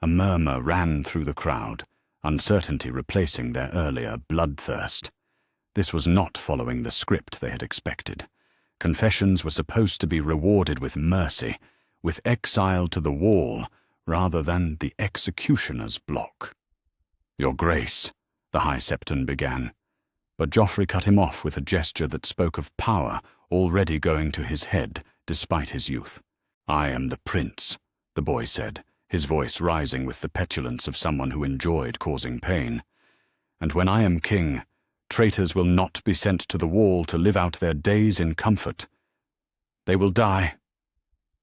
A murmur ran through the crowd, uncertainty replacing their earlier bloodthirst. This was not following the script they had expected. Confessions were supposed to be rewarded with mercy, with exile to the wall, rather than the executioner's block. "Your Grace," the High Septon began, but Joffrey cut him off with a gesture that spoke of power already going to his head despite his youth. "I am the prince," the boy said, his voice rising with the petulance of someone who enjoyed causing pain. "And when I am king, traitors will not be sent to the wall to live out their days in comfort. They will die."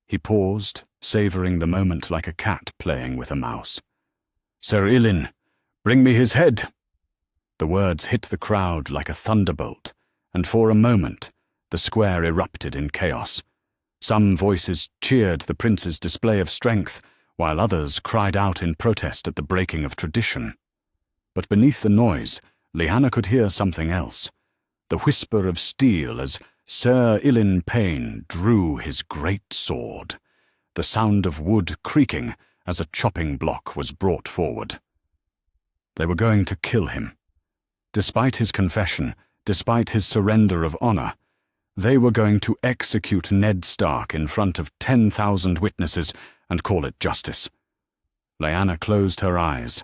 He paused, savouring the moment like a cat playing with a mouse. "Sir Ilyn, bring me his head." The words hit the crowd like a thunderbolt, and for a moment the square erupted in chaos. Some voices cheered the prince's display of strength, while others cried out in protest at the breaking of tradition. But beneath the noise, Lyanna could hear something else, the whisper of steel as Sir Ilyn Payne drew his great sword, the sound of wood creaking as a chopping block was brought forward. They were going to kill him. Despite his confession, despite his surrender of honor, they were going to execute Ned Stark in front of 10,000 witnesses and call it justice. Lyanna closed her eyes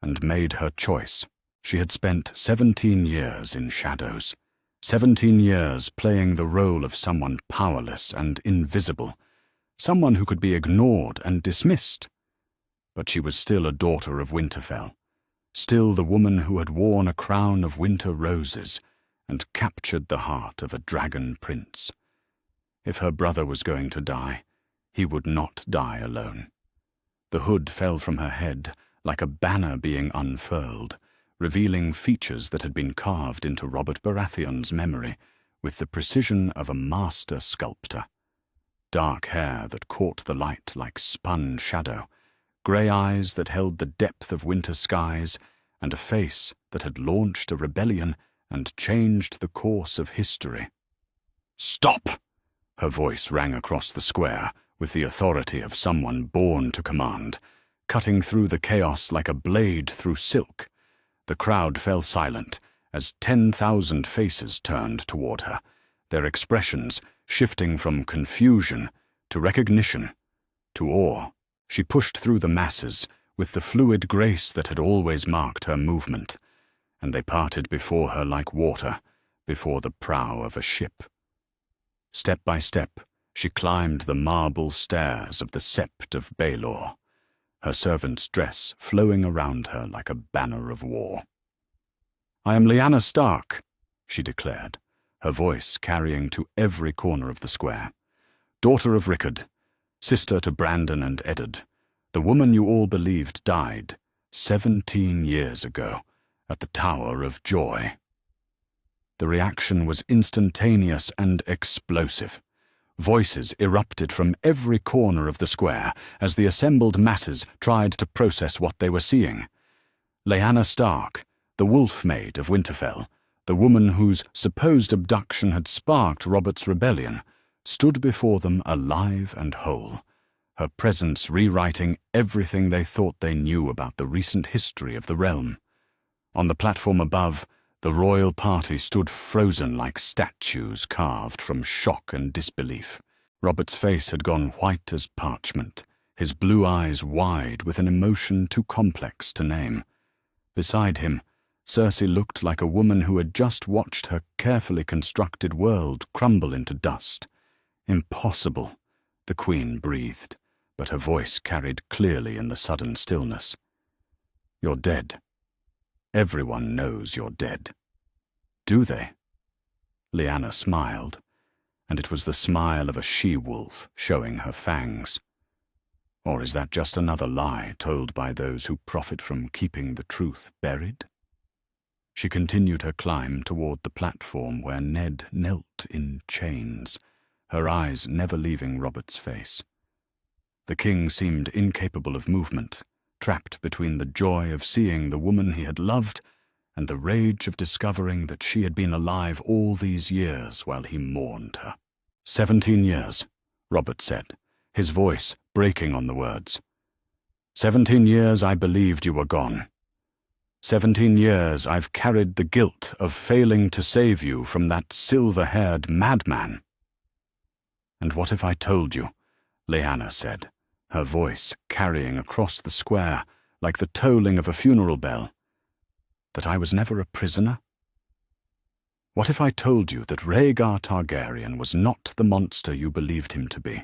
and made her choice. She had spent 17 years in shadows, 17 years playing the role of someone powerless and invisible, someone who could be ignored and dismissed. But she was still a daughter of Winterfell, still the woman who had worn a crown of winter roses and captured the heart of a dragon prince. If her brother was going to die, he would not die alone. The hood fell from her head like a banner being unfurled, revealing features that had been carved into Robert Baratheon's memory with the precision of a master sculptor. Dark hair that caught the light like spun shadow, grey eyes that held the depth of winter skies, and a face that had launched a rebellion and changed the course of history. "Stop!" Her voice rang across the square with the authority of someone born to command, cutting through the chaos like a blade through silk. The crowd fell silent as 10,000 faces turned toward her, their expressions shifting from confusion to recognition to awe. She pushed through the masses with the fluid grace that had always marked her movement, and they parted before her like water before the prow of a ship. Step by step, she climbed the marble stairs of the Sept of Baelor, her servant's dress flowing around her like a banner of war. "I am Lyanna Stark," she declared, her voice carrying to every corner of the square. "Daughter of Rickard, sister to Brandon and Eddard, the woman you all believed died 17 years ago at the Tower of Joy." The reaction was instantaneous and explosive. Voices erupted from every corner of the square as the assembled masses tried to process what they were seeing. Lyanna Stark, the Wolf Maid of Winterfell, the woman whose supposed abduction had sparked Robert's rebellion, stood before them alive and whole, her presence rewriting everything they thought they knew about the recent history of the realm. On the platform above, the royal party stood frozen like statues carved from shock and disbelief. Robert's face had gone white as parchment, his blue eyes wide with an emotion too complex to name. Beside him, Cersei looked like a woman who had just watched her carefully constructed world crumble into dust. "Impossible," the Queen breathed, but her voice carried clearly in the sudden stillness. "You're dead. Everyone knows you're dead." "Do they?" Lyanna smiled, and it was the smile of a she-wolf showing her fangs. "Or is that just another lie told by those who profit from keeping the truth buried?" She continued her climb toward the platform where Ned knelt in chains, her eyes never leaving Robert's face. The king seemed incapable of movement, trapped between the joy of seeing the woman he had loved and the rage of discovering that she had been alive all these years while he mourned her. 17 years, Robert said, his voice breaking on the words. 17 years I believed you were gone. 17 years I've carried the guilt of failing to save you from that silver-haired madman." "And what if I told you," Lyanna said, her voice carrying across the square like the tolling of a funeral bell, "that I was never a prisoner? What if I told you that Rhaegar Targaryen was not the monster you believed him to be,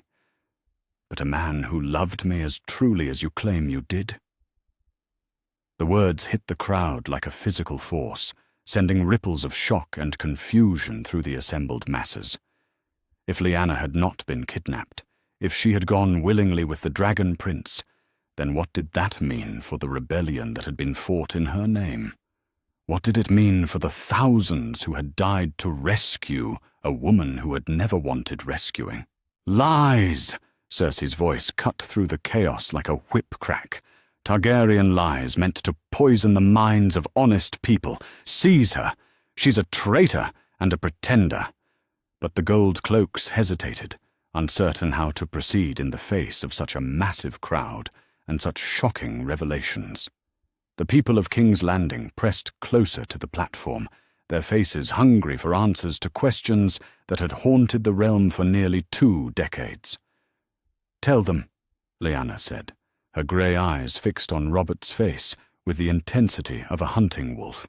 but a man who loved me as truly as you claim you did?" The words hit the crowd like a physical force, sending ripples of shock and confusion through the assembled masses. If Lyanna had not been kidnapped, if she had gone willingly with the Dragon Prince, then what did that mean for the rebellion that had been fought in her name? What did it mean for the thousands who had died to rescue a woman who had never wanted rescuing? "Lies!" Cersei's voice cut through the chaos like a whip crack. "Targaryen lies meant to poison the minds of honest people. Seize her! She's a traitor and a pretender." But the gold cloaks hesitated, uncertain how to proceed in the face of such a massive crowd and such shocking revelations. The people of King's Landing pressed closer to the platform, their faces hungry for answers to questions that had haunted the realm for nearly 2 decades. "Tell them," Lyanna said, her grey eyes fixed on Robert's face with the intensity of a hunting wolf.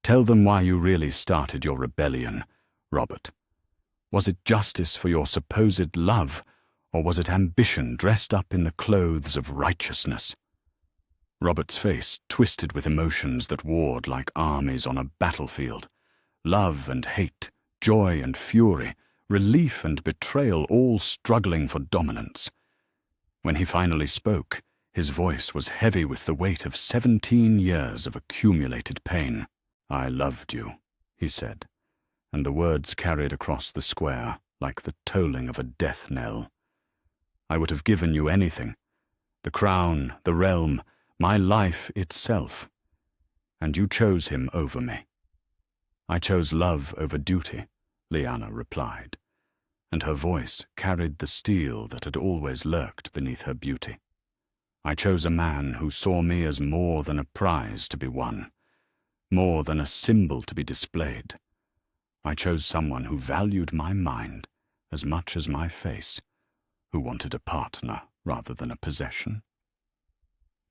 "Tell them why you really started your rebellion, Robert. Was it justice for your supposed love, or was it ambition dressed up in the clothes of righteousness?" Robert's face twisted with emotions that warred like armies on a battlefield. Love and hate, joy and fury, relief and betrayal all struggling for dominance. When he finally spoke, his voice was heavy with the weight of 17 years of accumulated pain. "I loved you," he said, and the words carried across the square like the tolling of a death knell. "I would have given you anything, the crown, the realm, my life itself, and you chose him over me." "I chose love over duty," Lyanna replied, and her voice carried the steel that had always lurked beneath her beauty. "I chose a man who saw me as more than a prize to be won, more than a symbol to be displayed. I chose someone who valued my mind as much as my face, who wanted a partner rather than a possession."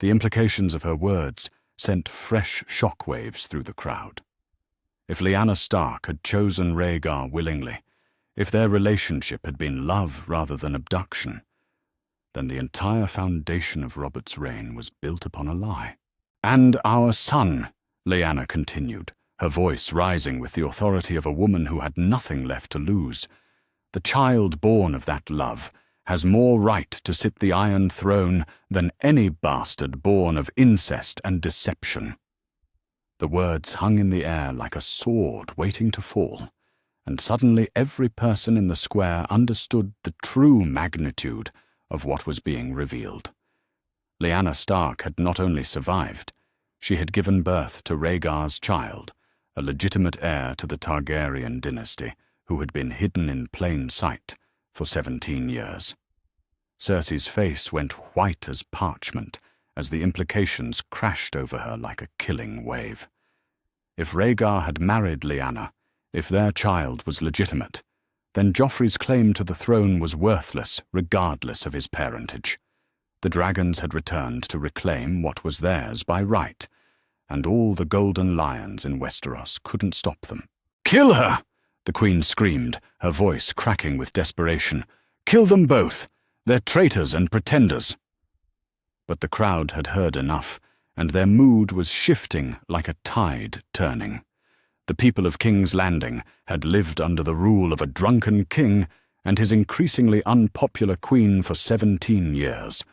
The implications of her words sent fresh shockwaves through the crowd. If Lyanna Stark had chosen Rhaegar willingly, if their relationship had been love rather than abduction, then the entire foundation of Robert's reign was built upon a lie. "And our son," Lyanna continued, her voice rising with the authority of a woman who had nothing left to lose. "The child born of that love has more right to sit the Iron Throne than any bastard born of incest and deception." The words hung in the air like a sword waiting to fall, and suddenly every person in the square understood the true magnitude of what was being revealed. Lyanna Stark had not only survived, she had given birth to Rhaegar's child, a legitimate heir to the Targaryen dynasty, who had been hidden in plain sight for 17 years. Cersei's face went white as parchment as the implications crashed over her like a killing wave. If Rhaegar had married Lyanna, if their child was legitimate, then Joffrey's claim to the throne was worthless regardless of his parentage. The dragons had returned to reclaim what was theirs by right, and all the golden lions in Westeros couldn't stop them. "Kill her!" the Queen screamed, her voice cracking with desperation. "Kill them both! They're traitors and pretenders." But the crowd had heard enough, and their mood was shifting like a tide turning. The people of King's Landing had lived under the rule of a drunken king and his increasingly unpopular queen for 17 years.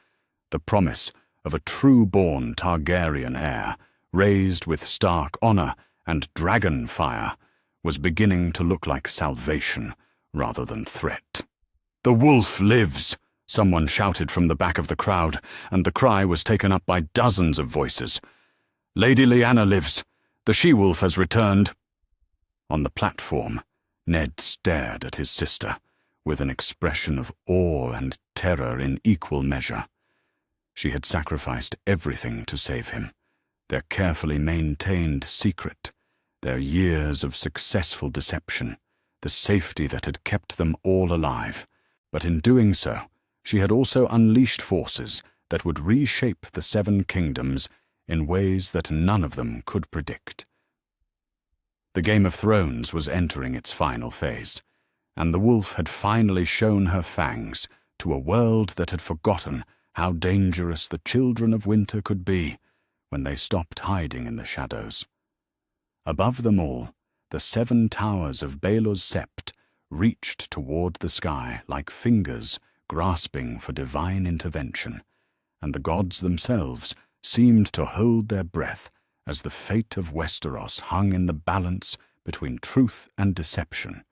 The promise of a true-born Targaryen heir, raised with Stark honor and dragon fire, was beginning to look like salvation rather than threat. "The wolf lives!" someone shouted from the back of the crowd, and the cry was taken up by dozens of voices. "Lady Lyanna lives! The she-wolf has returned!" On the platform, Ned stared at his sister, with an expression of awe and terror in equal measure. She had sacrificed everything to save him, Their carefully maintained secret, their years of successful deception, the safety that had kept them all alive. But in doing so, she had also unleashed forces that would reshape the Seven Kingdoms in ways that none of them could predict. The Game of Thrones was entering its final phase, and the wolf had finally shown her fangs to a world that had forgotten how dangerous the children of winter could be when they stopped hiding in the shadows. Above them all, the 7 towers of Baelor's Sept reached toward the sky like fingers grasping for divine intervention, and the gods themselves seemed to hold their breath as the fate of Westeros hung in the balance between truth and deception,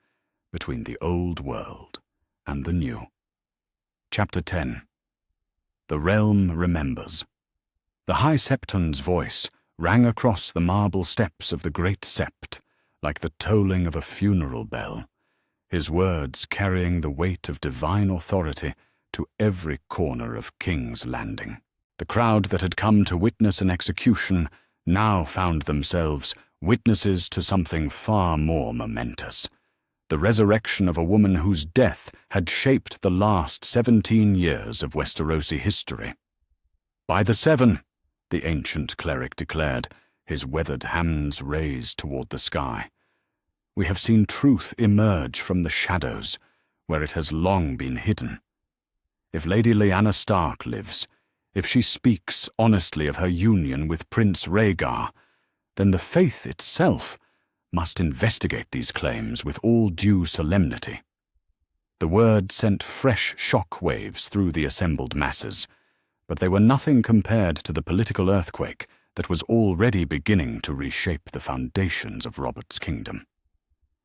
between the old world and the new. Chapter 10. The Realm Remembers. The High Septon's voice rang across the marble steps of the Great Sept like the tolling of a funeral bell, his words carrying the weight of divine authority to every corner of King's Landing. The crowd that had come to witness an execution now found themselves witnesses to something far more momentous: the resurrection of a woman whose death had shaped the last 17 years of Westerosi history. "By the 7," the ancient cleric declared, his weathered hands raised toward the sky, "we have seen truth emerge from the shadows where it has long been hidden. If Lady Lyanna Stark lives, if she speaks honestly of her union with Prince Rhaegar, then the faith itself must investigate these claims with all due solemnity." The word sent fresh shock waves through the assembled masses, but they were nothing compared to the political earthquake that was already beginning to reshape the foundations of Robert's kingdom.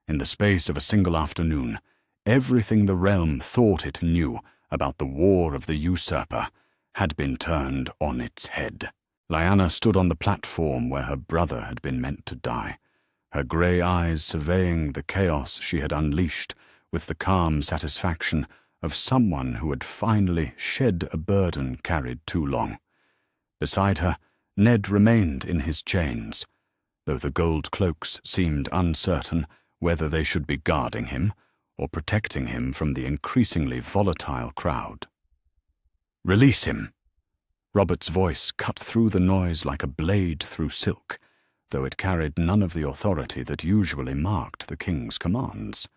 In the space of a single afternoon, everything the realm thought it knew about the war of the usurper had been turned on its head. Lyanna stood on the platform where her brother had been meant to die, her grey eyes surveying the chaos she had unleashed with the calm satisfaction of someone who had finally shed a burden carried too long. Beside her, Ned remained in his chains, though the gold cloaks seemed uncertain whether they should be guarding him or protecting him from the increasingly volatile crowd. "Release him." Robert's voice cut through the noise like a blade through silk, though it carried none of the authority that usually marked the king's commands.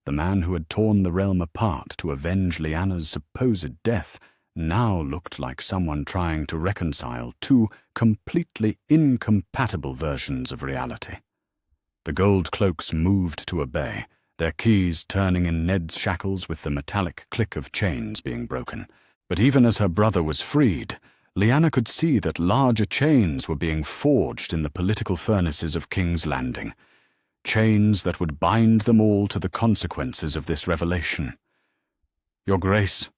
The man who had torn the realm apart to avenge Lyanna's supposed death now looked like someone trying to reconcile 2 completely incompatible versions of reality. The gold cloaks moved to obey, their keys turning in Ned's shackles with the metallic click of chains being broken. But even as her brother was freed, Lyanna could see that larger chains were being forged in the political furnaces of King's Landing, chains that would bind them all to the consequences of this revelation. "Your Grace,"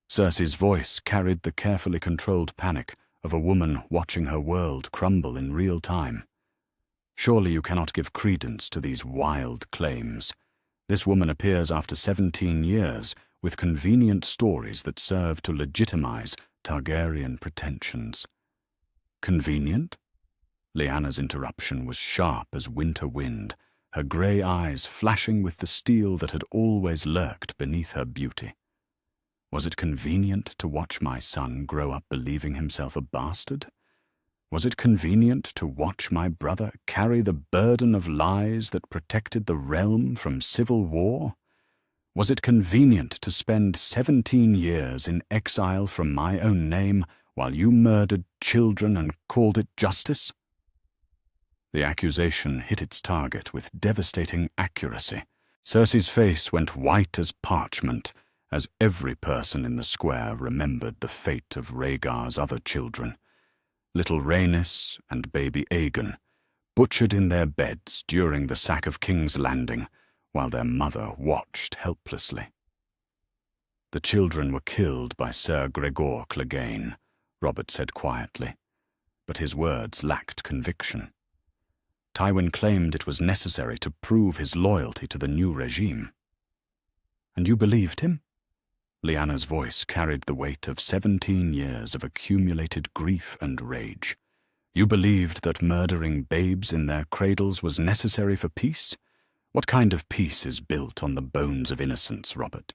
Cersei's voice carried the carefully controlled panic of a woman watching her world crumble in real time. "Surely you cannot give credence to these wild claims. This woman appears after 17 years with convenient stories that serve to legitimize Targaryen pretensions." "Convenient?" Lyanna's interruption was sharp as winter wind, her grey eyes flashing with the steel that had always lurked beneath her beauty. "Was it convenient to watch my son grow up believing himself a bastard? Was it convenient to watch my brother carry the burden of lies that protected the realm from civil war? Was it convenient to spend 17 years in exile from my own name while you murdered children and called it justice?" The accusation hit its target with devastating accuracy. Cersei's face went white as parchment as every person in the square remembered the fate of Rhaegar's other children, little Rhaenys and baby Aegon, butchered in their beds during the sack of King's Landing while their mother watched helplessly. "The children were killed by Ser Gregor Clegane," Robert said quietly, but his words lacked conviction. Tywin claimed it was necessary to prove his loyalty to the new regime. "And you believed him?" Lyanna's voice carried the weight of 17 years of accumulated grief and rage. You believed that murdering babes in their cradles was necessary for peace? What kind of peace is built on the bones of innocence, Robert?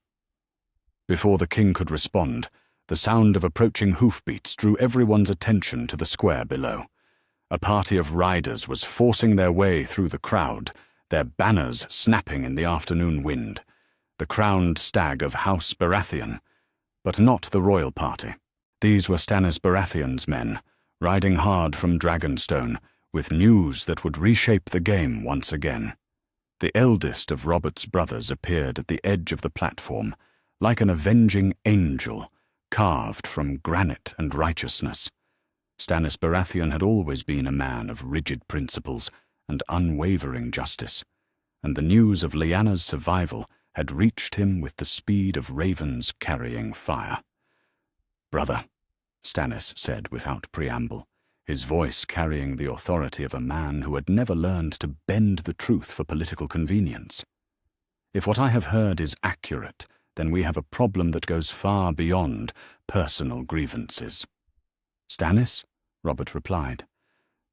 Before the king could respond, the sound of approaching hoofbeats drew everyone's attention to the square below. A party of riders was forcing their way through the crowd, their banners snapping in the afternoon wind. The crowned stag of House Baratheon, but not the royal party. These were Stannis Baratheon's men, riding hard from Dragonstone, with news that would reshape the game once again. The eldest of Robert's brothers appeared at the edge of the platform, like an avenging angel, carved from granite and righteousness. Stannis Baratheon had always been a man of rigid principles and unwavering justice, and the news of Lyanna's survival had reached him with the speed of ravens carrying fire. "Brother," Stannis said without preamble, his voice carrying the authority of a man who had never learned to bend the truth for political convenience. "If what I have heard is accurate, then we have a problem that goes far beyond personal grievances." "Stannis?" Robert replied,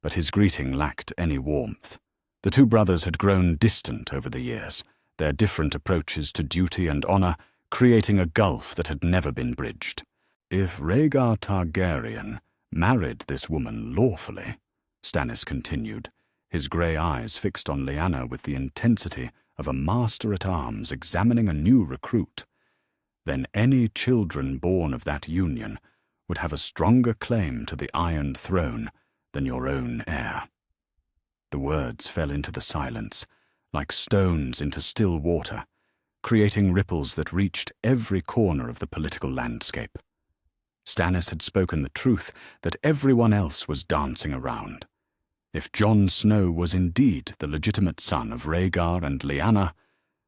but his greeting lacked any warmth. The two brothers had grown distant over the years, their different approaches to duty and honor creating a gulf that had never been bridged. "If Rhaegar Targaryen married this woman lawfully," Stannis continued, his grey eyes fixed on Lyanna with the intensity of a master-at-arms examining a new recruit, "then any children born of that union would have a stronger claim to the Iron Throne than your own heir." The words fell into the silence, like stones into still water, creating ripples that reached every corner of the political landscape. Stannis had spoken the truth that everyone else was dancing around. If Jon Snow was indeed the legitimate son of Rhaegar and Lyanna,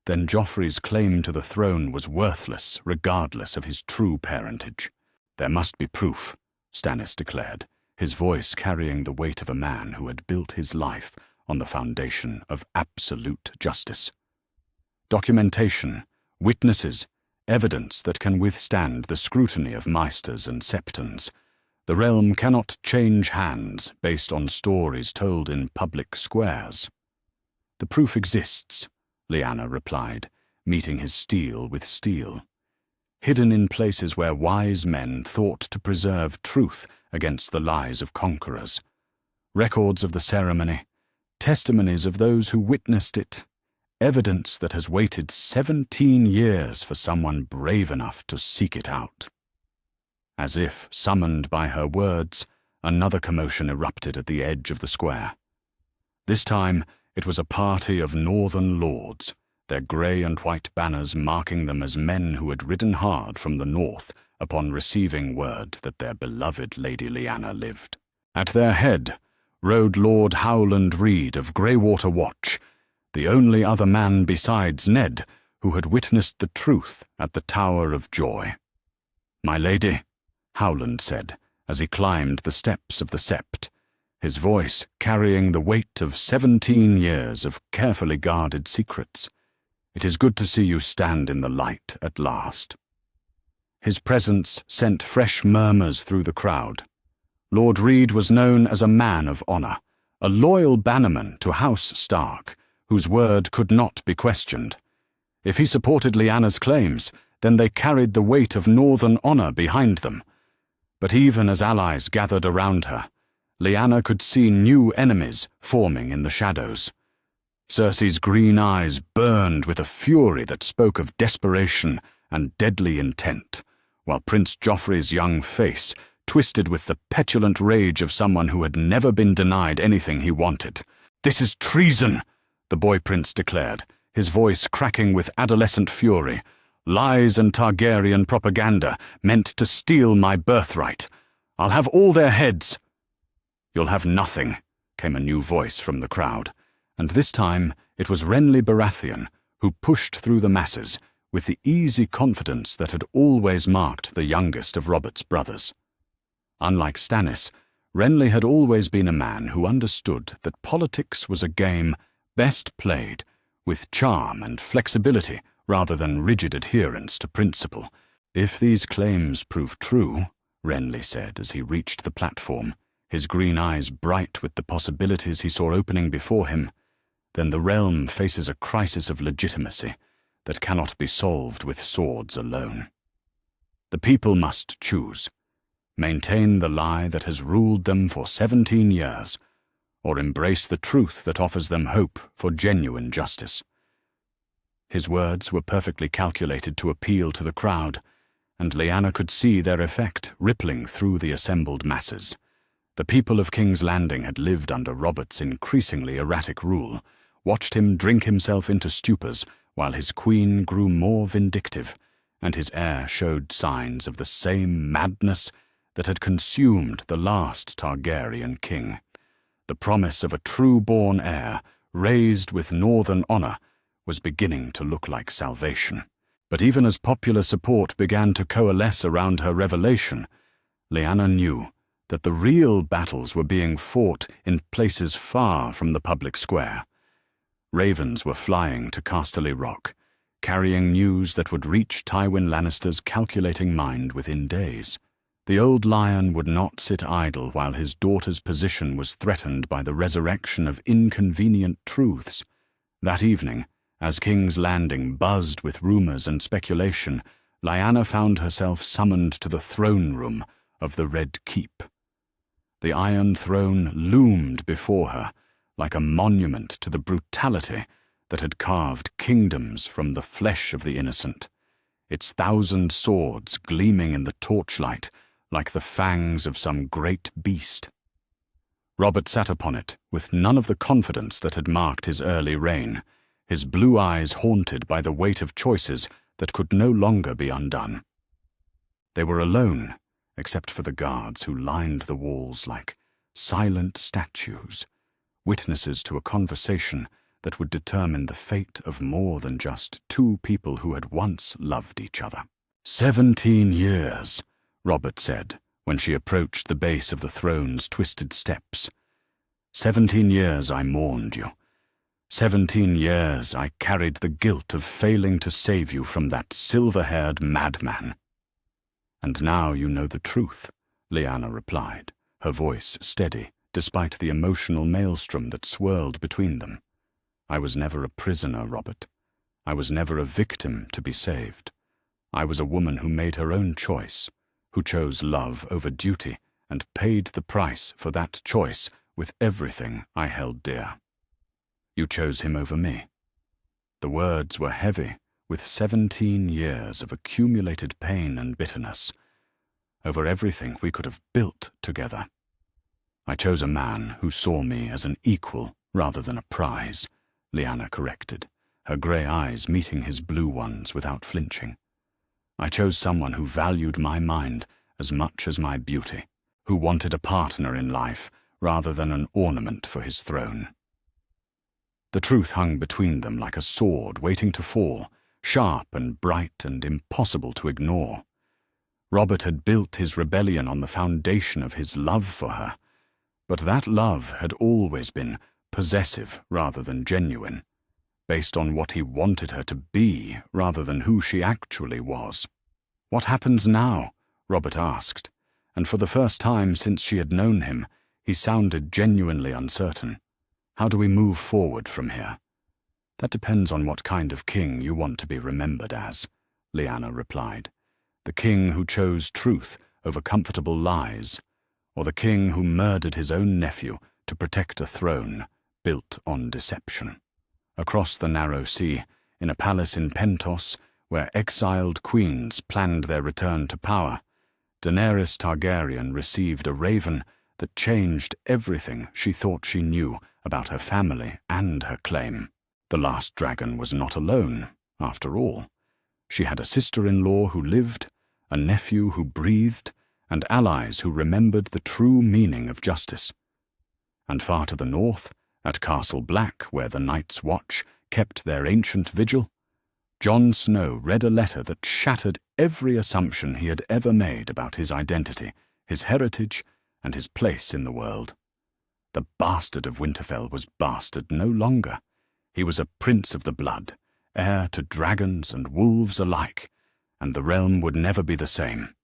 then Joffrey's claim to the throne was worthless regardless of his true parentage. "There must be proof," Stannis declared, his voice carrying the weight of a man who had built his life on the foundation of absolute justice. "Documentation, witnesses, evidence that can withstand the scrutiny of maesters and septons. The realm cannot change hands based on stories told in public squares." "The proof exists," Lyanna replied, meeting his steel with steel. "Hidden in places where wise men thought to preserve truth against the lies of conquerors. Records of the ceremony, testimonies of those who witnessed it, evidence that has waited 17 years for someone brave enough to seek it out." As if summoned by her words, another commotion erupted at the edge of the square. This time, it was a party of northern lords, their grey and white banners marking them as men who had ridden hard from the north upon receiving word that their beloved Lady Lyanna lived. At their head rode Lord Howland Reed of Greywater Watch, the only other man besides Ned who had witnessed the truth at the Tower of Joy. "My lady," Howland said as he climbed the steps of the sept, his voice carrying the weight of 17 years of carefully guarded secrets, "it is good to see you stand in the light at last." His presence sent fresh murmurs through the crowd. Lord Reed was known as a man of honor, a loyal bannerman to House Stark, whose word could not be questioned. If he supported Lyanna's claims, then they carried the weight of northern honor behind them. But even as allies gathered around her, Lyanna could see new enemies forming in the shadows. Cersei's green eyes burned with a fury that spoke of desperation and deadly intent, while Prince Joffrey's young face twisted with the petulant rage of someone who had never been denied anything he wanted. "This is treason," the boy prince declared, his voice cracking with adolescent fury. "Lies and Targaryen propaganda meant to steal my birthright. I'll have all their heads." "You'll have nothing," came a new voice from the crowd, and this time it was Renly Baratheon who pushed through the masses with the easy confidence that had always marked the youngest of Robert's brothers. Unlike Stannis, Renly had always been a man who understood that politics was a game best played with charm and flexibility rather than rigid adherence to principle. "If these claims prove true," Renly said as he reached the platform, his green eyes bright with the possibilities he saw opening before him, then the realm faces a crisis of legitimacy that cannot be solved with swords alone. The people must choose: maintain the lie that has ruled them for 17 years, or embrace the truth that offers them hope for genuine justice. His words were perfectly calculated to appeal to the crowd, and Lyanna could see their effect rippling through the assembled masses. The people of King's Landing had lived under Robert's increasingly erratic rule, watched him drink himself into stupors while his queen grew more vindictive, and his heir showed signs of the same madness that had consumed the last Targaryen king. The promise of a true-born heir, raised with northern honor, was beginning to look like salvation. But even as popular support began to coalesce around her revelation, Lyanna knew that the real battles were being fought in places far from the public square. Ravens were flying to Casterly Rock, carrying news that would reach Tywin Lannister's calculating mind within days. The old lion would not sit idle while his daughter's position was threatened by the resurrection of inconvenient truths. That evening, as King's Landing buzzed with rumors and speculation, Lyanna found herself summoned to the throne room of the Red Keep. The Iron Throne loomed before her like a monument to the brutality that had carved kingdoms from the flesh of the innocent, its 1,000 swords gleaming in the torchlight like the fangs of some great beast. Robert sat upon it with none of the confidence that had marked his early reign, his blue eyes haunted by the weight of choices that could no longer be undone. They were alone, except for the guards who lined the walls like silent statues, witnesses to a conversation that would determine the fate of more than just two people who had once loved each other. 17 years, Robert said, when she approached the base of the throne's twisted steps. 17 years I mourned you. 17 years I carried the guilt of failing to save you from that silver-haired madman. And now you know the truth, Lyanna replied, her voice steady, despite the emotional maelstrom that swirled between them. I was never a prisoner, Robert. I was never a victim to be saved. I was a woman who made her own choice, who chose love over duty, and paid the price for that choice with everything I held dear. You chose him over me. The words were heavy with 17 years of accumulated pain and bitterness, over everything we could have built together. I chose a man who saw me as an equal rather than a prize, Lyanna corrected, her grey eyes meeting his blue ones without flinching. I chose someone who valued my mind as much as my beauty, who wanted a partner in life rather than an ornament for his throne. The truth hung between them like a sword waiting to fall, sharp and bright and impossible to ignore. Robert had built his rebellion on the foundation of his love for her, but that love had always been possessive rather than genuine, based on what he wanted her to be rather than who she actually was. What happens now? Robert asked, and for the first time since she had known him, he sounded genuinely uncertain. How do we move forward from here? That depends on what kind of king you want to be remembered as, Lyanna replied. The king who chose truth over comfortable lies, or the king who murdered his own nephew to protect a throne built on deception. Across the narrow sea, in a palace in Pentos, where exiled queens planned their return to power, Daenerys Targaryen received a raven that changed everything she thought she knew about her family and her claim. The last dragon was not alone, after all. She had a sister-in-law who lived, a nephew who breathed, and allies who remembered the true meaning of justice. And far to the north, at Castle Black, where the Night's Watch kept their ancient vigil, Jon Snow read a letter that shattered every assumption he had ever made about his identity, his heritage, and his place in the world. The bastard of Winterfell was bastard no longer. He was a prince of the blood, heir to dragons and wolves alike, and the realm would never be the same.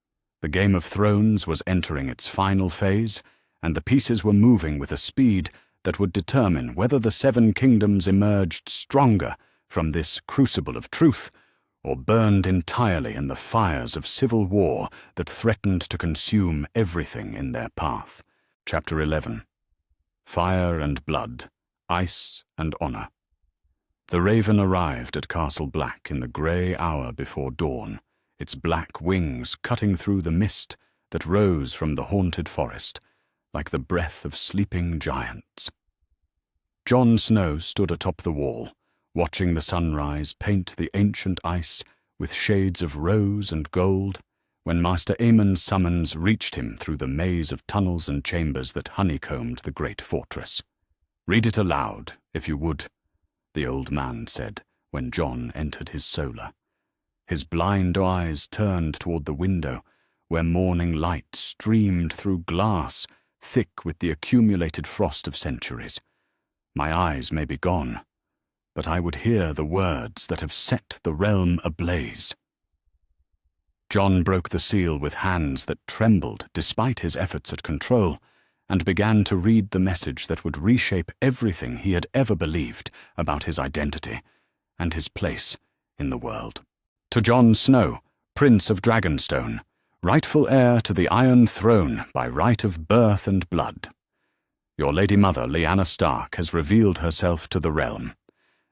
The Game of Thrones was entering its final phase, and the pieces were moving with a speed that would determine whether the Seven Kingdoms emerged stronger from this crucible of truth, or burned entirely in the fires of civil war that threatened to consume everything in their path. Chapter 11. Fire and Blood, Ice and Honor. The Raven arrived at Castle Black in the grey hour before dawn, its black wings cutting through the mist that rose from the haunted forest, like the breath of sleeping giants. Jon Snow stood atop the wall, watching the sunrise paint the ancient ice with shades of rose and gold, when Master Aemon's summons reached him through the maze of tunnels and chambers that honeycombed the great fortress. "Read it aloud, if you would," the old man said when Jon entered his solar. His blind eyes turned toward the window, where morning light streamed through glass thick with the accumulated frost of centuries. "My eyes may be gone, but I would hear the words that have set the realm ablaze." Jon broke the seal with hands that trembled despite his efforts at control, and began to read the message that would reshape everything he had ever believed about his identity and his place in the world. To Jon Snow, Prince of Dragonstone, rightful heir to the Iron Throne by right of birth and blood. Your Lady Mother, Lyanna Stark, has revealed herself to the realm,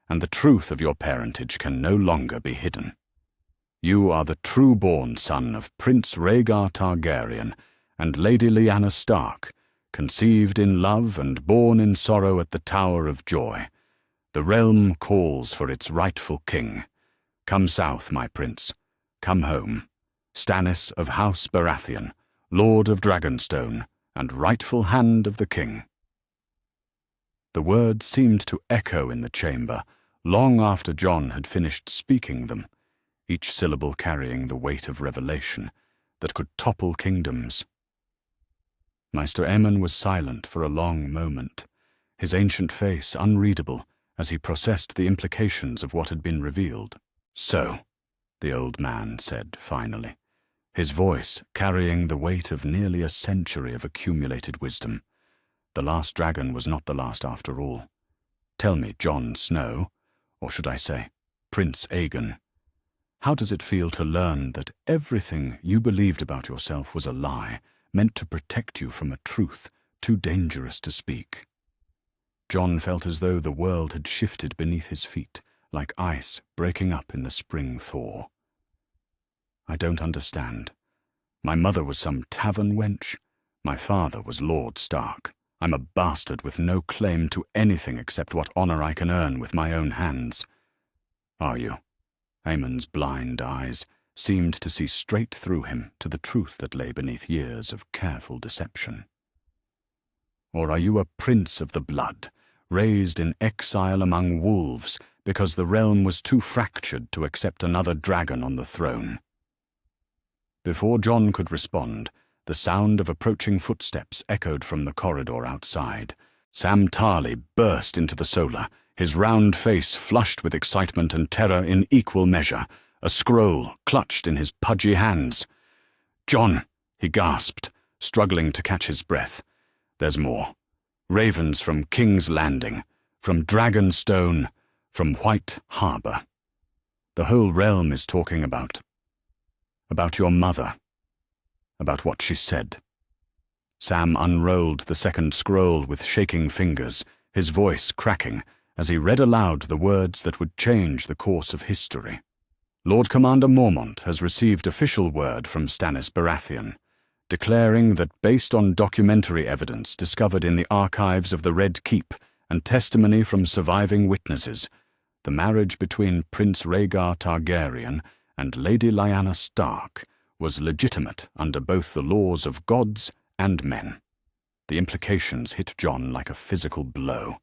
and the truth of your parentage can no longer be hidden. You are the true-born son of Prince Rhaegar Targaryen and Lady Lyanna Stark, conceived in love and born in sorrow at the Tower of Joy. The realm calls for its rightful king. Come south, my prince. Come home. Stannis of House Baratheon, Lord of Dragonstone, and rightful hand of the king. The words seemed to echo in the chamber long after Jon had finished speaking them, each syllable carrying the weight of revelation that could topple kingdoms. Maester Aemon was silent for a long moment, his ancient face unreadable as he processed the implications of what had been revealed. "So," the old man said finally, his voice carrying the weight of nearly a century of accumulated wisdom. "The last dragon was not the last after all. Tell me, Jon Snow, or should I say, Prince Aegon, how does it feel to learn that everything you believed about yourself was a lie, meant to protect you from a truth too dangerous to speak?" Jon felt as though the world had shifted beneath his feet, like ice breaking up in the spring thaw. "I don't understand. My mother was some tavern wench. My father was Lord Stark. I'm a bastard with no claim to anything except what honor I can earn with my own hands." "Are you?" Aemon's blind eyes seemed to see straight through him to the truth that lay beneath years of careful deception. "Or are you a prince of the blood, raised in exile among wolves because the realm was too fractured to accept another dragon on the throne?" Before Jon could respond, the sound of approaching footsteps echoed from the corridor outside. Sam Tarly burst into the solar, his round face flushed with excitement and terror in equal measure, a scroll clutched in his pudgy hands. "Jon," he gasped, struggling to catch his breath. "There's more. Ravens from King's Landing, from Dragonstone, from White Harbor. The whole realm is talking about your mother, about what she said." Sam unrolled the second scroll with shaking fingers, his voice cracking as he read aloud the words that would change the course of history. "Lord Commander Mormont has received official word from Stannis Baratheon, declaring that based on documentary evidence discovered in the archives of the Red Keep and testimony from surviving witnesses, the marriage between Prince Rhaegar Targaryen and Lady Lyanna Stark was legitimate under both the laws of gods and men." The implications hit Jon like a physical blow.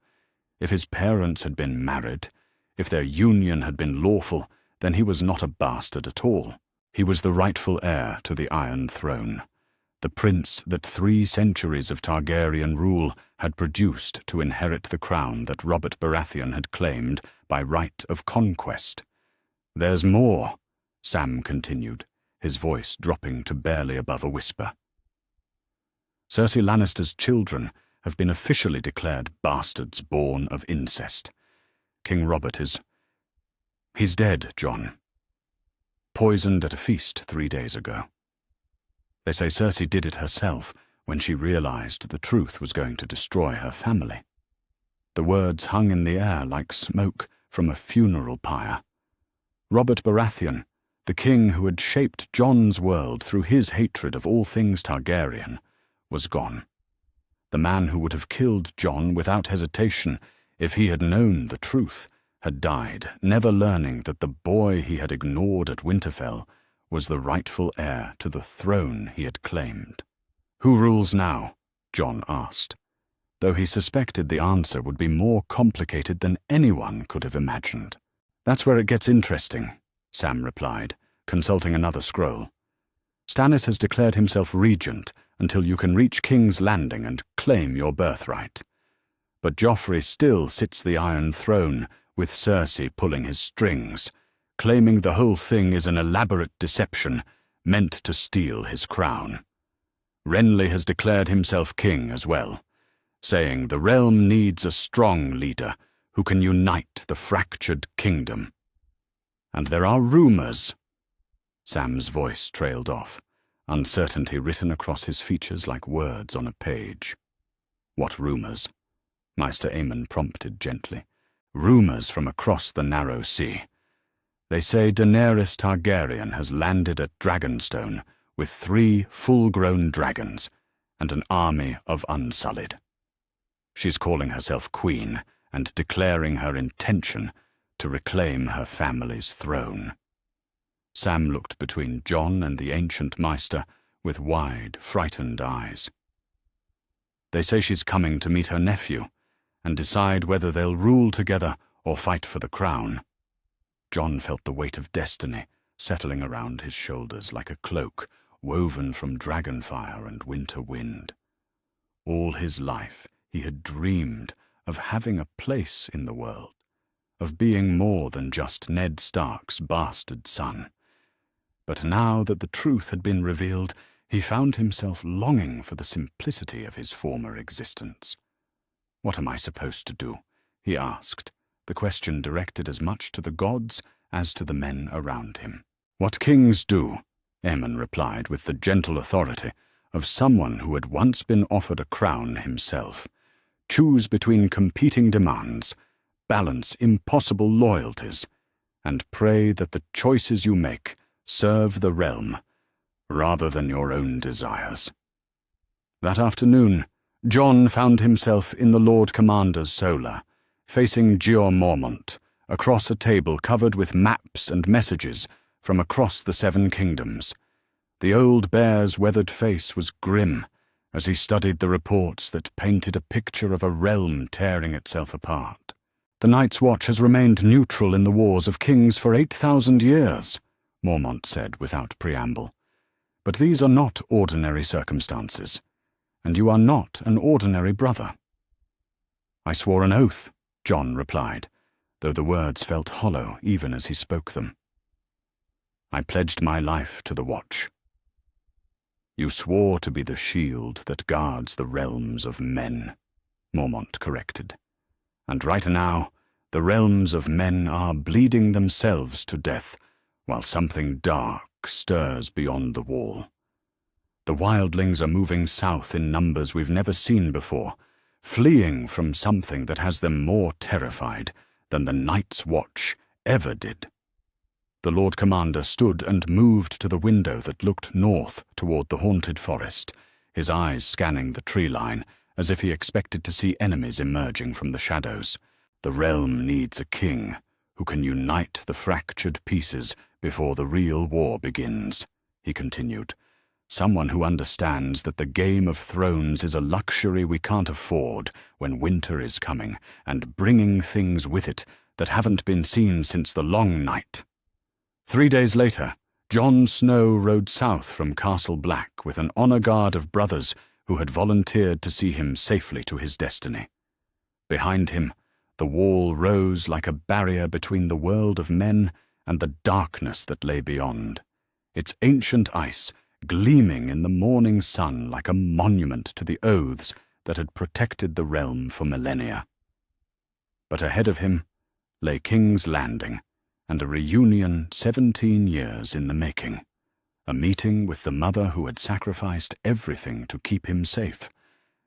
If his parents had been married, if their union had been lawful, then he was not a bastard at all. He was the rightful heir to the Iron Throne, the prince that 3 centuries of Targaryen rule had produced to inherit the crown that Robert Baratheon had claimed by right of conquest. "There's more," Sam continued, his voice dropping to barely above a whisper. Cersei Lannister's children have been officially declared bastards born of incest. King Robert is... He's dead, Jon. Poisoned at a feast 3 days ago. They say Cersei did it herself when she realized the truth was going to destroy her family. The words hung in the air like smoke from a funeral pyre. Robert Baratheon, the king who had shaped Jon's world through his hatred of all things Targaryen, was gone. The man who would have killed Jon without hesitation if he had known the truth had died, never learning that the boy he had ignored at Winterfell was the rightful heir to the throne he had claimed. "Who rules now?" Jon asked, though he suspected the answer would be more complicated than anyone could have imagined. "That's where it gets interesting," Sam replied, consulting another scroll. "Stannis has declared himself regent until you can reach King's Landing and claim your birthright. But Joffrey still sits the Iron Throne with Cersei pulling his strings, claiming the whole thing is an elaborate deception meant to steal his crown. Renly has declared himself king as well, saying the realm needs a strong leader who can unite the fractured kingdom. And there are rumors." Sam's voice trailed off, uncertainty written across his features like words on a page. "What rumors?" Maester Aemon prompted gently. "Rumors from across the narrow sea. They say Daenerys Targaryen has landed at Dragonstone with 3 full-grown dragons and an army of Unsullied. She's calling herself queen and declaring her intention to reclaim her family's throne." Sam looked between Jon and the ancient Maester with wide, frightened eyes. "They say she's coming to meet her nephew and decide whether they'll rule together or fight for the crown." Jon felt the weight of destiny settling around his shoulders like a cloak woven from dragonfire and winter wind. All his life he had dreamed of having a place in the world, of being more than just Ned Stark's bastard son. But now that the truth had been revealed, he found himself longing for the simplicity of his former existence. "What am I supposed to do?" he asked, the question directed as much to the gods as to the men around him. "What kings do," Aemon replied with the gentle authority of someone who had once been offered a crown himself. "Choose between competing demands, balance impossible loyalties, and pray that the choices you make serve the realm rather than your own desires." That afternoon, Jon found himself in the Lord Commander's solar, facing Jeor Mormont, across a table covered with maps and messages from across the 7 kingdoms. The old bear's weathered face was grim as he studied the reports that painted a picture of a realm tearing itself apart. "The Night's Watch has remained neutral in the wars of kings for 8,000 years, Mormont said without preamble. "But these are not ordinary circumstances, and you are not an ordinary brother." "I swore an oath," Jon replied, though the words felt hollow even as he spoke them. "I pledged my life to the Watch." "You swore to be the shield that guards the realms of men," Mormont corrected. "And right now, the realms of men are bleeding themselves to death, while something dark stirs beyond the wall. The wildlings are moving south in numbers we've never seen before, fleeing from something that has them more terrified than the Night's Watch ever did." The Lord Commander stood and moved to the window that looked north toward the haunted forest, his eyes scanning the tree line as if he expected to see enemies emerging from the shadows. "The realm needs a king who can unite the fractured pieces before the real war begins," he continued. "Someone who understands that the Game of Thrones is a luxury we can't afford when winter is coming and bringing things with it that haven't been seen since the Long Night." 3 days later, Jon Snow rode south from Castle Black with an honor guard of brothers who had volunteered to see him safely to his destiny. Behind him, the wall rose like a barrier between the world of men and the darkness that lay beyond. Its ancient ice gleaming in the morning sun like a monument to the oaths that had protected the realm for millennia. But ahead of him lay King's Landing, and a reunion 17 years in the making, a meeting with the mother who had sacrificed everything to keep him safe,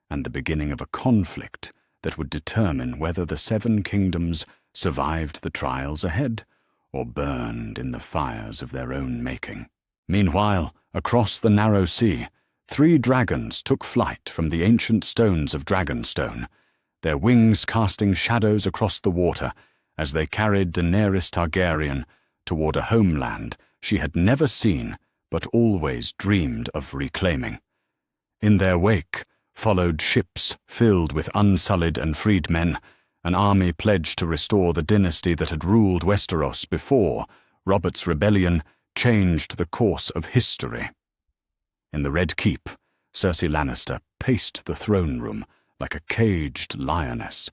and the beginning of a conflict that would determine whether the 7 kingdoms survived the trials ahead or burned in the fires of their own making. Meanwhile, across the narrow sea, 3 dragons took flight from the ancient stones of Dragonstone, their wings casting shadows across the water as they carried Daenerys Targaryen toward a homeland she had never seen but always dreamed of reclaiming. In their wake followed ships filled with unsullied and freed men, an army pledged to restore the dynasty that had ruled Westeros before Robert's rebellion changed the course of history. In the Red Keep, Cersei Lannister paced the throne room like a caged lioness,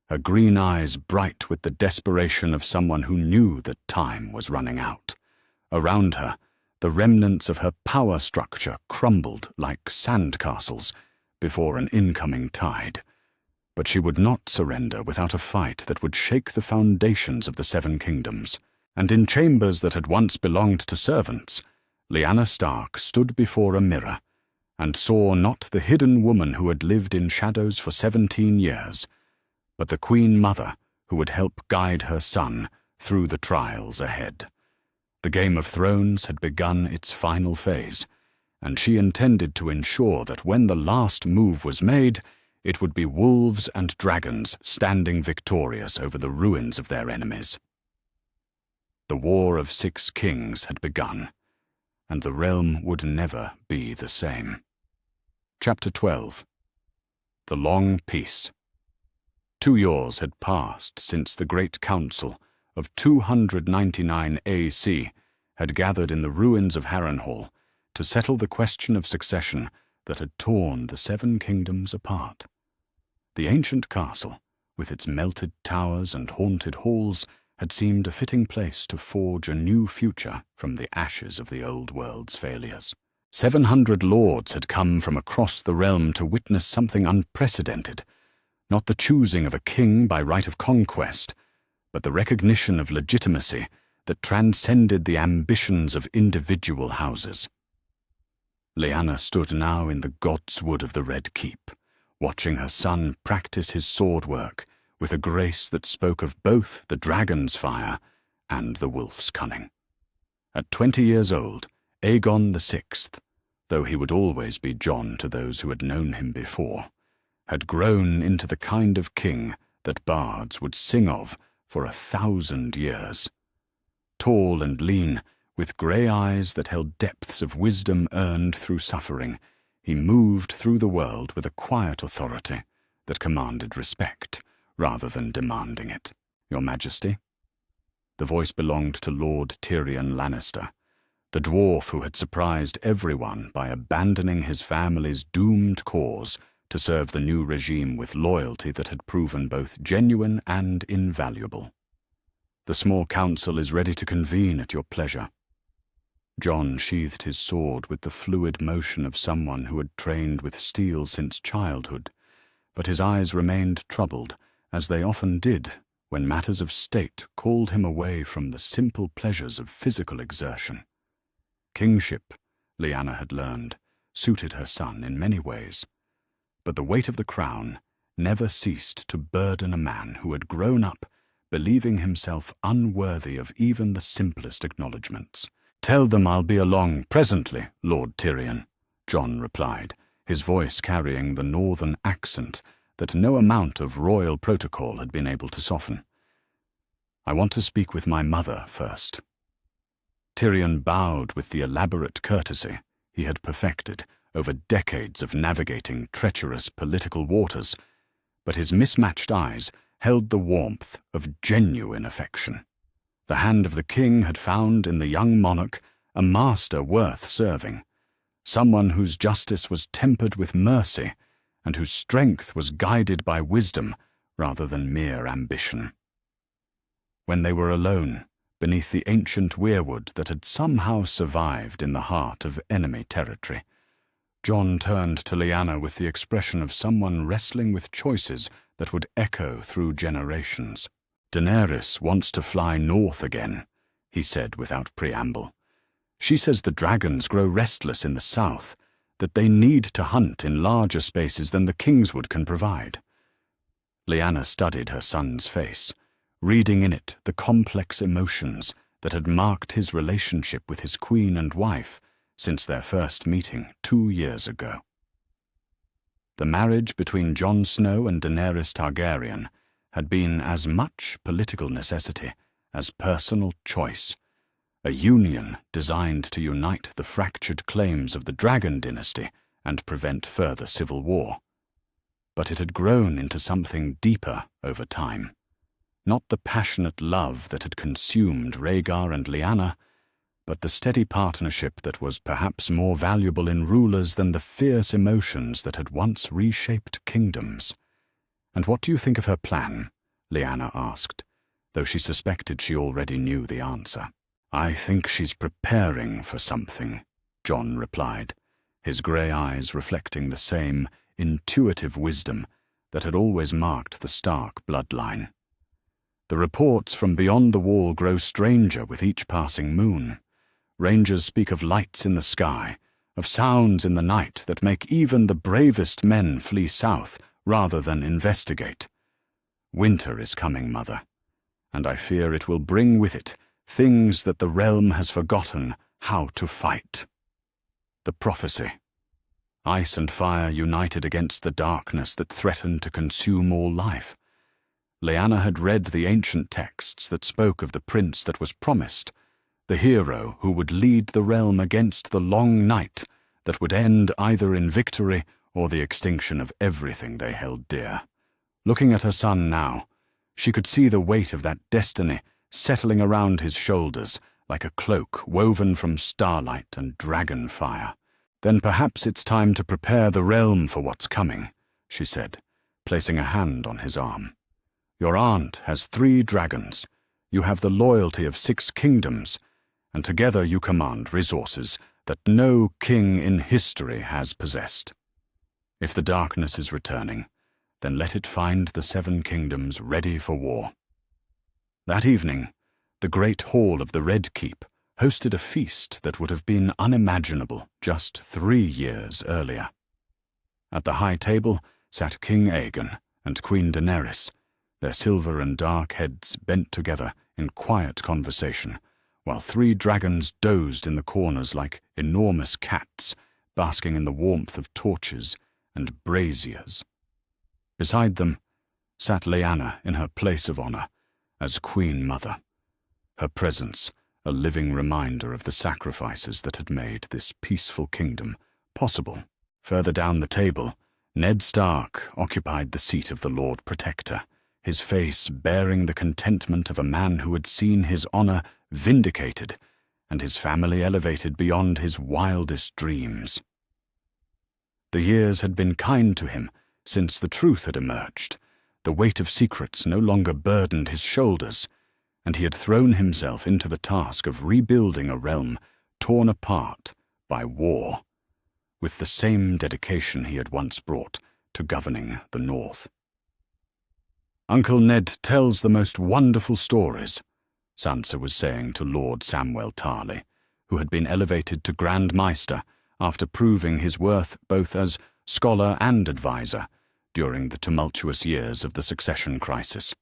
her green eyes bright with the desperation of someone who knew that time was running out. Around her, the remnants of her power structure crumbled like sandcastles before an incoming tide. But she would not surrender without a fight that would shake the foundations of the 7 kingdoms. And in chambers that had once belonged to servants, Lyanna Stark stood before a mirror and saw not the hidden woman who had lived in shadows for 17 years, but the Queen Mother who would help guide her son through the trials ahead. The Game of Thrones had begun its final phase, and she intended to ensure that when the last move was made, it would be wolves and dragons standing victorious over the ruins of their enemies. The War of 6 Kings had begun, and the realm would never be the same. Chapter 12. The Long Peace. 2 years had passed since the Great Council of 299 AC had gathered in the ruins of Harrenhal to settle the question of succession that had torn the 7 kingdoms apart. The ancient castle, with its melted towers and haunted halls, had seemed a fitting place to forge a new future from the ashes of the old world's failures. 700 lords had come from across the realm to witness something unprecedented, not the choosing of a king by right of conquest, but the recognition of legitimacy that transcended the ambitions of individual houses. Lyanna stood now in the God's Wood of the Red Keep, watching her son practice his sword work with a grace that spoke of both the dragon's fire and the wolf's cunning. At 20 years old, Aegon VI, though he would always be Jon to those who had known him before, had grown into the kind of king that bards would sing of for 1,000 years. Tall and lean, with grey eyes that held depths of wisdom earned through suffering, he moved through the world with a quiet authority that commanded respect rather than demanding it. Your Majesty? The voice belonged to Lord Tyrion Lannister, the dwarf who had surprised everyone by abandoning his family's doomed cause to serve the new regime with loyalty that had proven both genuine and invaluable. The small council is ready to convene at your pleasure. Jon sheathed his sword with the fluid motion of someone who had trained with steel since childhood, but his eyes remained troubled, as they often did when matters of state called him away from the simple pleasures of physical exertion. Kingship, Lyanna had learned, suited her son in many ways, but the weight of the crown never ceased to burden a man who had grown up believing himself unworthy of even the simplest acknowledgments. "Tell them I'll be along presently, Lord Tyrion," Jon replied, his voice carrying the northern accent that no amount of royal protocol had been able to soften. "I want to speak with my mother first." Tyrion bowed with the elaborate courtesy he had perfected over decades of navigating treacherous political waters, but his mismatched eyes held the warmth of genuine affection. The hand of the king had found in the young monarch a master worth serving, someone whose justice was tempered with mercy and whose strength was guided by wisdom rather than mere ambition. When they were alone, beneath the ancient weirwood that had somehow survived in the heart of enemy territory. Jon turned to Lyanna with the expression of someone wrestling with choices that would echo through generations. "Daenerys wants to fly north again," he said without preamble. "She says the dragons grow restless in the south, that they need to hunt in larger spaces than the Kingswood can provide." Lyanna studied her son's face, reading in it the complex emotions that had marked his relationship with his queen and wife since their first meeting 2 years ago. The marriage between Jon Snow and Daenerys Targaryen had been as much political necessity as personal choice, a union designed to unite the fractured claims of the Dragon dynasty and prevent further civil war. But it had grown into something deeper over time. Not the passionate love that had consumed Rhaegar and Lyanna, but the steady partnership that was perhaps more valuable in rulers than the fierce emotions that had once reshaped kingdoms. "And what do you think of her plan?" Lyanna asked, though she suspected she already knew the answer. "I think she's preparing for something," Jon replied, his grey eyes reflecting the same intuitive wisdom that had always marked the Stark bloodline. "The reports from beyond the wall grow stranger with each passing moon. Rangers speak of lights in the sky, of sounds in the night that make even the bravest men flee south rather than investigate. Winter is coming, Mother, and I fear it will bring with it things that the realm has forgotten how to fight." The prophecy. Ice and fire united against the darkness that threatened to consume all life. Lyanna had read the ancient texts that spoke of the prince that was promised, the hero who would lead the realm against the long night that would end either in victory or the extinction of everything they held dear. Looking at her son now, she could see the weight of that destiny settling around his shoulders like a cloak woven from starlight and dragon fire. "Then perhaps it's time to prepare the realm for what's coming," she said, placing a hand on his arm. "Your aunt has 3 dragons. You have the loyalty of 6 kingdoms, and together you command resources that no king in history has possessed. If the darkness is returning, then let it find the 7 kingdoms ready for war." That evening, the great hall of the Red Keep hosted a feast that would have been unimaginable just 3 years earlier. At the high table sat King Aegon and Queen Daenerys, their silver and dark heads bent together in quiet conversation, while 3 dragons dozed in the corners like enormous cats, basking in the warmth of torches and braziers. Beside them sat Lyanna in her place of honor as Queen Mother, her presence a living reminder of the sacrifices that had made this peaceful kingdom possible. Further down the table, Ned Stark occupied the seat of the Lord Protector, his face bearing the contentment of a man who had seen his honor vindicated and his family elevated beyond his wildest dreams. The years had been kind to him since the truth had emerged. The weight of secrets no longer burdened his shoulders, and he had thrown himself into the task of rebuilding a realm torn apart by war, with the same dedication he had once brought to governing the North. "Uncle Ned tells the most wonderful stories," Sansa was saying to Lord Samwell Tarly, who had been elevated to Grand Maester after proving his worth both as scholar and advisor during the tumultuous years of the succession crisis.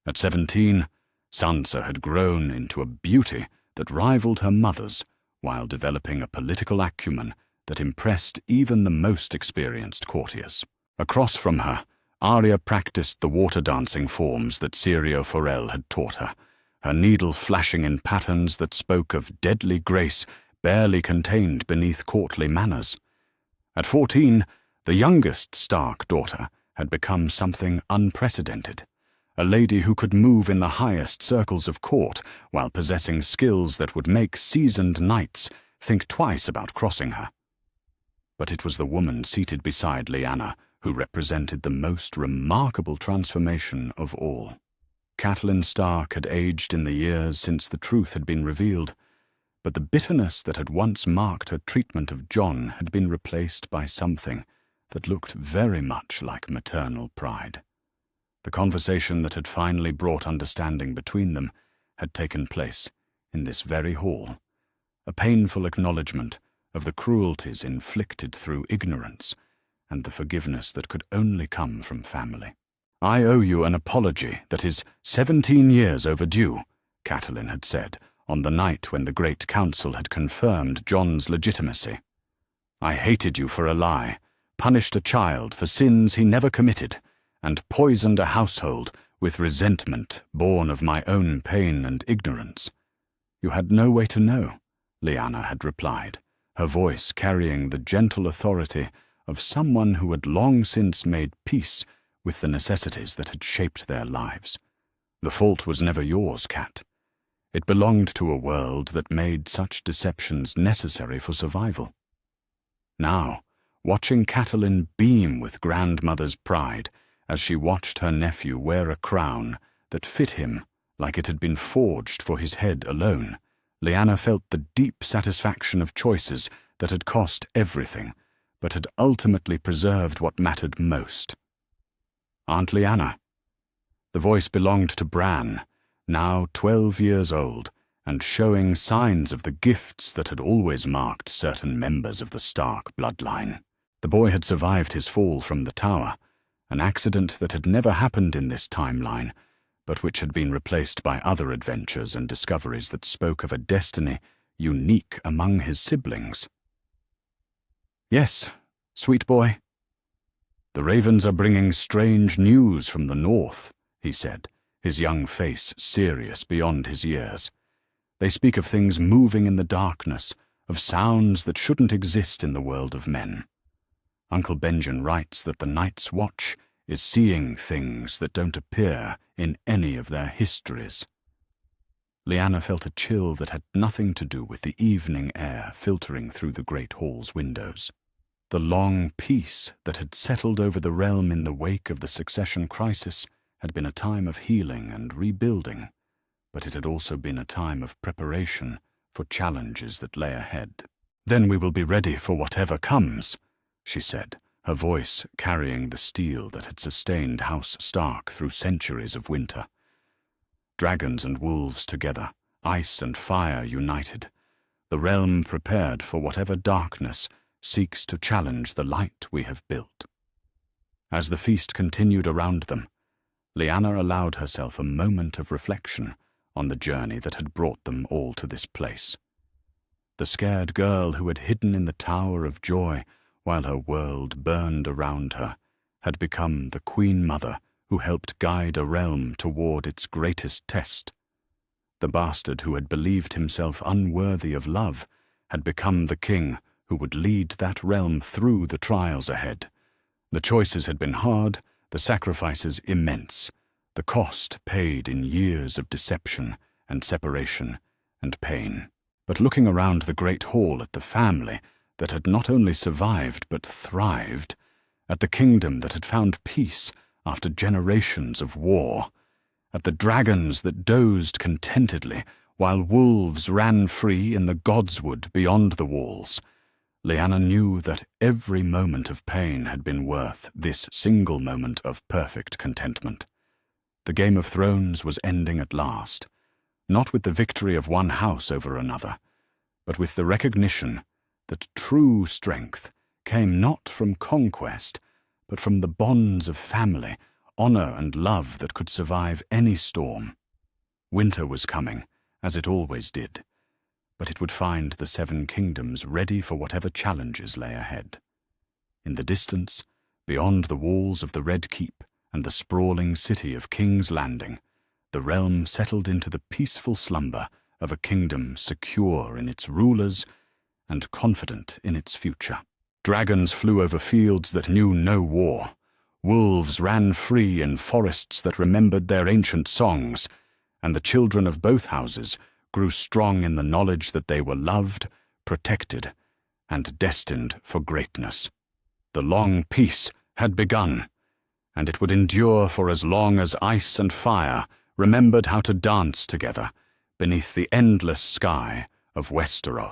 At 17, Sansa had grown into a beauty that rivaled her mother's, while developing a political acumen that impressed even the most experienced courtiers. Across from her, Arya practiced the water dancing forms that Syrio Forel had taught her, her needle flashing in patterns that spoke of deadly grace barely contained beneath courtly manners. At 14, the youngest Stark daughter had become something unprecedented, a lady who could move in the highest circles of court while possessing skills that would make seasoned knights think twice about crossing her. But it was the woman seated beside Lyanna who represented the most remarkable transformation of all. Catelyn Stark had aged in the years since the truth had been revealed, but the bitterness that had once marked her treatment of Jon had been replaced by something that looked very much like maternal pride. The conversation that had finally brought understanding between them had taken place in this very hall, a painful acknowledgement of the cruelties inflicted through ignorance and the forgiveness that could only come from family. "I owe you an apology that is 17 years overdue," Catelyn had said on the night when the Great Council had confirmed Jon's legitimacy. "I hated you for a lie, punished a child for sins he never committed, and poisoned a household with resentment born of my own pain and ignorance." "You had no way to know," Lyanna had replied, her voice carrying the gentle authority of someone who had long since made peace with the necessities that had shaped their lives. "The fault was never yours, Cat. It belonged to a world that made such deceptions necessary for survival." Now, watching Catelyn beam with grandmother's pride as she watched her nephew wear a crown that fit him like it had been forged for his head alone, Lyanna felt the deep satisfaction of choices that had cost everything, but had ultimately preserved what mattered most. "Aunt Lyanna." The voice belonged to Bran, now 12 years old, and showing signs of the gifts that had always marked certain members of the Stark bloodline. The boy had survived his fall from the tower, an accident that had never happened in this timeline, but which had been replaced by other adventures and discoveries that spoke of a destiny unique among his siblings. "Yes, sweet boy." "The ravens are bringing strange news from the north," he said, his young face serious beyond his years. "They speak of things moving in the darkness, of sounds that shouldn't exist in the world of men. Uncle Benjen writes that the Night's Watch is seeing things that don't appear in any of their histories." Lyanna felt a chill that had nothing to do with the evening air filtering through the great hall's windows. The long peace that had settled over the realm in the wake of the succession crisis had been a time of healing and rebuilding, but it had also been a time of preparation for challenges that lay ahead. "Then we will be ready for whatever comes," she said, her voice carrying the steel that had sustained House Stark through centuries of winter. Dragons and wolves together, ice and fire united, the realm prepared for whatever darkness seeks to challenge the light we have built. As the feast continued around them, Lyanna allowed herself a moment of reflection on the journey that had brought them all to this place. The scared girl who had hidden in the Tower of Joy while her world burned around her had become the Queen Mother who helped guide a realm toward its greatest test. The bastard who had believed himself unworthy of love had become the king who would lead that realm through the trials ahead. The choices had been hard, the sacrifices immense, the cost paid in years of deception and separation and pain. But looking around the great hall at the family that had not only survived but thrived, at the kingdom that had found peace after generations of war, at the dragons that dozed contentedly while wolves ran free in the godswood beyond the walls, Lyanna knew that every moment of pain had been worth this single moment of perfect contentment. The Game of Thrones was ending at last, not with the victory of one house over another, but with the recognition that true strength came not from conquest, but from the bonds of family, honor and love that could survive any storm. Winter was coming, as it always did, but it would find the Seven Kingdoms ready for whatever challenges lay ahead. In the distance, beyond the walls of the Red Keep and the sprawling city of King's Landing, the realm settled into the peaceful slumber of a kingdom secure in its rulers and confident in its future. Dragons flew over fields that knew no war. Wolves ran free in forests that remembered their ancient songs, and the children of both houses grew strong in the knowledge that they were loved, protected, and destined for greatness. The long peace had begun, and it would endure for as long as ice and fire remembered how to dance together beneath the endless sky of Westeros.